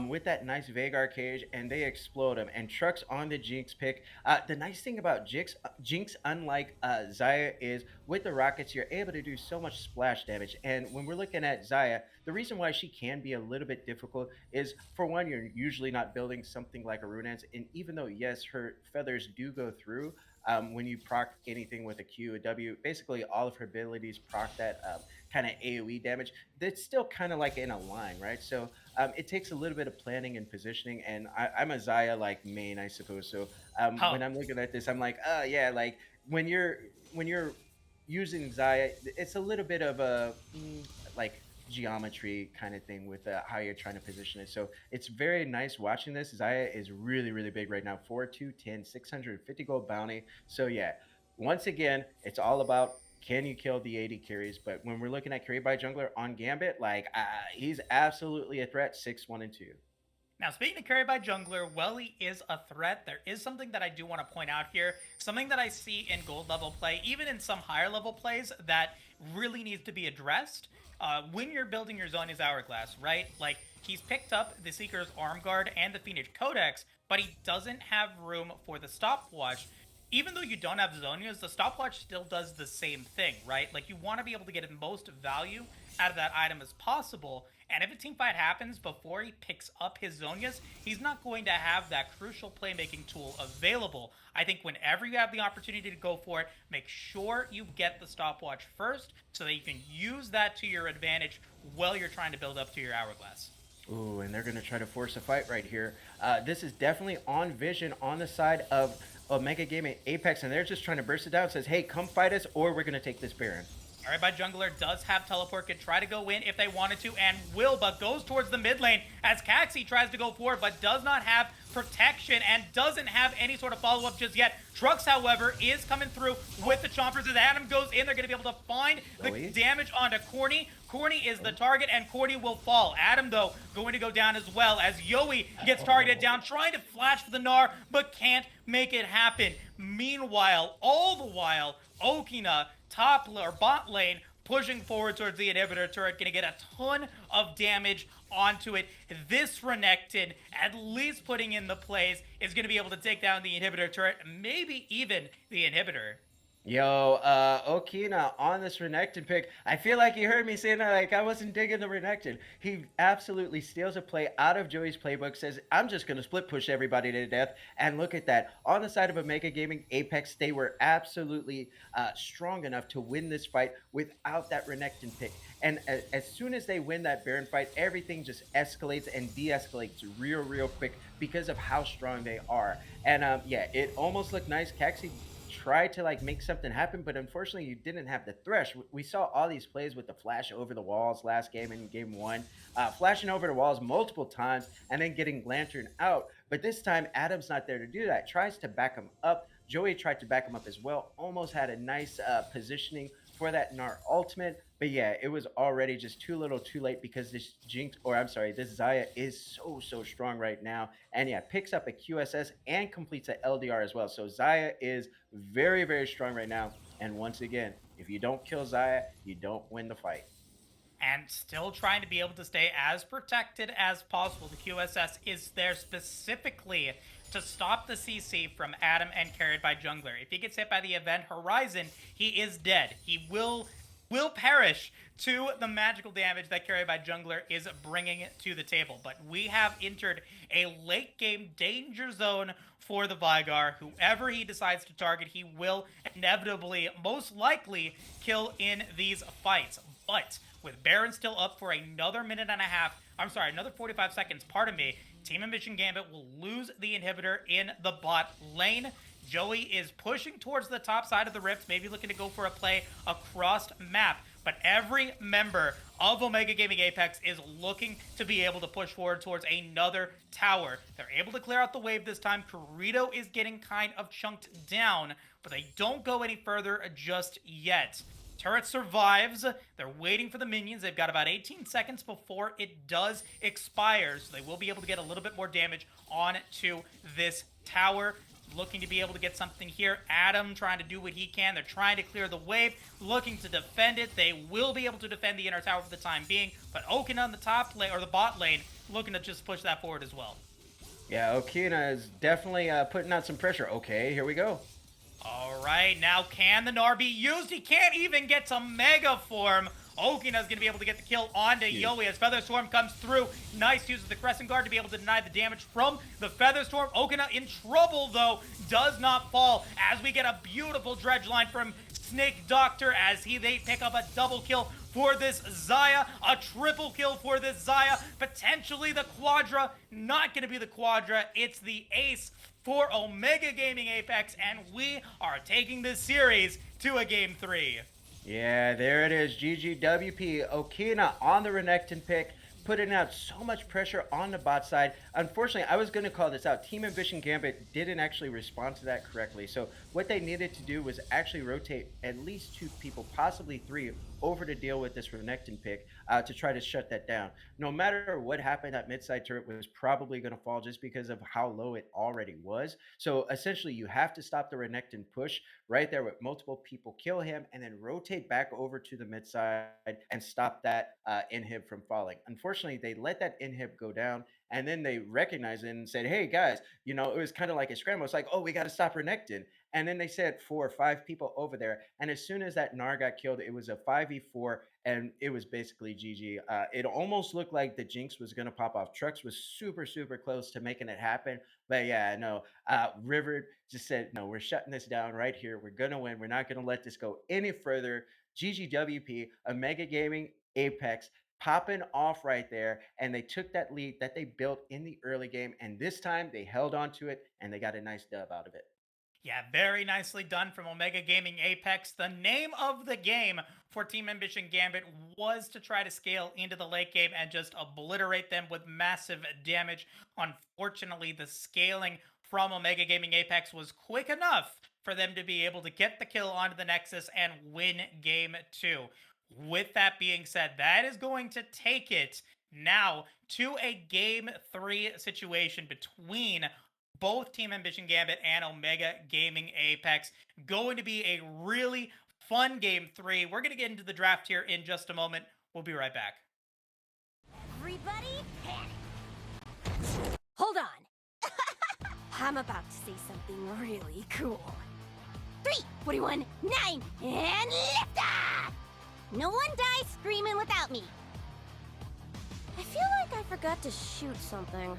with that nice Vagar cage and they explode him. And Truck's on the Jinx pick. The nice thing about Jinx unlike Zaya, is with the rockets, you're able to do so much splash damage. And when we're looking at Zaya, the reason why she can be a little bit difficult is, for one, you're usually not building something like a Runance. And even though, yes, her feathers do go through, when you proc anything with a Q, a W, basically all of her abilities proc that kind of AoE damage. That's still kind of like in a line, right? So it takes a little bit of planning and positioning. And I'm a Zaya like main, I suppose. So when Oh, I'm looking at this, I'm like, oh yeah, like when you're using Zaya, it's a little bit of a like geometry kind of thing with how you're trying to position it. So it's very nice watching this. Zaya is really, really big right now. 4, 2, 10, 650 gold bounty. So yeah, once again, it's all about can you kill the 80 carries? But when we're looking at carry by jungler on Gambit, like he's absolutely a threat. 6, 1, and 2. now, speaking of carry by jungler, while he is a threat, there is something that I do want to point out here. Something that I see in gold level play, even in some higher level plays, that really needs to be addressed. When you're building your Zhonya's Hourglass, right? Like, he's picked up the Seeker's Arm Guard and the Phoenix Codex, but he doesn't have room for the stopwatch. Even though you don't have Zonias, the stopwatch still does the same thing, right? Like, you want to be able to get the most value out of that item as possible. And if a team fight happens before he picks up his Zonias, he's not going to have that crucial playmaking tool available. I think whenever you have the opportunity to go for it, make sure you get the stopwatch first so that you can use that to your advantage while you're trying to build up to your hourglass. Ooh, and they're going to try to force a fight right here. This is definitely on Vision on the side of Omega Gaming Apex, and they're just trying to burst it down. Says, hey, come fight us, or we're going to take this Baron. Alright, by jungler does have teleport, could try to go in if they wanted to, and will, but goes towards the mid lane as Caxi tries to go forward, but does not have protection and doesn't have any sort of follow-up just yet. Trux, however, is coming through with the chompers. As Adam goes in, they're going to be able to find the damage onto Corny. Corny is the target, and Corny will fall. Adam, though, going to go down as well as Yoi gets targeted down, trying to flash for the Gnar, but can't make it happen. Meanwhile, all the while, Okina, top or bot lane, pushing forward towards the inhibitor turret, gonna get a ton of damage onto it. This Renekton, at least putting in the plays, is gonna be able to take down the inhibitor turret, maybe even the inhibitor. Yo, Okina on this Renekton pick. I feel like you heard me saying that, like I wasn't digging the Renekton. He absolutely steals a play out of Joey's playbook, says, I'm just going to split push everybody to death. And look at that. On the side of Omega Gaming Apex, they were absolutely strong enough to win this fight without that Renekton pick. And as soon as they win that Baron fight, everything just escalates and de-escalates real quick because of how strong they are. And yeah, it almost looked nice. Caxi tried to like make something happen, but unfortunately you didn't have the thresh. We saw all these plays with the flash over the walls last game in game one, flashing over the walls multiple times and then getting lantern out. But this time Adam's not there to do that. Tries to back him up. Joey tried to back him up as well. Almost had a nice positioning for that Gnar ultimate. But yeah, it was already just too little too late because this Jinx, or I'm sorry, this Zaya is so strong right now. And yeah, picks up a QSS and completes an LDR as well. So Zaya is very strong right now. And once again, if you don't kill Zaya, you don't win the fight. And still trying to be able to stay as protected as possible. The QSS is there specifically to stop the CC from Adam and carried by jungler. If he gets hit by the event horizon, he is dead. He will perish to the magical damage that carried by jungler is bringing to the table. But we have entered a late game danger zone for the Vigar. Whoever he decides to target, he will inevitably, most likely, kill in these fights. But with Baron still up for another minute and a half, I'm sorry, another 45 seconds, pardon me, Team Ambition Gambit will lose the inhibitor in the bot lane. Joey is pushing towards the top side of the rift, maybe looking to go for a play across map. But every member of Omega Gaming Apex is looking to be able to push forward towards another tower. They're able to clear out the wave this time. Kirito is getting kind of chunked down, but they don't go any further just yet. Turret survives. They're waiting for the minions. They've got about 18 seconds before it does expire, so they will be able to get a little bit more damage onto this tower. looking to be able to get something here. Adam trying to do what he can. They're trying to clear the wave, looking to defend it. They will be able to defend the inner tower for the time being, but Okina on the top lane, or the bot lane, looking to just push that forward as well. Yeah, Okina is definitely putting out some pressure. Okay, here we go. All right, now can the Gnar be used? He can't even get to Mega Form. Okina's going to be able to get the kill onto Yowie as Feather Storm comes through. Nice use of the Crescent Guard to be able to deny the damage from the Feather Storm. Okina in trouble, though, does not fall as we get a beautiful dredge line from Snake Doctor as they pick up a double kill for this Xayah, a triple kill for this Xayah, potentially the Quadra, not going to be the Quadra, it's the Ace for Omega Gaming Apex, and we are taking this series to a Game 3. Yeah, there it is. GGWP. Okina on the Renekton pick, putting out so much pressure on the bot side. Unfortunately, I was going to call this out. Team Ambition Gambit didn't actually respond to that correctly. So what they needed to do was actually rotate at least 2 people, possibly 3, over to deal with this Renekton pick to try to shut that down. No matter what happened, that mid-side turret was probably going to fall just because of how low it already was. So essentially, you have to stop the Renekton push right there with multiple people, kill him, and then rotate back over to the mid-side and stop that inhib from falling. Unfortunately, they let that inhib go down, and then they recognized it and said, hey, guys, you know, it was kind of like a scramble. It's like, oh, we got to stop Renekton. And then they said 4 or 5 people over there. And as soon as that Gnar got killed, it was a 5v4, and it was basically GG. It almost looked like the Jinx was going to pop off. Trux was super, super close to making it happen. But yeah, no, River just said, no, we're shutting this down right here. We're going to win. We're not going to let this go any further. GGWP, Omega Gaming, Apex, popping off right there, and they took that lead that they built in the early game, and this time they held on to it, and they got a nice dub out of it. Yeah, very nicely done from Omega Gaming Apex. The name of the game for Team Ambition Gambit was to try to scale into the late game and just obliterate them with massive damage. Unfortunately, the scaling from Omega Gaming Apex was quick enough for them to be able to get the kill onto the Nexus and win Game 2. With that being said, that is going to take it now to a Game 3 situation between both Team Ambition Gambit and Omega Gaming Apex. Going to be a really fun Game 3. We're going to get into the draft here in just a moment. We'll be right back. Everybody, panic! Hold on. I'm about to say something really cool. 3, 41, 9, and lift off! No one dies screaming without me. I feel like I forgot to shoot something.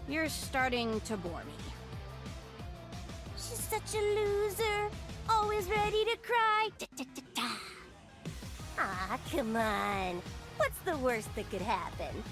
You're starting to bore me. She's such a loser, always ready to cry. Da-da-da-da. Aw, come on. What's the worst that could happen?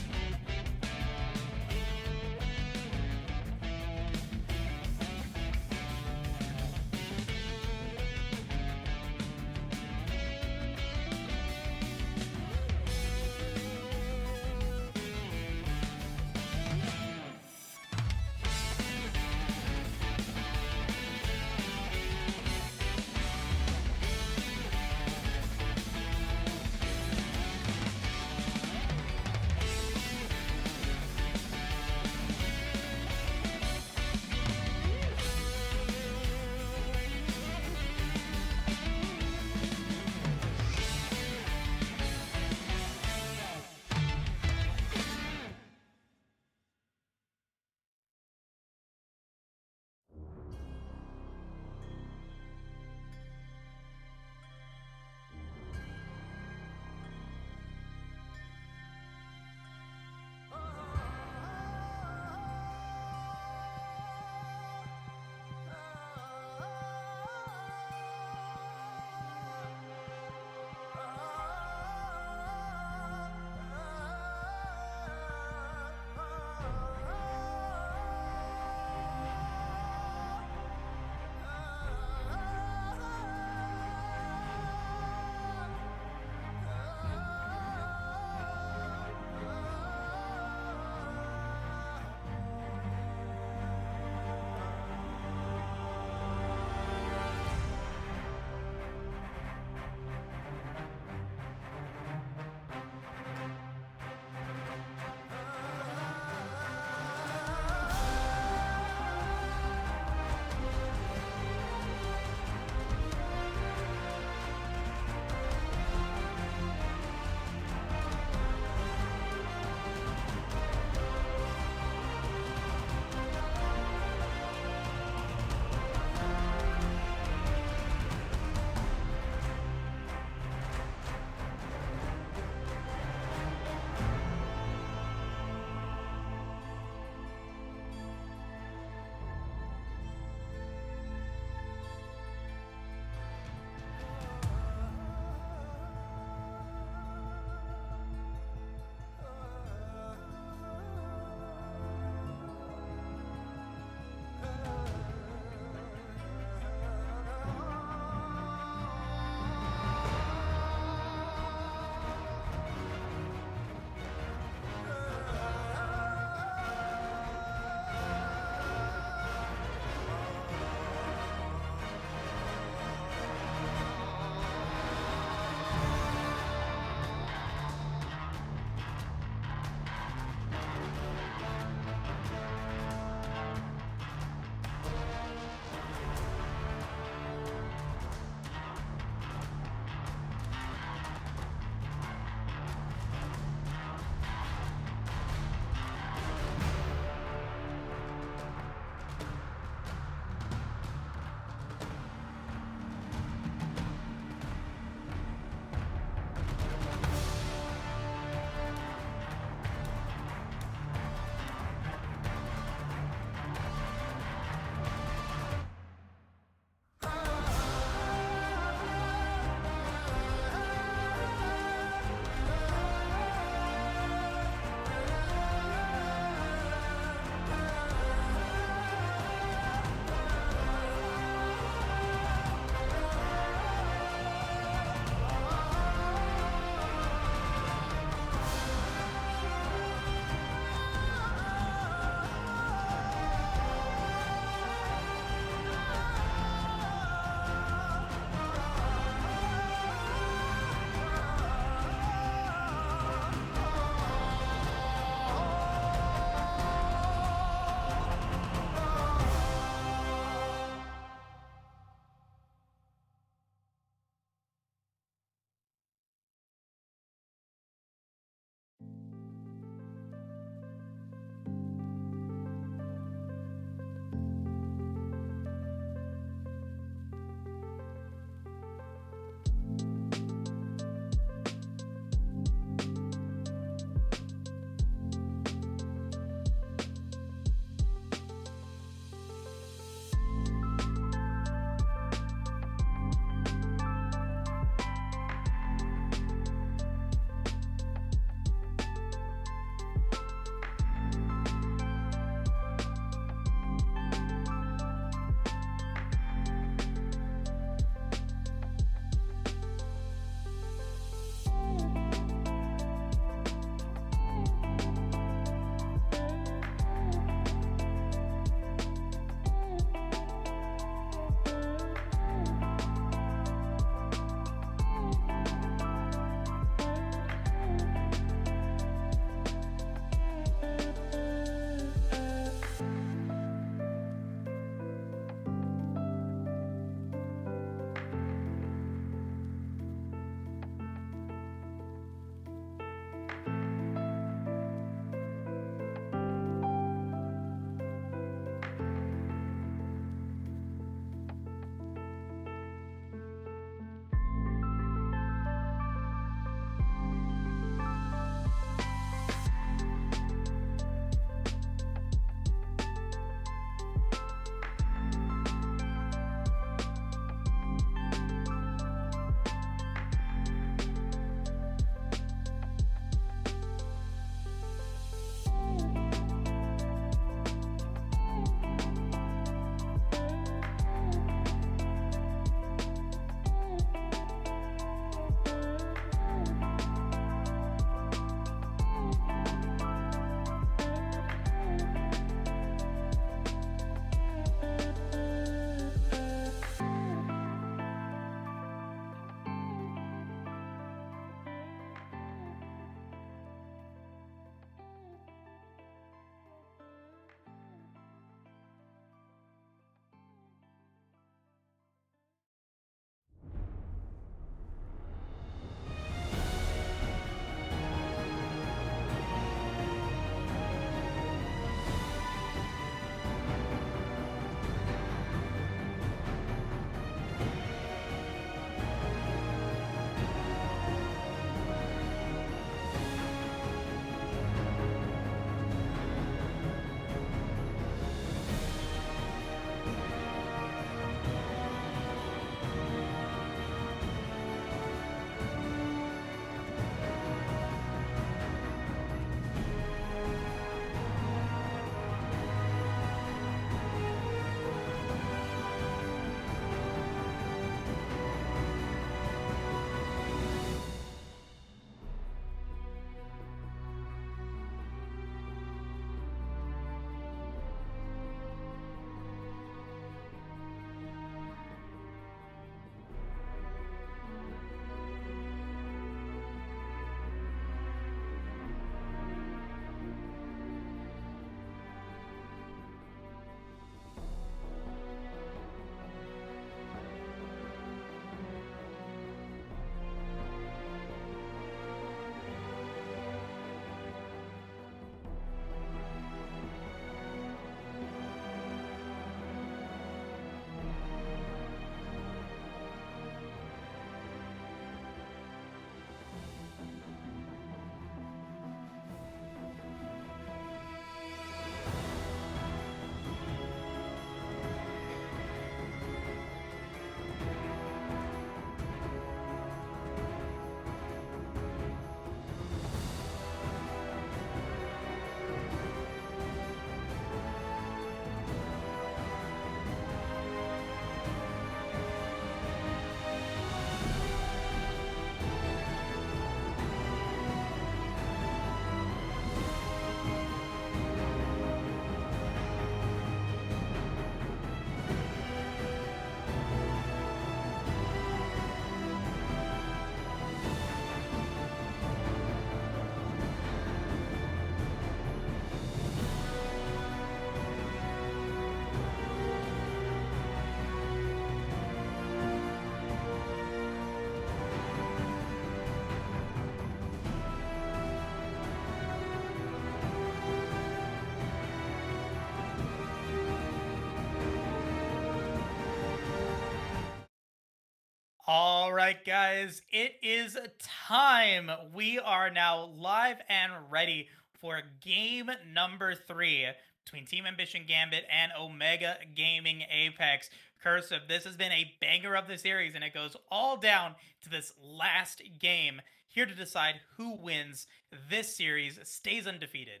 right, guys, it is time. We are now live and ready for game number 3 between Team Ambition Gambit and Omega Gaming Apex. Cursive, this has been a banger of the series, and it goes all down to this last game. Here to decide who wins this series stays undefeated.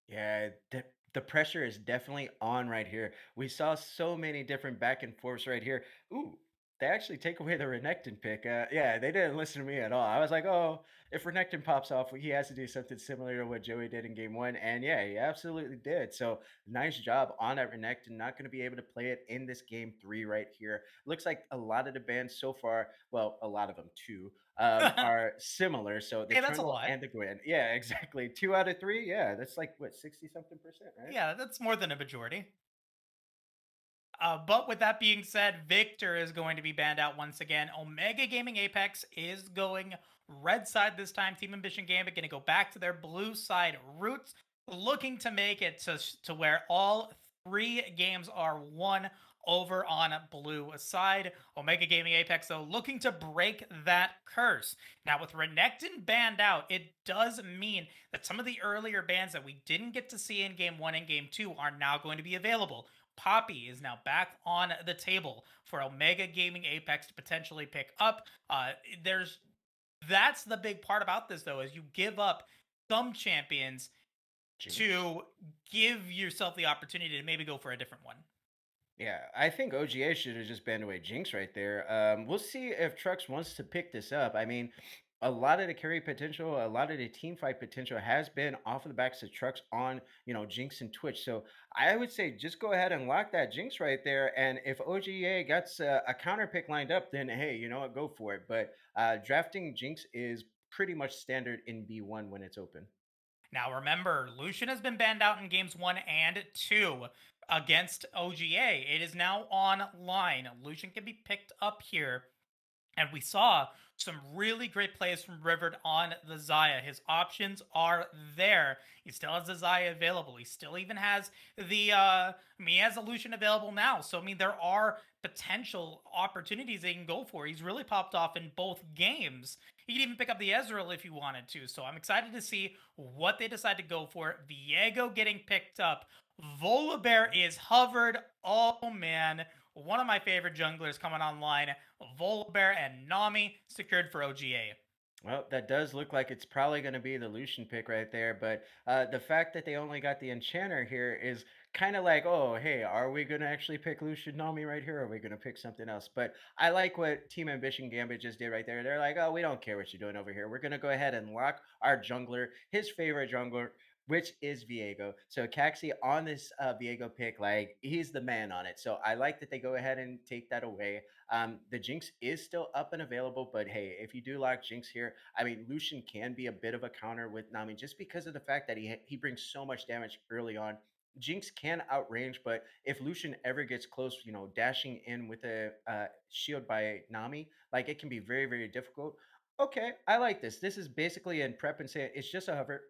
Yeah, the pressure is definitely on right here. We saw so many different back and forths right here. Ooh, they actually take away the Renekton pick. Yeah, they didn't listen to me at all. I was like, oh, if Renekton pops off, he has to do something similar to what Joey did in game one. And yeah, he absolutely did. So nice job on that Renekton. Not going to be able to play it in this game three right here. Looks like a lot of the bans so far, well, a lot of them too, are similar. So the Hey, that's a Trundle lot. and the Gwen. Yeah, exactly. 2 out of 3. Yeah, that's like what, 60 something percent, right? Yeah, that's more than a majority. But with that being said, Victor is going to be banned out once again. Omega Gaming Apex is going red side this time. Team Ambition Gambit going to go back to their blue side roots, looking to make it to where all 3 games are won over on blue side. Omega Gaming Apex, though, looking to break that curse. Now, with Renekton banned out, it does mean that some of the earlier bans that we didn't get to see in game 1 and game 2 are now going to be available. Poppy is now back on the table for Omega Gaming Apex to potentially pick up. There's That's the big part about this, though, is you give up some champions Jinx. to give yourself the opportunity to maybe go for a different one. Yeah, I think OGA should have just banned away Jinx right there. We'll see if Trux wants to pick this up. I mean, a lot of the carry potential, a lot of the team fight potential has been off of the backs of Trux on, Jinx and Twitch. So I would say just go ahead and lock that Jinx right there. And if OGA gets a counter pick lined up, then hey, you know what, go for it. But drafting Jinx is pretty much standard in B1 when it's open. Now, remember, Lucian has been banned out in games 1 and 2 against OGA. It is now online. Lucian can be picked up here. And we saw some really great plays from Rivard on the Xayah. His options are there. He still has the Xayah available. He still even has he has a Lucian available now. So, I mean, there are potential opportunities they can go for. He's really popped off in both games. He can even pick up the Ezreal if he wanted to. So I'm excited to see what they decide to go for. Viego getting picked up. Volibear is hovered. Oh, man. One of my favorite junglers coming online. Volibear and Nami secured for OGA. Well, that does look like it's probably going to be the Lucian pick right there. But the fact that they only got the Enchanter here is kind of like, oh, hey, are we going to actually pick Lucian Nami right here? Or are we going to pick something else? But I like what Team Ambition Gambit just did right there. They're like, oh, we don't care what you're doing over here. We're going to go ahead and lock our jungler, his favorite jungler, which is Viego. So Caxi on this Viego pick, like he's the man on it. So I like that they go ahead and take that away. The Jinx is still up and available, but hey, if you do lock Jinx here, I mean, Lucian can be a bit of a counter with Nami just because of the fact that he brings so much damage early on. Jinx can outrange, but if Lucian ever gets close, dashing in with a shield by Nami, like it can be very, very difficult. Okay, I like this. This is basically in prep and say it's just a hover.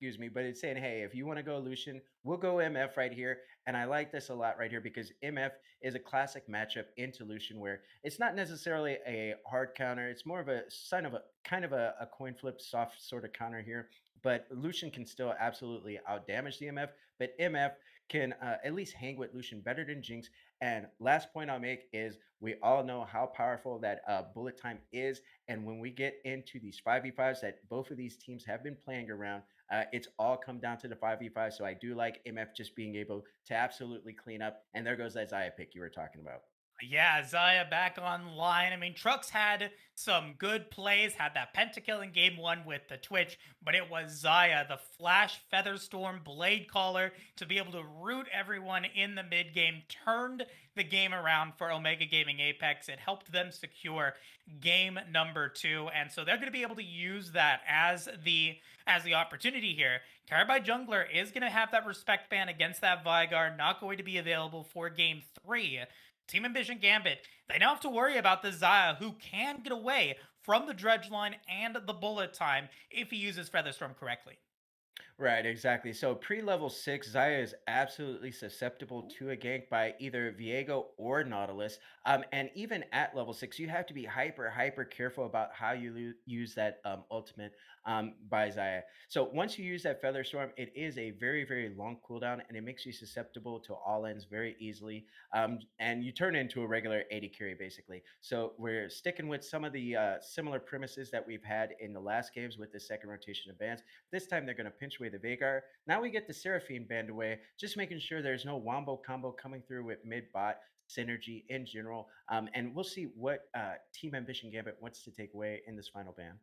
Excuse me, but it's saying, hey, if you want to go Lucian, we'll go MF right here. And I like this a lot right here because MF is a classic matchup into Lucian where it's not necessarily a hard counter. It's more of a sign of a kind of a coin flip soft sort of counter here. But Lucian can still absolutely out damage the MF, but MF can at least hang with Lucian better than Jinx. And last point I'll make is we all know how powerful that bullet time is. And when we get into these 5v5s that both of these teams have been playing around, it's all come down to the 5v5. So I do like MF just being able to absolutely clean up. And there goes that Xayah pick you were talking about. Yeah, Xayah back online. I mean, Trux had some good plays, had that pentakill in game 1 with the Twitch, but it was Xayah, the Flash Featherstorm Blade Caller, to be able to root everyone in the mid game, turned the game around for Omega Gaming Apex. It helped them secure game number 2, and so they're going to be able to use that as the opportunity here. Carry Jungler is going to have that respect ban against that Vigar, not going to be available for game 3. Team Ambition Gambit, they now have to worry about the Xayah, who can get away from the dredge line and the bullet time if he uses Featherstorm correctly. Right, exactly. So pre-level 6, Zaya is absolutely susceptible to a gank by either Viego or Nautilus. And even at level 6, you have to be hyper careful about how you use that ultimate by Zaya. So once you use that Feather Storm, it is a very long cooldown, and it makes you susceptible to all ends very easily. And you turn into a regular 80 carry, basically. So we're sticking with some of the similar premises that we've had in the last games with the second rotation of bans. This time they're going to pinch away the Vagar. Now we get the Seraphine band away, just making sure there's no wombo combo coming through with mid bot synergy in general. And we'll see what Team Ambition Gambit wants to take away in this final ban.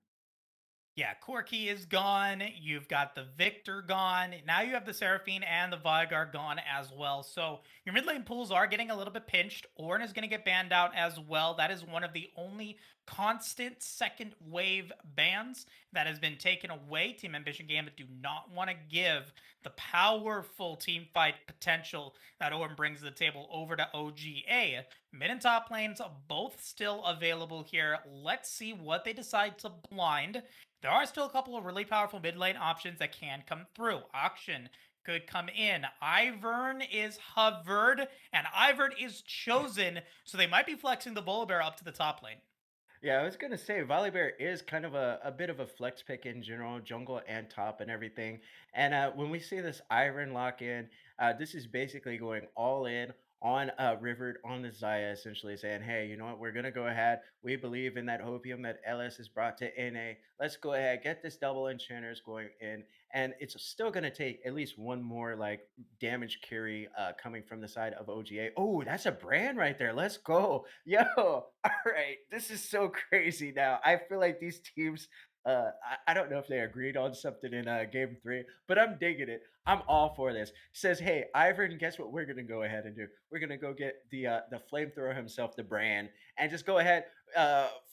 Yeah, Corky is gone. You've got the Victor gone. Now you have the Seraphine and the Vigar gone as well. So your mid lane pools are getting a little bit pinched. Ornn is going to get banned out as well. That is one of the only constant second wave bans that has been taken away. Team Ambition Gambit do not want to give the powerful team fight potential that Ornn brings to the table over to OGA. Mid and top lanes both still available here. Let's see what they decide to blind. There are still a couple of really powerful mid lane options that can come through. Auction could come in. Ivern is hovered, and Ivern is chosen, so they might be flexing the Volibear up to the top lane. Yeah, I was gonna say Volibear is kind of a bit of a flex pick in general, jungle and top and everything. And when we see this Iron lock in, this is basically going all in on River on the Zaya, essentially saying, hey, you know what, we're gonna go ahead. We believe in that hopium that LS has brought to NA. Let's go ahead, get this double enchanters going in. And it's still gonna take at least one more like damage carry coming from the side of OGA. Oh, that's a brand right there. Let's go. Yo, all right. This is so crazy now. I feel like these teams, I don't know if they agreed on something in game three, but I'm digging it. I'm all for this. Says, hey, Ivan, guess what we're gonna go ahead and do? We're gonna go get the flamethrower himself, the brand, and just go ahead.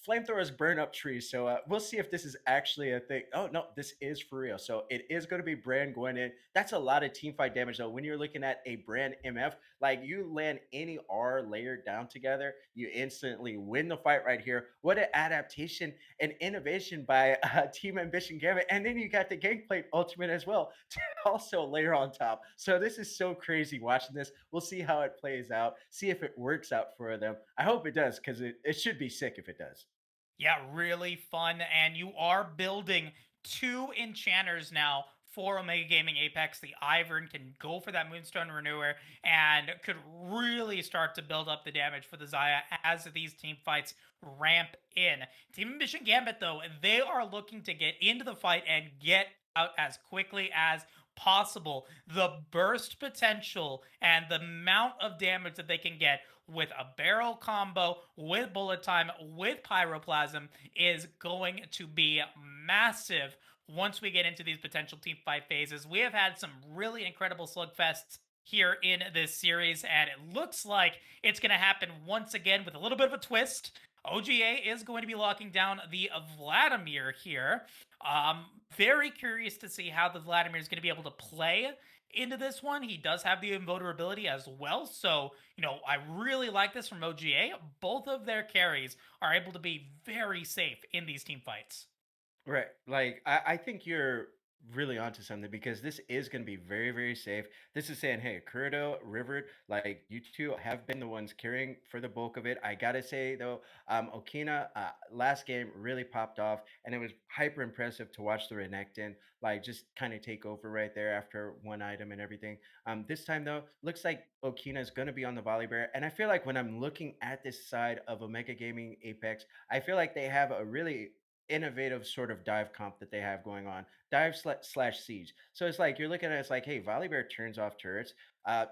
Flamethrowers burn up trees, so we'll see if this is actually a thing. Oh no, this is for real. So it is going to be brand going in. That's a lot of team fight damage though. When you're looking at a brand MF, like you land any R layer down together, you instantly win the fight right here. What an adaptation and innovation by Team Ambition Gambit. And then you got the Gangplank Ultimate as well to also layer on top. So this is so crazy watching this. We'll see how it plays out, see if it works out for them. I hope it does because it should be sick if it does. Yeah, really fun. And you are building two enchanters now for Omega Gaming Apex. The Ivern can go for that Moonstone Renewer and could really start to build up the damage for the Zaya as these team fights ramp in. Team Ambition Gambit, though, they are looking to get into the fight and get out as quickly as possible. The burst potential and the amount of damage that they can get with a barrel combo, with bullet time, with pyroplasm is going to be massive once we get into these potential team fight phases. We have had some really incredible slugfests here in this series, and it looks like it's going to happen once again with a little bit of a twist. OGA is going to be locking down the Vladimir here. Very curious to see how the Vladimir is going to be able to play into this one. He does have the invulnerability as well. So, I really like this from OGA. Both of their carries are able to be very safe in these team fights. Right. Like I think you're really onto something because this is going to be very safe. This is saying, hey, Kurdo, River, like you two have been the ones carrying for the bulk of it. I gotta say though, Okina last game really popped off, and it was hyper impressive to watch the Renekton like just kind of take over right there after one item and everything. This time though, looks like Okina is going to be on the volley bear, and I feel like when I'm looking at this side of Omega Gaming Apex, I feel like they have a really innovative sort of dive comp that they have going on, dive slash siege. So it's like you're looking at it, it's like, hey, Volibear turns off turrets.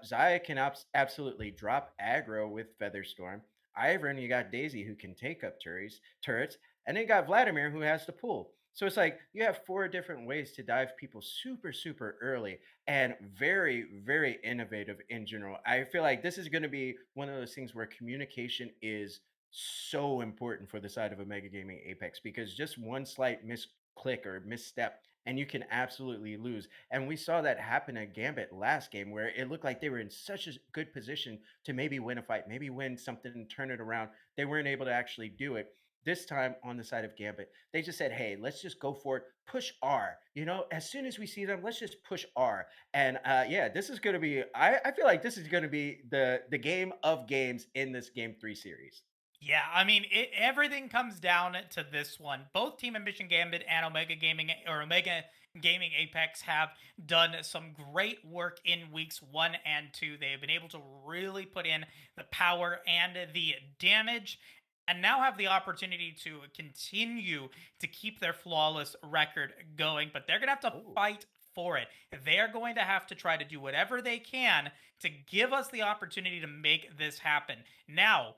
Zaya can absolutely drop aggro with Featherstorm. Ivern, you got Daisy who can take up turrets, and then you got Vladimir who has to pull. So it's like you have four different ways to dive people super early and very innovative in general. I feel like this is going to be one of those things where communication is so important for the side of a Mega Gaming Apex because just one slight misclick or misstep and you can absolutely lose. And we saw that happen at Gambit last game where it looked like they were in such a good position to maybe win a fight, maybe win something and turn it around. They weren't able to actually do it. This time on the side of Gambit, they just said, "Hey, let's just go for it. Push R. You know, as soon as we see them, let's just push R." And yeah, this is going to be. I feel like this is going to be the game of games in this Game 3 series. Yeah, I mean, everything comes down to this one. Both Team Ambition Gambit and Omega Gaming or Omega Gaming Apex have done some great work in weeks 1 and 2. They have been able to really put in the power and the damage, and now have the opportunity to continue to keep their flawless record going. But they're going to have to Oh, fight for it. They are going to have to try to do whatever they can to give us the opportunity to make this happen. Now,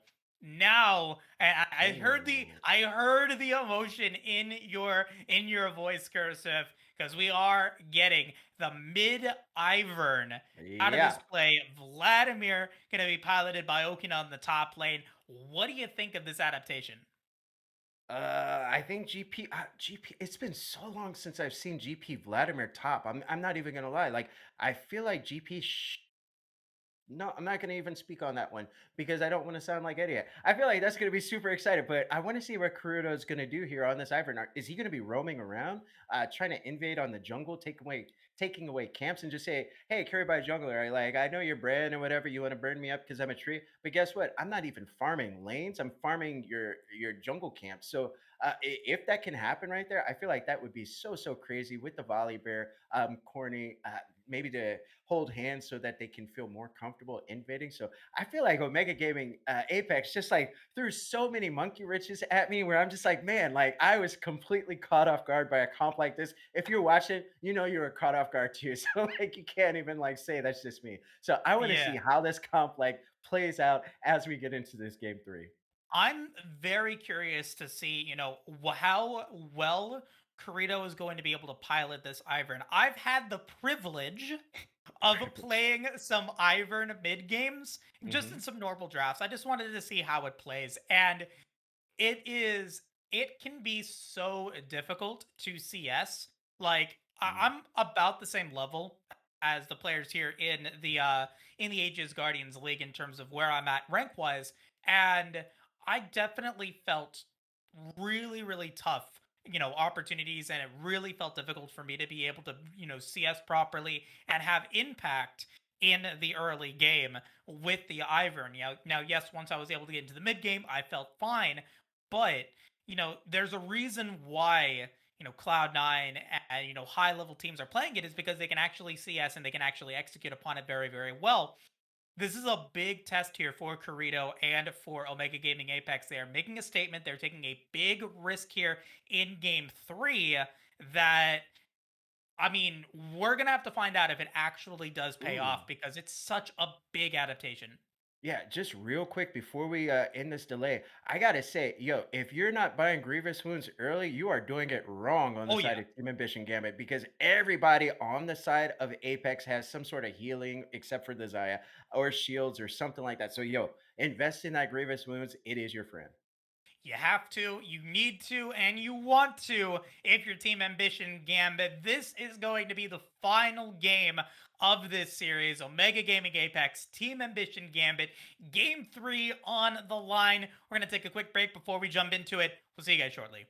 I heard the oh, emotion in your voice, Cursive, because we are getting the mid Ivern out of this yeah. play. Vladimir gonna be piloted by Okina in the top lane. What do you think of this adaptation? I think GP. It's been so long since I've seen GP Vladimir top. I'm not even gonna lie. Like I feel like GP no, I'm not going to even speak on that one because I don't want to sound like idiot. I feel like that's going to be super excited, but I want to see what Karuto is going to do here on this Ivern arc. Is he going to be roaming around, trying to invade on the jungle, taking away camps, and just say, "Hey, carry by jungler, I know you're brand or whatever. You want to burn me up because I'm a tree, but guess what? I'm not even farming lanes. I'm farming your jungle camp. So if that can happen right there, I feel like that would be so crazy with the volley bear, corny, maybe to hold hands so that they can feel more comfortable invading. So I feel like Omega Gaming Apex just like threw so many monkey wrenches at me where I'm just like, man, like I was completely caught off guard by a comp like this. If you're watching, you know you were caught off guard too. So like you can't even like say that's just me. So I want to Yeah. see how this comp like plays out as we get into this Game 3. I'm very curious to see, how well Corito is going to be able to pilot this Ivern. I've had the privilege of Privilege. playing some Ivern mid games, just in Hmm. some normal drafts. I just wanted to see how it plays. And it is it can be so difficult to CS. Like I'm about the same level as the players here in the Aegis Guardians League in terms of where I'm at rank wise, and I definitely felt really tough, opportunities, and it really felt difficult for me to be able to, CS properly and have impact in the early game with the Ivern. Now, yes, once I was able to get into the mid game, I felt fine, but there's a reason why Cloud9 and high level teams are playing it is because they can actually CS and they can actually execute upon it very well. This is a big test here for Corito and for Omega Gaming Apex. They are making a statement. They're taking a big risk here in Game 3 that, I mean, we're going to have to find out if it actually does pay Ooh. off because it's such a big adaptation. Yeah, just real quick before we end this delay, I gotta say, yo, if you're not buying Grievous Wounds early, you are doing it wrong on the Oh, side yeah. of Team Ambition Gambit because everybody on the side of Apex has some sort of healing, except for the Zaya or shields or something like that. So, yo, invest in that Grievous Wounds. It is your friend. You have to, you need to, and you want to if you're Team Ambition Gambit. This is going to be the final game of this series. Omega Gaming Apex, Team Ambition Gambit, Game 3 on the line. We're going to take a quick break before we jump into it. We'll see you guys shortly.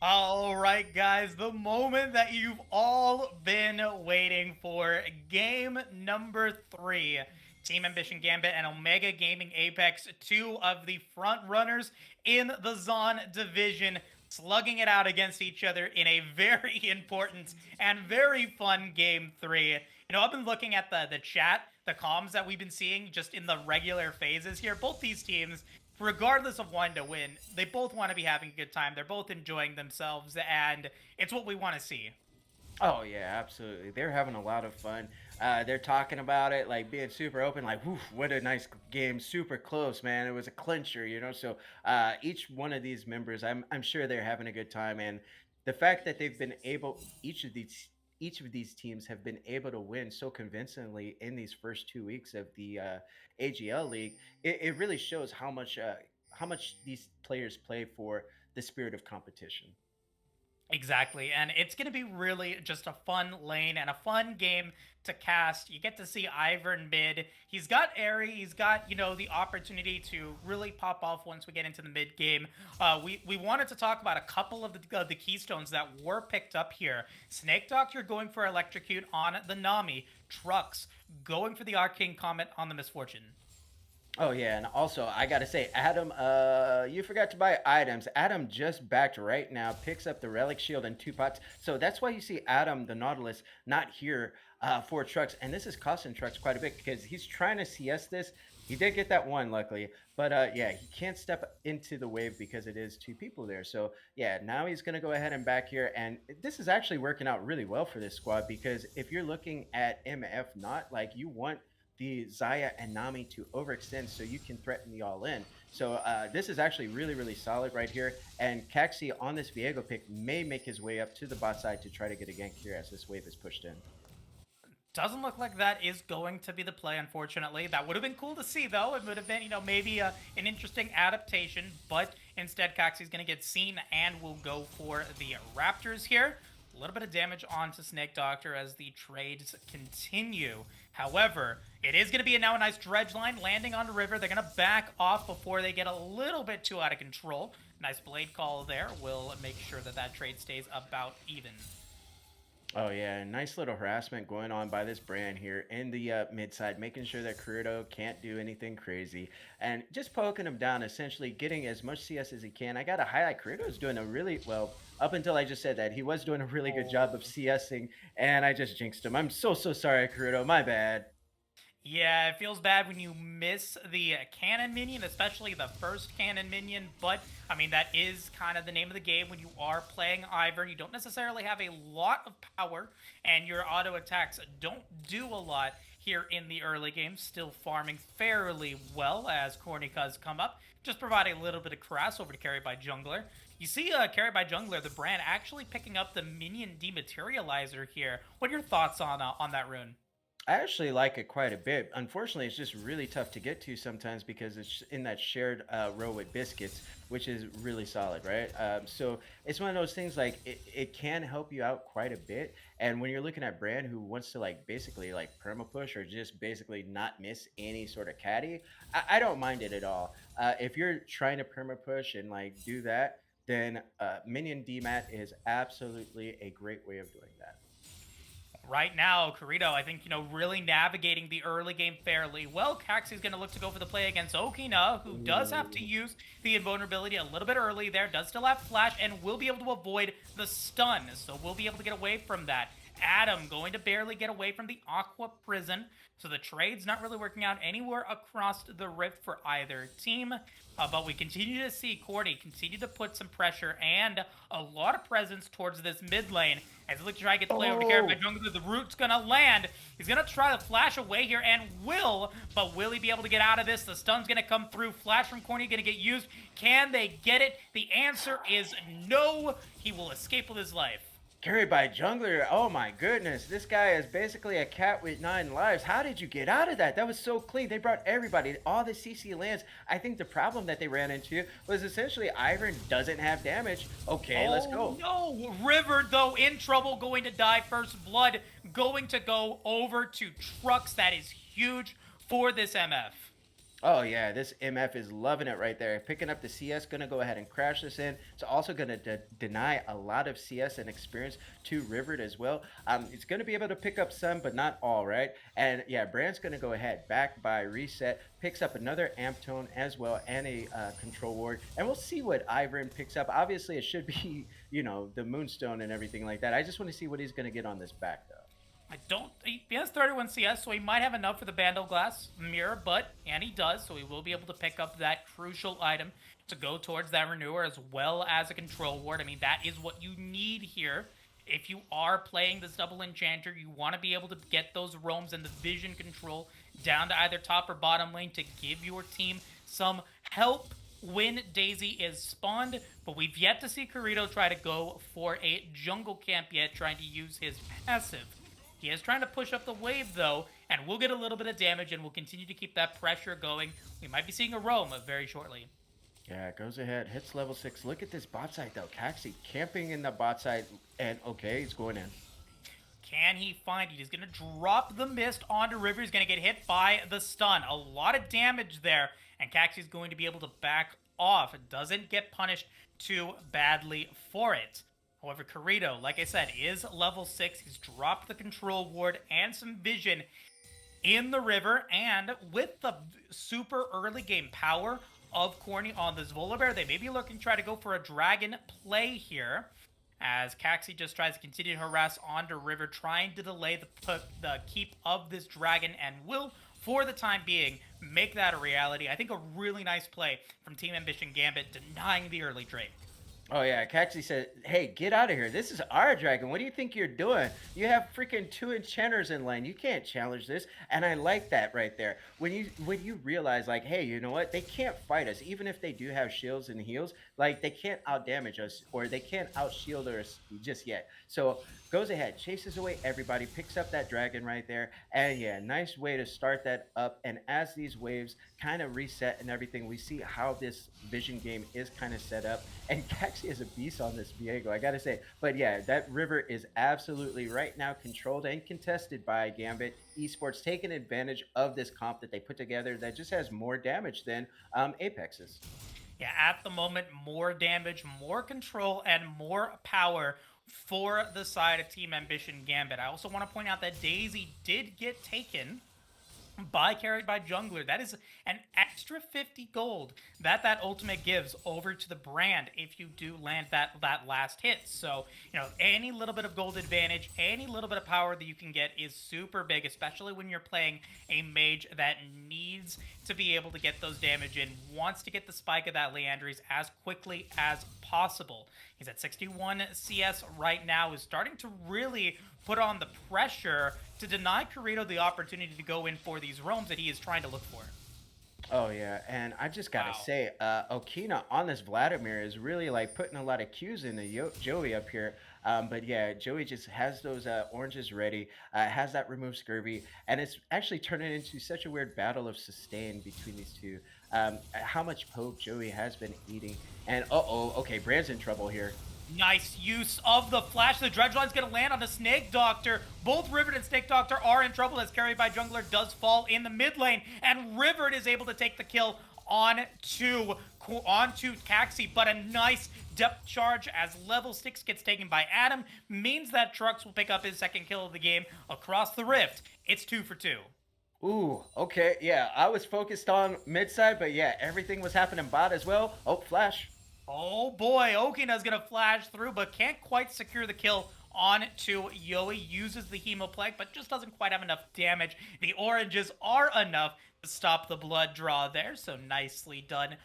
All right, guys, the moment that you've all been waiting for. Game number 3. Team Ambition Gambit and Omega Gaming Apex, two of the front runners in the Zon division, slugging it out against each other in a very important and very fun game 3. I've been looking at the chat, the comms that we've been seeing just in the regular phases here. Both these teams, regardless of wanting to win, they both want to be having a good time. They're both enjoying themselves, and it's what we want to see. Oh yeah, absolutely. They're having a lot of fun. They're talking about it, like being super open, like, "Whew, what a nice game, super close, man. It was a clincher, you know." So each one of these members, I'm sure they're having a good time, and the fact that they've been able, each of these teams have been able to win so convincingly in these first 2 weeks of the AGL League, it really shows how much these players play for the spirit of competition. Exactly. And it's going to be really just a fun lane and a fun game to cast. You get to see Ivern mid. He's got Airy. He's got, the opportunity to really pop off once we get into the mid game. We wanted to talk about a couple of the keystones that were picked up here. Snake Doctor going for Electrocute on the Nami. Trucks going for the Arcane Comet on the Misfortune. Oh yeah, and also I gotta say, Adam, you forgot to buy items. Adam just backed right now, picks up the relic shield and 2 pots. So that's why you see Adam, the Nautilus, not here for trucks. And this is costing trucks quite a bit because he's trying to CS this. He did get that one, luckily, but yeah, he can't step into the wave because it is 2 people there. So yeah, now he's gonna go ahead and back here, and this is actually working out really well for this squad because if you're looking at MF, not like you want the Zaya and Nami to overextend so you can threaten the all-in. So this is actually really, really solid right here. And Caxi on this Viego pick may make his way up to the bot side to try to get a gank here as this wave is pushed in. Doesn't look like that is going to be the play, unfortunately. That would have been cool to see, though. It would have been, maybe an interesting adaptation. But instead, Caxi's going to get seen and will go for the Raptors here. A little bit of damage onto Snake Doctor as the trades continue. However, it is going to be now a nice dredge line landing on the river. They're going to back off before they get a little bit too out of control. Nice blade call there. Will make sure that that trade stays about even. Oh yeah, nice little harassment going on by this brand here in the mid side, making sure that Kuruto can't do anything crazy and just poking him down, essentially getting as much CS as he can. I gotta highlight Kuruto's doing a really well up until I just said that he was doing a really good job of CSing, and I just jinxed him. I'm so sorry, Kuruto. My bad. Yeah, it feels bad when you miss the cannon minion, especially the first cannon minion, but, that is kind of the name of the game when you are playing Ivern. You don't necessarily have a lot of power, and your auto attacks don't do a lot here in the early game. Still farming fairly well as Corny Cuz come up, just providing a little bit of crass over to Carry by Jungler. You see Carry by Jungler, the brand, actually picking up the minion dematerializer here. What are your thoughts on that rune? I actually like it quite a bit. Unfortunately, it's just really tough to get to sometimes because it's in that shared row with biscuits, which is really solid, right? So it's one of those things like it can help you out quite a bit. And when you're looking at Brand who wants to basically perma push or just basically not miss any sort of caddy, I don't mind it at all. If you're trying to perma push and do that, then minion DMAT is absolutely a great way of doing that. Right now, Corito, I think, really navigating the early game fairly well. Caxi's going to look to go for the play against Okina, who does have to use the invulnerability a little bit early there, does still have flash, and will be able to avoid the stun, so we'll be able to get away from that. Adam going to barely get away from the Aqua Prison, so the trade's not really working out anywhere across the rift for either team. But we continue to see Cordy continue to put some pressure and a lot of presence towards this mid lane. As he looks to try to get the play over to Carry by Jungler, the root's going to land. He's going to try to flash away here and but will he be able to get out of this? The stun's going to come through. Flash from Corny going to get used. Can they get it? The answer is no. He will escape with his life. Carried by Jungler. Oh my goodness. This guy is basically a cat with 9 lives. How did you get out of that? That was so clean. They brought everybody, all the CC lands. I think the problem that they ran into was essentially Ivern doesn't have damage. Okay, let's go. No, River, though, in trouble, going to die. First blood going to go over to Trucks. That is huge for this MF. Oh yeah, this MF is loving it right there. Picking up the CS, gonna go ahead and crash this in. It's also gonna deny a lot of CS and experience to Rivered as well. It's gonna be able to pick up some, but not all, right? And yeah, Brand's gonna go ahead, back by reset, picks up another amp tone as well, and a control ward. And we'll see what Ivern picks up. Obviously, it should be, the Moonstone and everything like that. I just want to see what he's gonna get on this back though. I don't. He has 31 CS, so he might have enough for the Bandle Glass mirror, and he does, so he will be able to pick up that crucial item to go towards that renewer as well as a control ward. I mean, that is what you need here. If you are playing this double enchanter, you want to be able to get those roams and the vision control down to either top or bottom lane to give your team some help when Daisy is spawned, but we've yet to see Corito try to go for a jungle camp yet, trying to use his passive. He is trying to push up the wave, though, and we'll get a little bit of damage, and we'll continue to keep that pressure going. We might be seeing a roam very shortly. Yeah, it goes ahead, hits level 6. Look at this bot side, though. Caxi camping in the bot side, and okay, he's going in. Can he find it? He's going to drop the mist onto River. He's going to get hit by the stun. A lot of damage there, and Caxi's going to be able to back off. It doesn't get punished too badly for it. However, Corito, like I said, is level 6. He's dropped the control ward and some vision in the river. And with the super early game power of Corny on this Volibear, they may be looking to try to go for a dragon play here. As Caxi just tries to continue to harass onto River, trying to delay the keep of this dragon, and will, for the time being, make that a reality. I think a really nice play from Team Ambition Gambit, denying the early Drake. Oh yeah, Caxi said, "Hey, get out of here! This is our dragon. What do you think you're doing? You have freaking 2 enchanters in lane. You can't challenge this." And I like that right there. When you realize, like, hey, you know what? They can't fight us, even if they do have shields and heals. Like, they can't out damage us, or they can't out shield us just yet. So goes ahead, chases away everybody, picks up that dragon right there, and yeah, nice way to start that up. And as these waves kind of reset and everything, we see how this vision game is kind of set up. And Caxi is a beast on this Viego, I gotta say. But yeah, that river is absolutely right now controlled and contested by Gambit Esports, taking advantage of this comp that they put together that just has more damage than Apex's. Yeah, at the moment, more damage, more control, and more power for the side of Team Ambition Gambit. I also want to point out that Daisy did get taken carried by jungler. That is an extra 50 gold that ultimate gives over to the brand if you do land that last hit. So, any little bit of gold advantage, any little bit of power that you can get is super big, especially when you're playing a mage that needs to be able to get those damage in, wants to get the spike of that Leandries as quickly as possible. He's at 61 CS right now, is starting to really put on the pressure to deny Corito the opportunity to go in for these roams that he is trying to look for. Oh yeah, and I just gotta say, Okina on this Vladimir is really like putting a lot of cues into Joey up here. But yeah, Joey just has those oranges ready, has that remove scurvy, and it's actually turning into such a weird battle of sustain between these two. How much poke Joey has been eating, and okay, Brand's in trouble here. Nice use of the flash. The Dredge Line's going to land on the Snake Doctor. Both Rivered and Snake Doctor are in trouble as carried by Jungler does fall in the mid lane. And Rivered is able to take the kill onto Caxi. But a nice depth charge as level 6 gets taken by Adam means that Trux will pick up his second kill of the game across the Rift. It's 2 for 2. Ooh, okay, yeah. I was focused on mid side, but yeah, everything was happening bot as well. Oh, flash. Oh boy, Okina's gonna flash through, but can't quite secure the kill onto Yoi. Uses the Hemo Plague, but just doesn't quite have enough damage. The oranges are enough to stop the blood draw there, so nicely done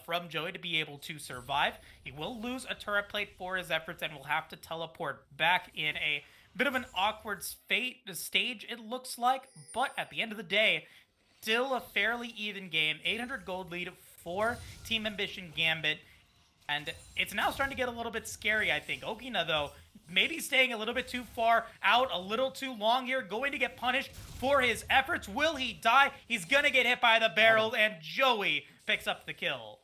from Joey to be able to survive. He will lose a turret plate for his efforts and will have to teleport back in a bit of an awkward stage, it looks like, but at the end of the day, still a fairly even game. 800 gold lead for Team Ambition Gambit. And it's now starting to get a little bit scary, I think. Okina, though, maybe staying a little bit too far out, a little too long here, going to get punished for his efforts. Will he die? He's going to get hit by the barrel, and Joey picks up the kill.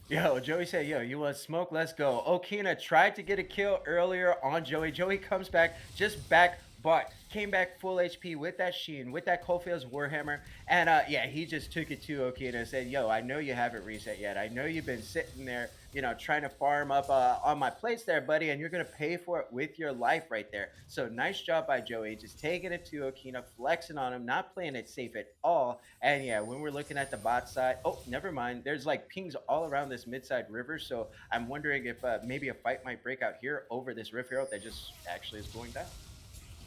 Yo, Joey said, yo, you want smoke? Let's go. Okina tried to get a kill earlier on Joey. Joey comes back, just back but came back full HP with that Sheen, with that Coalfield's Warhammer, and yeah, he just took it to Okina and said, "Yo, I know you haven't reset yet. I know you've been sitting there, trying to farm up on my plates there, buddy, and you're gonna pay for it with your life right there." So nice job by Joey, just taking it to Okina, flexing on him, not playing it safe at all. And yeah, when we're looking at the bot side, oh, never mind. There's like pings all around this mid-side river, so I'm wondering if maybe a fight might break out here over this Rift Herald that just actually is going down.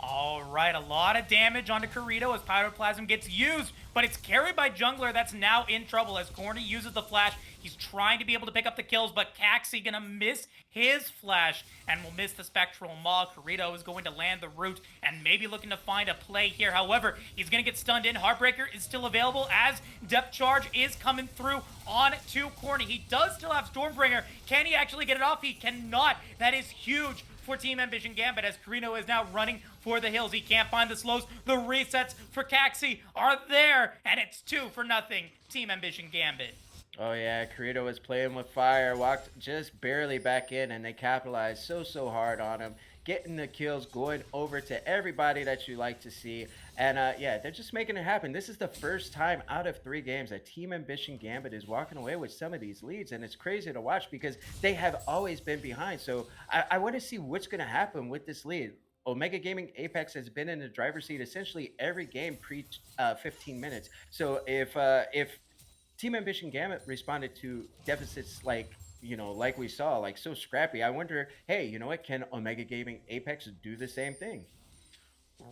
All right, a lot of damage onto Corito as Pyroplasm gets used, but it's carried by Jungler that's now in trouble as Corny uses the flash. He's trying to be able to pick up the kills, but Caxi gonna miss his flash and will miss the Spectral Maw. Corito is going to land the root and maybe looking to find a play here. However, he's gonna get stunned in. Heartbreaker is still available as Depth Charge is coming through on to Corny. He does still have Stormbringer. Can he actually get it off? He cannot. That is huge for Team Ambition Gambit as Carino is now running for the hills. He can't find the slows. The resets for Caxi are there, and it's 2-0 Team Ambition Gambit. Oh yeah, Corito was playing with fire, walked just barely back in, and they capitalized so hard on him, getting the kills, going over to everybody that you like to see. And yeah, they're just making it happen. This is the first time out of 3 games that Team Ambition Gambit is walking away with some of these leads, and it's crazy to watch because they have always been behind. So I want to see what's going to happen with this lead. Omega Gaming Apex has been in the driver's seat essentially every game pre 15 minutes. So if Team Ambition Gambit responded to deficits like we saw, like so scrappy, I wonder, hey, you know what? Can Omega Gaming Apex do the same thing?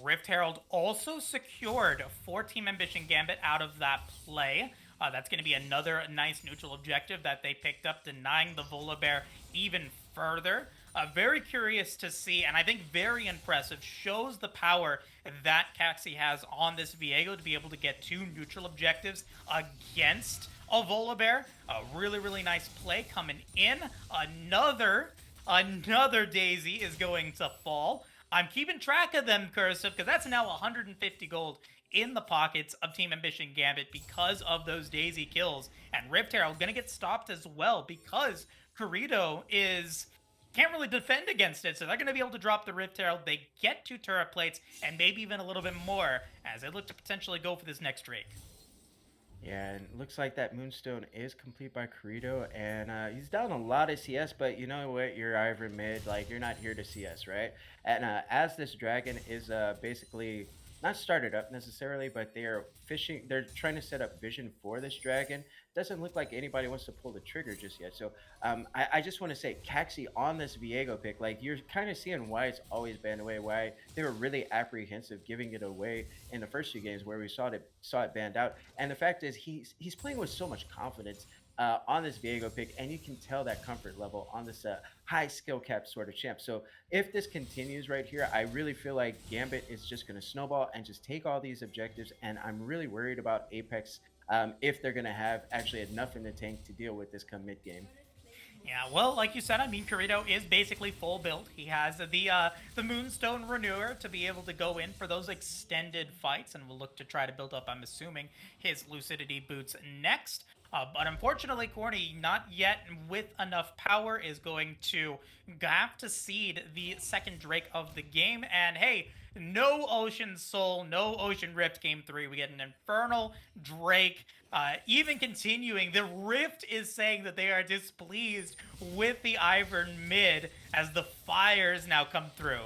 Rift Herald also secured for Team Ambition Gambit out of that play. That's going to be another nice neutral objective that they picked up, denying the Volibear even further. Very curious to see, and I think very impressive. Shows the power that Caxi has on this Viego to be able to get 2 neutral objectives against a Volibear. A really nice play coming in. Another Daisy is going to fall. I'm keeping track of them, Cursive, because that's now 150 gold in the pockets of Team Ambition Gambit because of those Daisy kills. And Rift Herald gonna get stopped as well because Corito can't really defend against it, so they're gonna be able to drop the Rift Herald. They get 2 turret plates and maybe even a little bit more as they look to potentially go for this next Drake. Yeah, and it looks like that Moonstone is complete by Corito, and he's down a lot of CS, but you know what? You're Ivor mid, like, you're not here to CS, right? And as this dragon is basically not started up necessarily, but they're trying to set up vision for this dragon. Doesn't look like anybody wants to pull the trigger just yet. So I just want to say, Caxi on this Viego pick, like, you're kind of seeing why it's always banned away, why they were really apprehensive giving it away in the first 2 games where we saw it banned out. And the fact is, he's playing with so much confidence on this Viego pick, and you can tell that comfort level on this high skill cap sort of champ. So if this continues right here, I really feel like Gambit is just going to snowball and just take all these objectives, and I'm really worried about Apex if they're going to have actually enough in the tank to deal with this come mid game. Yeah, well, like you said, I mean, Corito is basically full build. He has the Moonstone Renewer to be able to go in for those extended fights, and will look to try to build up, I'm assuming, his Lucidity boots next. But unfortunately, Corny, not yet with enough power, is going to have to cede the second Drake of the game. And hey, no Ocean Soul, no Ocean Rift game 3. We get an Infernal Drake. Even continuing, the Rift is saying that they are displeased with the Ivern mid as the fires now come through.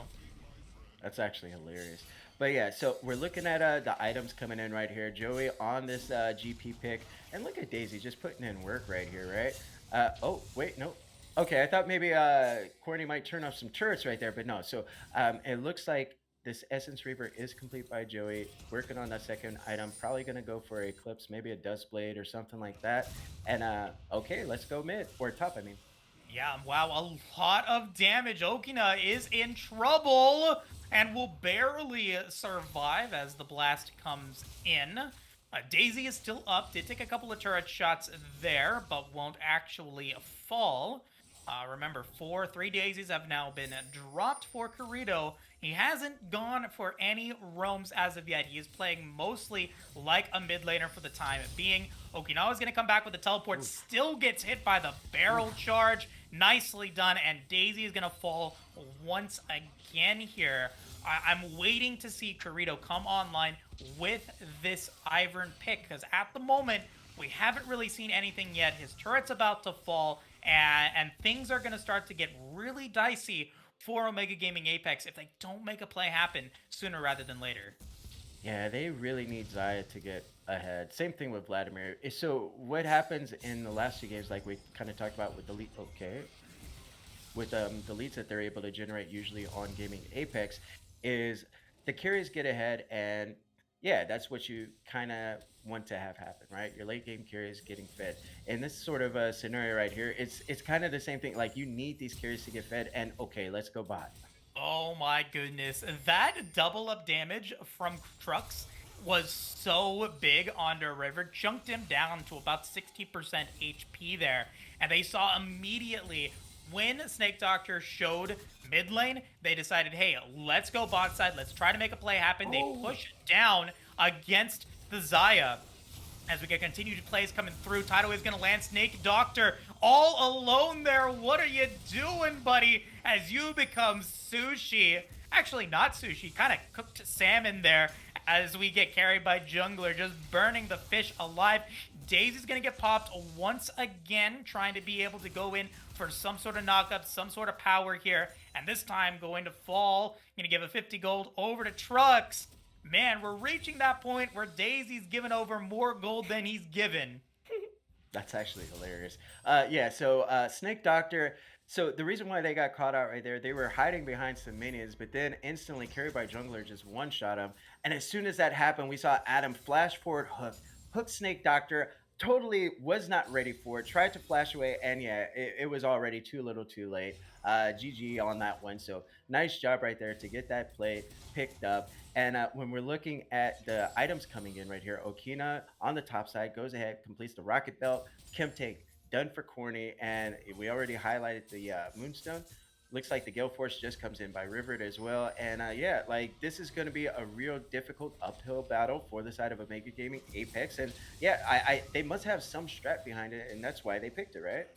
That's actually hilarious. But yeah, so we're looking at the items coming in right here. Joey on this GP pick. And look at Daisy just putting in work right here, right? Oh, wait, no. Okay, I thought maybe Corny might turn off some turrets right there, but no. So it looks like this Essence Reaver is complete by Joey. Working on that second item. Probably going to go for Eclipse, maybe a Dust Blade or something like that. And okay, let's go mid. Or top, I mean. Yeah, wow, a lot of damage. Okina is in trouble and will barely survive as the blast comes in. Daisy is still up, did take a couple of turret shots there, but won't actually fall. Remember, 3 Daisies have now been dropped for Corito. He hasn't gone for any roams as of yet. He is playing mostly like a mid laner for the time being. Okinawa's going to come back with the teleport, still gets hit by the barrel charge. Nicely done, and Daisy is going to fall once again here. I'm waiting to see Kirito come online with this Ivern pick, because at the moment, we haven't really seen anything yet. His turret's about to fall, and things are going to start to get really dicey for Omega Gaming Apex if they don't make a play happen sooner rather than later. Yeah, they really need Zaya to get ahead. Same thing with Vladimir. So what happens in the last two games, like we kind of talked about with the lead, okay, with the leads that they're able to generate usually on Gaming Apex, is the carries get ahead, and yeah, that's what you kind of want to have happen, right? Your late game carries getting fed. In this sort of a scenario right here, it's kind of the same thing. Like you need these carries to get fed, and okay, let's go bot. Oh my goodness. That double up damage from Trucks was so big onto River, chunked him down to about 60% HP there. And they saw immediately when Snake Doctor showed mid lane, they decided, hey, let's go bot side, let's try to make a play happen. They push down against the Zaya. As we get continued plays coming through, Tidal is going to land Snake Doctor all alone there. What are you doing, buddy? As you become sushi. Actually, not sushi. Kind of cooked salmon there as we get carried by Jungler, just burning the fish alive. Daisy's going to get popped once again, trying to be able to go in for some sort of knockup, some sort of power here. And this time going to fall. Going to give a 50 gold over to Trucks. Man, we're reaching that point where Daisy's given over more gold than he's given. That's actually hilarious. Yeah, so Snake Doctor. So the reason why they got caught out right there, they were hiding behind some minions, but then instantly carried by Jungler just one-shot him. And as soon as that happened, we saw Adam flash forward, hook Snake Doctor. Totally was not ready for it. Tried to flash away, and yeah, it was already too little, too late. GG on that one. So nice job right there to get that play picked up. And when we're looking at the items coming in right here, Okina on the top side goes ahead, completes the Rocket Belt, Kimtake done for Corny, and we already highlighted the Moonstone. Looks like the Gale Force just comes in by Rivered as well. And yeah, like this is going to be a real difficult uphill battle for the side of Omega Gaming Apex. And yeah, they must have some strat behind it, and that's why they picked it, right?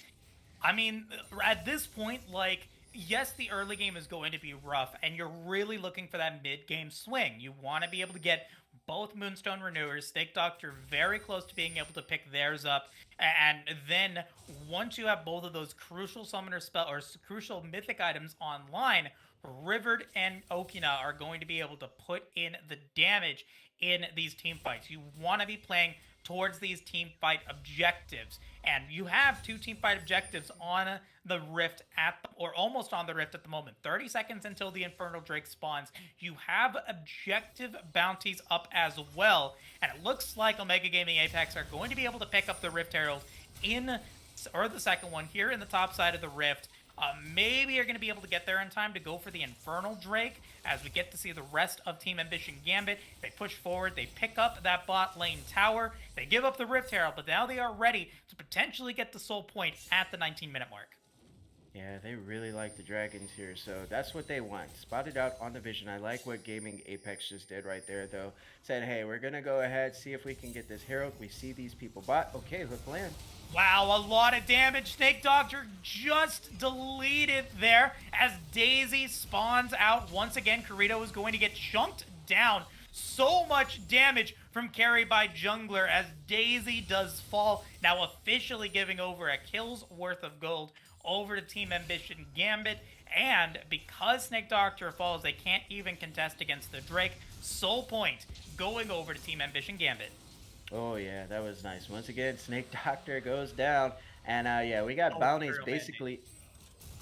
I mean, at this point, like, yes, the early game is going to be rough, and you're really looking for that mid-game swing. You want to be able to get both Moonstone Renewers, Snake Doctor very close to being able to pick theirs up, and then once you have both of those crucial summoner spell or crucial mythic items online, Rivered and Okina are going to be able to put in the damage in these team fights. You want to be playing towards these team fight objectives, and you have two team fight objectives on the rift or almost on the rift at the moment. 30 seconds until the Infernal Drake spawns. You have objective bounties up as well, and it looks like Omega Gaming Apex are going to be able to pick up the Rift Herald or the second one here in the top side of the rift. Maybe you're going to be able to get there in time to go for the Infernal Drake as we get to see the rest of Team Ambition Gambit. They push forward, they pick up that bot lane tower, they give up the Rift Herald, but now they are ready to potentially get the soul point at the 19-minute mark. Yeah, they really like the dragons here, so that's what they want. Spotted out on the vision. I like what Gaming Apex just did right there, though. Said, hey, we're going to go ahead, see if we can get this Herald. We see these people bot. Okay, hook land. Wow, a lot of damage. Snake Doctor just deleted there as Daisy spawns out. Once again, Kirito is going to get chunked down. So much damage from carry by Jungler as Daisy does fall. Now officially giving over a kill's worth of gold over to Team Ambition Gambit. And because Snake Doctor falls, they can't even contest against the Drake. Soul point going over to Team Ambition Gambit. Oh, yeah, that was nice. Once again, Snake Doctor goes down. And yeah, we got bounties basically.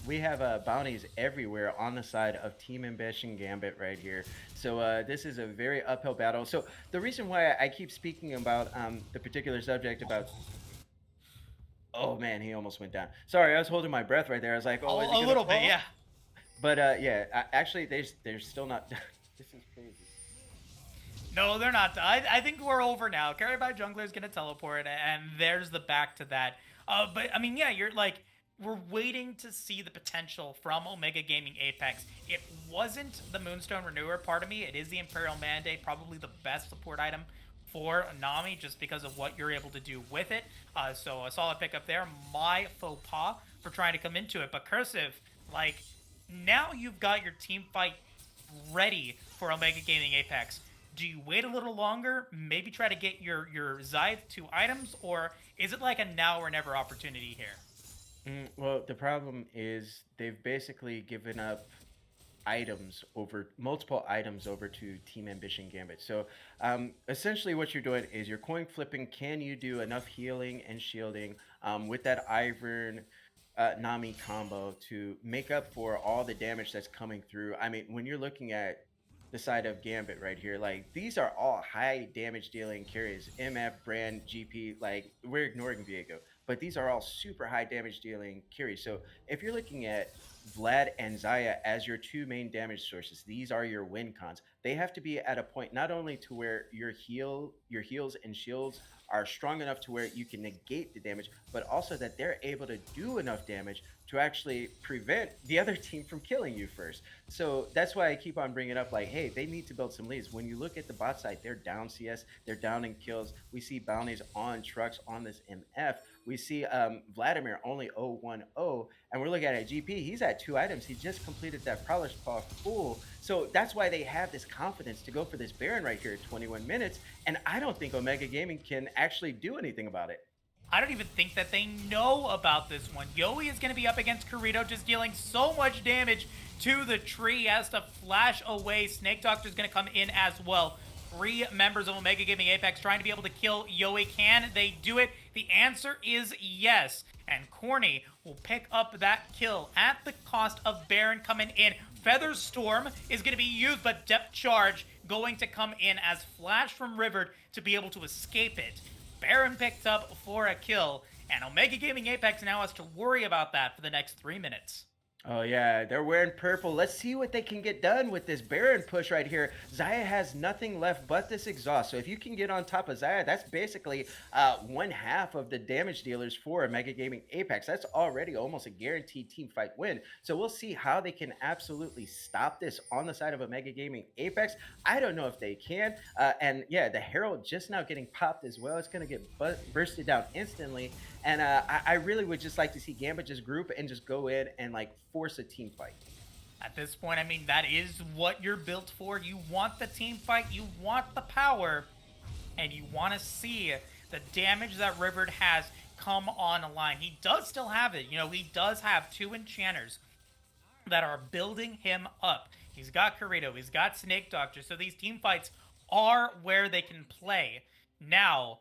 We have bounties everywhere on the side of Team Ambition Gambit right here. So this is a very uphill battle. So the reason why I keep speaking about the particular subject about... Oh, man, he almost went down. Sorry, I was holding my breath right there. I was like, oh, is he a little bit, yeah. But yeah, actually, they're still not... This is crazy. No, they're not. I think we're over now. Carry by Jungler is going to teleport, and there's the back to that. But, I mean, yeah, we're waiting to see the potential from Omega Gaming Apex. It wasn't the Moonstone Renewer part of me. It is the Imperial Mandate, probably the best support item for Nami just because of what you're able to do with it. So a solid pickup there. My faux pas for trying to come into it. But Cursive, now you've got your team fight ready for Omega Gaming Apex. Do you wait a little longer, maybe try to get your Zythe to items, or is it like a now or never opportunity here? Well, the problem is they've basically given up multiple items over to Team Ambition Gambit. So essentially, what you're doing is you're coin flipping. Can you do enough healing and shielding with that Ivern Nami combo to make up for all the damage that's coming through? I mean, when you're looking at the side of Gambit right here, like these are all high damage dealing carries. MF, Brand, GP, like we're ignoring Viego, but these are all super high damage dealing carries. So if you're looking at Vlad and Zaya as your two main damage sources, these are your win cons. They have to be at a point not only to where your heals and shields are strong enough to where you can negate the damage, but also that they're able to do enough damage to actually prevent the other team from killing you first. So that's why I keep on bringing up like, hey, they need to build some leads. When you look at the bot side, they're down CS, they're down in kills. We see bounties on trucks on this MF. We see Vladimir only 0-1-0, and we're looking at GP. He's at 2 items. He just completed that Prowler's Paw full. So that's why they have this confidence to go for this Baron right here at 21 minutes. And I don't think Omega Gaming can actually do anything about it. I don't even think that they know about this one. Yoi is going to be up against Corito, just dealing so much damage to the tree. He has to flash away. Snake Doctor is going to come in as well. 3 members of Omega Gaming Apex trying to be able to kill Yoi. Can they do it? The answer is yes. And Corny will pick up that kill at the cost of Baron coming in. Feather Storm is going to be used, but Depth Charge going to come in as Flash from River to be able to escape it. Baron picked up for a kill, and Omega Gaming Apex now has to worry about that for the next 3 minutes. Oh yeah, they're wearing purple. Let's see what they can get done with this Baron push right here. Zaya has nothing left but this exhaust. So if you can get on top of Zaya, that's basically 1/2 of the damage dealers for Mega Gaming Apex. That's already almost a guaranteed team fight win. So we'll see how they can absolutely stop this on the side of a Mega Gaming Apex. I don't know if they can. And yeah, the Herald just now getting popped as well. It's going to get bursted down instantly. And I really would just like to see Gambit just group and just go in and like force a team fight. At this point, I mean, that is what you're built for. You want the team fight, you want the power, and you want to see the damage that Rivard has come on a line. He does still have it. You know, he does have 2 enchanters that are building him up. He's got Corito, he's got Snake Doctor, so these team fights are where they can play. Now,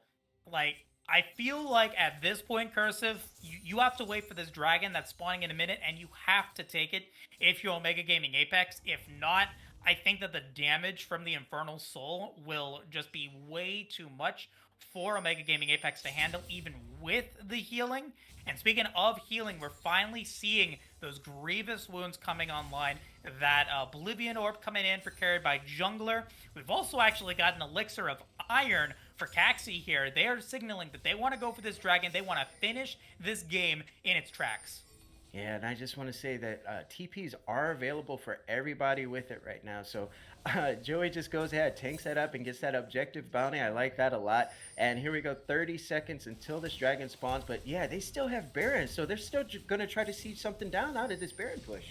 like, I feel like at this point, Cursive, you have to wait for this dragon that's spawning in a minute, and you have to take it if you're Omega Gaming Apex. If not, I think that the damage from the Infernal Soul will just be way too much for Omega Gaming Apex to handle, even with the healing. And speaking of healing, we're finally seeing those grievous wounds coming online. That Oblivion Orb coming in for carried by Jungler. We've also actually got an Elixir of Iron for Caxi here. They are signaling that they want to go for this dragon. They want to finish this game in its tracks. Yeah, and I just want to say that TPs are available for everybody with it right now. So Joey just goes ahead, tanks that up, and gets that objective bounty. I like that a lot. And here we go, 30 seconds until this dragon spawns. But yeah, they still have Baron, so they're still going to try to siege something down out of this Baron push.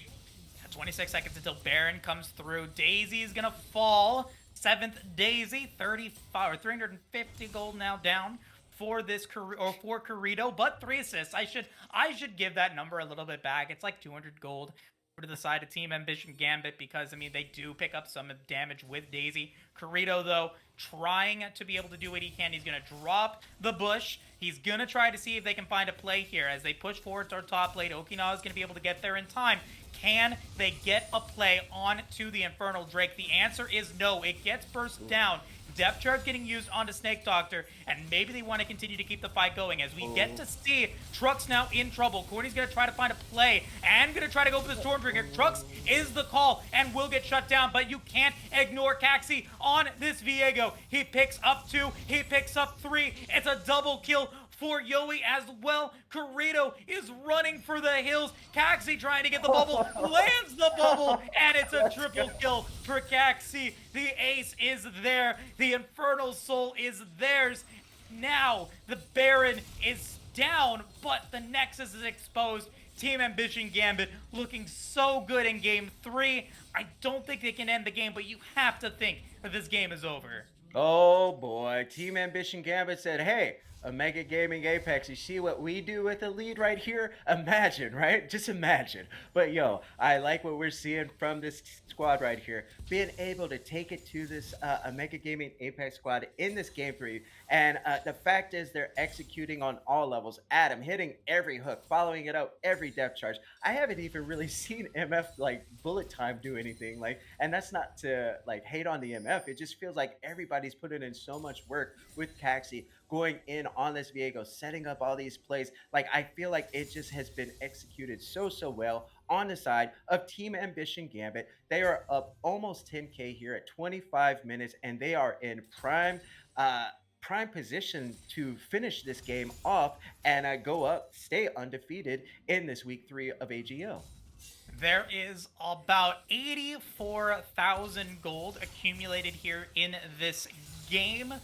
26 seconds until Baron comes through. Daisy is going to fall. 7th Daisy, 35 or 350 gold now down for this for Corito, but 3 assists. I should give that number a little bit back. It's like 200 gold to the side of Team Ambition Gambit because, I mean, they do pick up some damage with Daisy. Corito, though, trying to be able to do what he can. He's going to drop the bush. He's going to try to see if they can find a play here as they push forward to our top lane. Okinawa is going to be able to get there in time. Can they get a play onto the Infernal Drake? The answer is no. It gets burst down. Depth charge getting used onto Snake Doctor, and maybe they want to continue to keep the fight going as we get to see Trux now in trouble. Corny's going to try to find a play and going to try to go for the Stormbringer. Trux is the call and will get shut down, but you can't ignore Caxi on this Viego. He picks up 2, he picks up 3. It's a double kill for Yoi as well. Corito is running for the hills. Caxi trying to get the bubble, lands the bubble, and it's a triple kill for Caxi. The ace is there. The Infernal Soul is theirs. Now the Baron is down, but the Nexus is exposed. Team Ambition Gambit looking so good in game 3. I don't think they can end the game, but you have to think that this game is over. Oh boy, Team Ambition Gambit said, "Hey, Omega Gaming Apex, you see what we do with the lead right here? Imagine, right? Just imagine." But yo, I like what we're seeing from this squad right here, being able to take it to this Omega Gaming Apex squad in this game 3. And the fact is, they're executing on all levels. Adam hitting every hook, following it out every depth charge. I haven't even really seen MF like bullet time do anything like, and that's not to like hate on the MF. It just feels like everybody's putting in so much work with Caxi going in on this Viego, setting up all these plays. Like I feel like it just has been executed so well on the side of Team Ambition Gambit. They are up almost 10K here at 25 minutes, and they are in prime position to finish this game off and go up, stay undefeated in this week 3 of AGL. There is about 84,000 gold accumulated here in this game.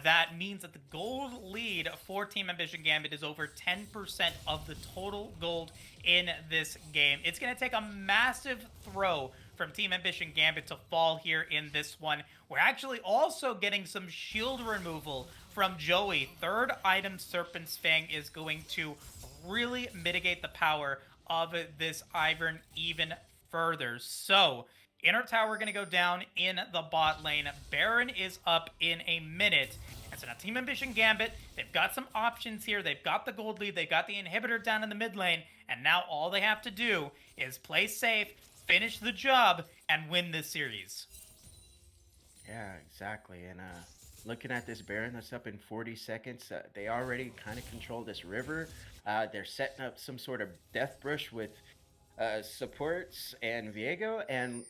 That means that the gold lead for Team Ambition Gambit is over 10% of the total gold in this game. It's going to take a massive throw from Team Ambition Gambit to fall here in this one. We're actually also getting some shield removal from Joey. Third item, Serpent's Fang, is going to really mitigate the power of this Ivern even further. So, inner tower going to go down in the bot lane. Baron is up in a minute. And so now Team Ambition Gambit, they've got some options here. They've got the gold lead. They've got the inhibitor down in the mid lane. And now all they have to do is play safe, finish the job, and win this series. Yeah, exactly. And looking at this Baron that's up in 40 seconds, they already kind of control this river. They're setting up some sort of death brush with supports and Viego, and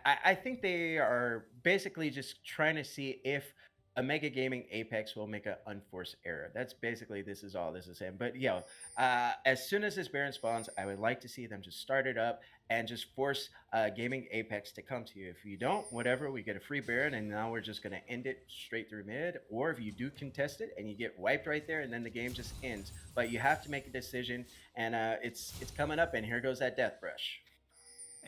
I think they are basically just trying to see if Omega Gaming Apex will make an unforced error. That's basically this is all this is saying. But yo, as soon as this Baron spawns, I would like to see them just start it up and just force Gaming Apex to come to you. If you don't, whatever, we get a free Baron, and now we're just gonna end it straight through mid. Or if you do contest it and you get wiped right there, and then the game just ends. But you have to make a decision, and it's coming up, and here goes that death brush.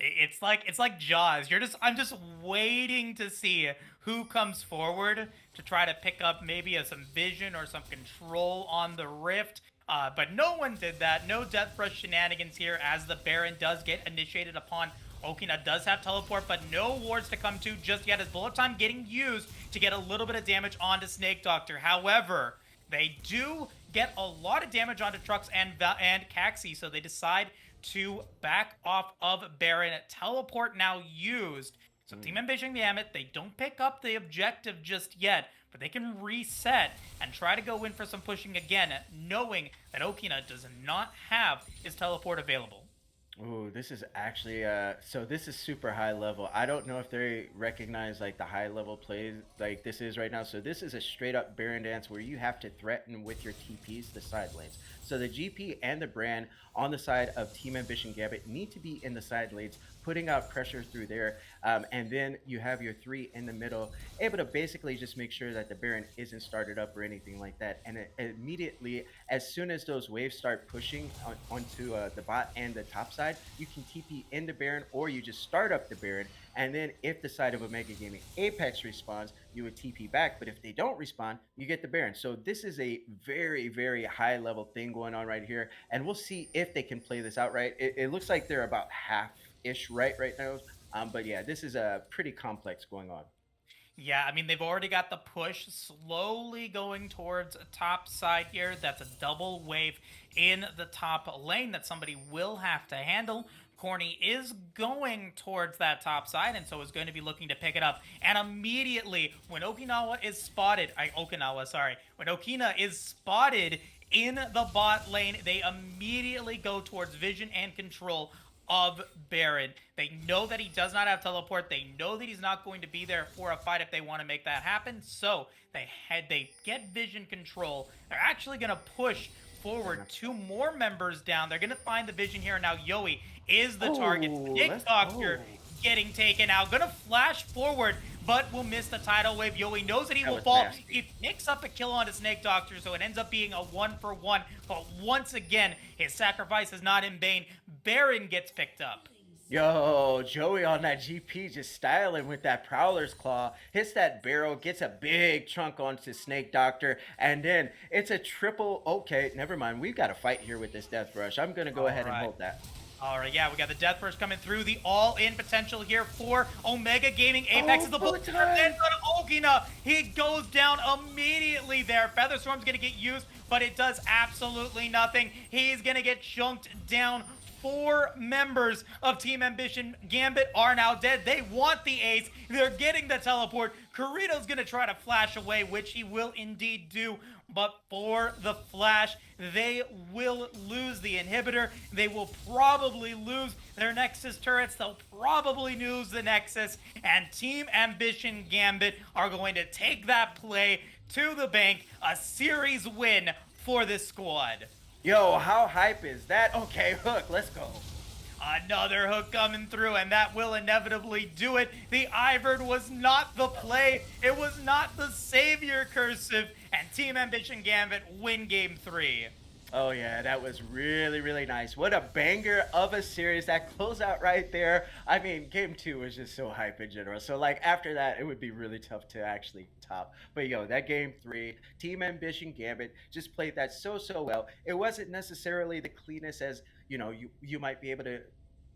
It's like Jaws. I'm just waiting to see who comes forward to try to pick up maybe some vision or some control on the rift. But no one did that. No death brush shenanigans here, as the Baron does get initiated upon. Okina does have teleport, but no wards to come to just yet, as bullet time getting used to get a little bit of damage onto Snake Doctor. However, they do get a lot of damage onto Trux and Caxi, so they decide to back off of Baron. Teleport now used. So Team Ambition Gambit, they don't pick up the objective just yet, but they can reset and try to go in for some pushing again, knowing that Okina does not have his teleport available. Ooh, this is actually so this is super high level. I don't know if they recognize like the high level plays like this is right now. So this is a straight up Baron dance where you have to threaten with your TPs the side lanes. So the GP and the Brand on the side of Team Ambition Gambit need to be in the side lanes, putting out pressure through there. And then you have your 3 in the middle, able to basically just make sure that the Baron isn't started up or anything like that. And immediately, as soon as those waves start pushing onto the bot and the top side, you can TP into Baron, or you just start up the Baron. And then if the side of Omega Gaming Apex responds, you would TP back. But if they don't respond, you get the Baron. So this is a very high level thing going on right here. And we'll see if they can play this out right. It looks like they're about half-ish right now. But yeah, this is pretty complex going on. Yeah, I mean, they've already got the push slowly going towards top side here. That's a double wave in the top lane that somebody will have to handle. Corny is going towards that top side, and so is going to be looking to pick it up. And immediately, when Okina is spotted in the bot lane, they immediately go towards vision and control of Baron. They know that he does not have teleport. They know that he's not going to be there for a fight if they want to make that happen. So they get vision control. They're actually going to push forward 2 more members down. They're going to find the vision here. Now Yoi is the target. Snake Doctor getting taken out. Going to flash forward, but will miss the tidal wave. Yoi knows that he That will was fall. nasty. He picks up a kill on a Snake Doctor, so it ends up being a 1-for-1. But once again, his sacrifice is not in vain. Baron gets picked up. Yo, Joey on that GP just styling with that Prowler's Claw, hits that barrel, gets a big chunk onto Snake Doctor, and then it's a triple. Okay, never mind. We've got to fight here with this Death Rush. I'm going to go All ahead and right. hold that. All right, yeah, we got the Death Burst coming through. The all-in potential here for Omega Gaming. Apex is the bull Bo3. on Ogina. He goes down immediately there. Featherstorm's going to get used, but it does absolutely nothing. He's going to get chunked down. 4 members of Team Ambition Gambit are now dead. They want the ace. They're getting the teleport. Corito's going to try to flash away, which he will indeed do. But for the flash, they will lose the inhibitor. They will probably lose their Nexus turrets. They'll probably lose the Nexus. And Team Ambition Gambit are going to take that play to the bank. A series win for this squad. Yo, how hype is that? Okay, Hook, let's go. Another hook coming through, and that will inevitably do it. The Ivern was not the play. It was not the savior, Cursive. And Team Ambition Gambit win game 3. Oh yeah, that was really, really nice. What a banger of a series. That closeout right there. I mean, game 2 was just so hype in general. So like after that, it would be really tough to actually top. But yo, that game 3, Team Ambition Gambit just played that so well. It wasn't necessarily the cleanest as, you might be able to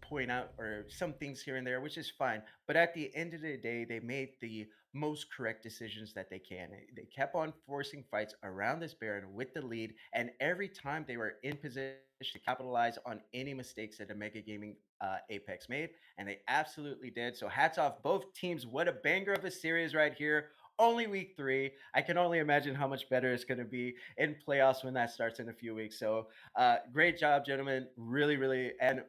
point out or some things here and there, which is fine. But at the end of the day, they made the most correct decisions that they can. They kept on forcing fights around this Baron with the lead, and every time they were in position to capitalize on any mistakes that Omega Gaming Apex made, and they absolutely did. So hats off both teams. What a banger of a series right here. Only week 3. I can only imagine how much better it's going to be in playoffs when that starts in a few weeks. So great job, gentlemen. Really, really, and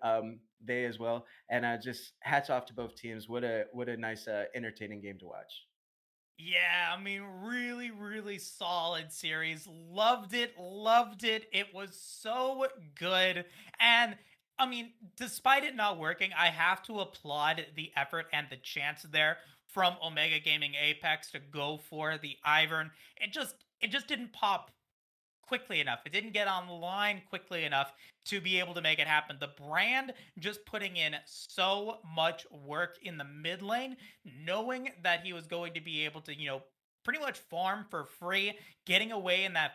they as well. And just hats off to both teams. What a nice, entertaining game to watch. Yeah, I mean, really, really solid series. Loved it, loved it. It was so good. And I mean, despite it not working, I have to applaud the effort and the chance there from Omega Gaming Apex to go for the Ivern. It just didn't pop quickly enough. It didn't get on the line quickly enough to be able to make it happen. The brand just putting in so much work in the mid lane, knowing that he was going to be able to, pretty much farm for free, getting away in that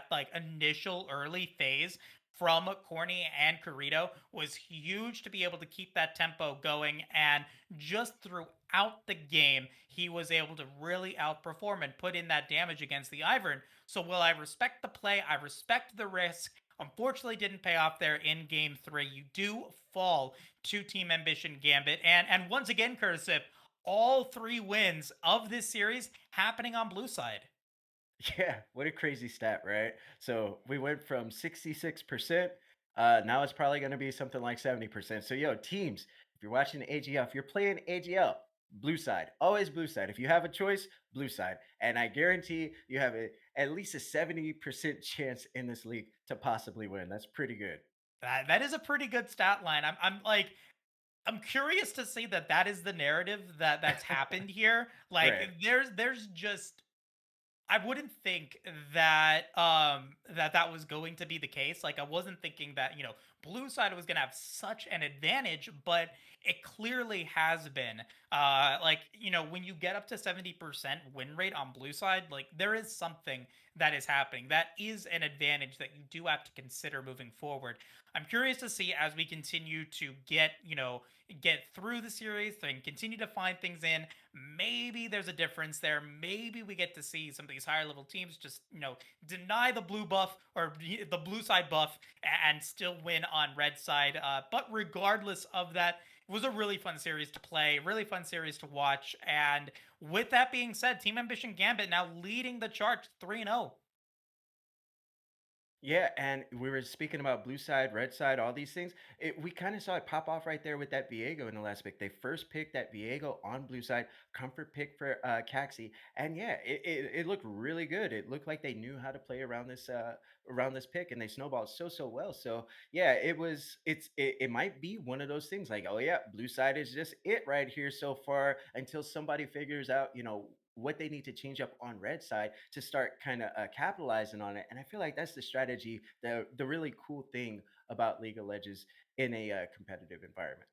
like initial early phase from Corny and Corito was huge to be able to keep that tempo going. And just throughout the game, he was able to really outperform and put in that damage against the Ivern. So while I respect the play, I respect the risk. Unfortunately, didn't pay off there in game 3. You do fall to Team Ambition Gambit. And once again, Cursive, all 3 wins of this series happening on blue side. Yeah, what a crazy stat, right? So we went from 66%. Now it's probably going to be something like 70%. So, yo, teams, if you're watching AGL, if you're playing AGL, blue side, always blue side. If you have a choice, blue side. And I guarantee you have at least a 70% chance in this league to possibly win. That's pretty good. That is a pretty good stat line. I'm curious to see that is the narrative that's happened here. Like Right. there's just I wouldn't think that that was going to be the case. Like I wasn't thinking that, blue side was going to have such an advantage, but it clearly has been. Like, when you get up to 70% win rate on blue side, like there is something that is happening. That is an advantage that you do have to consider moving forward. I'm curious to see as we continue to get through the series and continue to find things in. Maybe there's a difference there. Maybe we get to see some of these higher level teams just, deny the blue buff or the blue side buff and still win on red side. But regardless of that, it was a really fun series to play, really fun series to watch. And with that being said, Team Ambition Gambit now leading the charge 3-0. Yeah, and we were speaking about blue side, red side, all these things. We kind of saw it pop off right there with that Viego in the last pick. They first picked that Viego on blue side, comfort pick for Caxi, and yeah, it looked really good. It looked like they knew how to play around this pick, and they snowballed so well. So yeah, it might be one of those things like, oh yeah, blue side is just it right here so far until somebody figures out, what they need to change up on red side to start kind of capitalizing on it. And I feel like that's the strategy, the really cool thing about League of Legends in a competitive environment.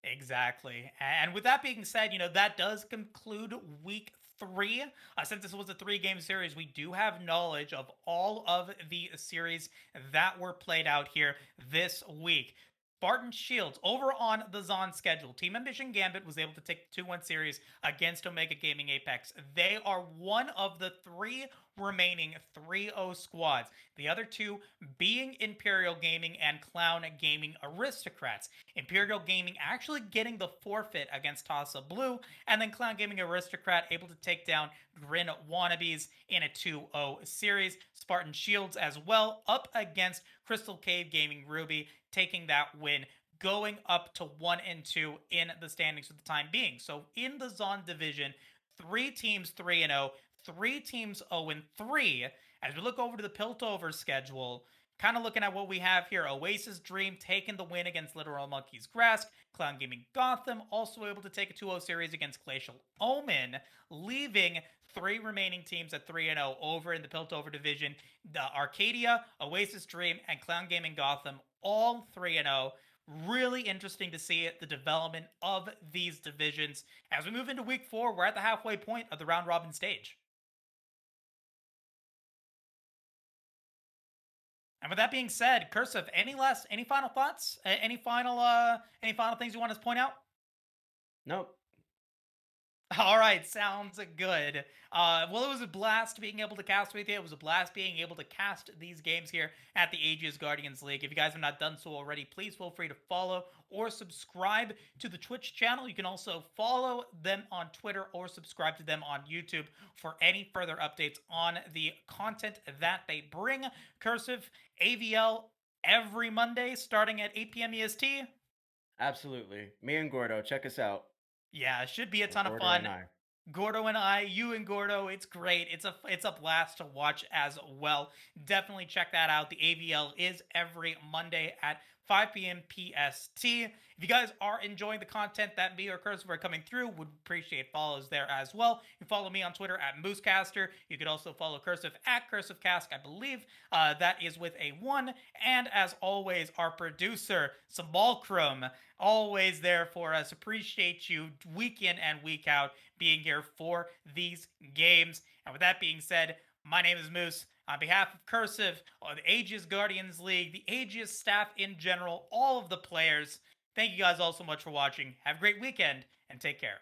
Exactly. And with that being said, that does conclude week three. Since this was a three-game series, we do have knowledge of all of the series that were played out here this week. Barton Shields over on the Zon schedule. Team Ambition Gambit was able to take the 2-1 series against Omega Gaming Apex. They are one of the three remaining 3-0 squads. The other two being Imperial Gaming and Clown Gaming Aristocrats. Imperial Gaming actually getting the forfeit against Tossa Blue, and then Clown Gaming Aristocrat able to take down Grin Wannabes in a 2-0 series. Spartan Shields as well up against Crystal Cave Gaming Ruby, taking that win, going up to 1 and 2 in the standings for the time being. So in the Zon division, three teams 3 and 0, three teams 0 and 3. As we look over to the Piltover schedule, kind of looking at what we have here. Oasis Dream taking the win against Literal Monkeys Grask. Clown Gaming Gotham also able to take a 2-0 series against Glacial Omen, leaving three remaining teams at 3 0 over in the Piltover division. The Arcadia, Oasis Dream, and Clown Gaming Gotham all 3 0. Really interesting to see the development of these divisions. As we move into week four, we're at the halfway point of the round robin stage. And with that being said, Cursive, any final thoughts? Any final things you want to point out? Nope. All right, sounds good. Well, it was a blast being able to cast with you. It was a blast being able to cast these games here at the Aegis Guardians League. If you guys have not done so already, please feel free to follow or subscribe to the Twitch channel. You can also follow them on Twitter or subscribe to them on YouTube for any further updates on the content that they bring. Cursive AVL every Monday starting at 8 p.m. EST. Absolutely. Me and Gordo, check us out. Yeah, it should be a Or ton of Gordo and fun. I. Gordo and I, you and Gordo, it's great. It's a blast to watch as well. Definitely check that out. The AVL is every Monday at 5 p.m. PST. If you guys are enjoying the content that me or Cursive are coming through, would appreciate follows there as well. You can follow me on Twitter at Moosecaster. You could also follow Cursive at CursiveCast, I believe. That is with a 1. And as always, our producer, Simulcrum, always there for us. Appreciate you week in and week out being here for these games. And with that being said, my name is Moose. On behalf of Cursive, or the Aegis Guardians League, the Aegis staff in general, all of the players, thank you guys all so much for watching. Have a great weekend and take care.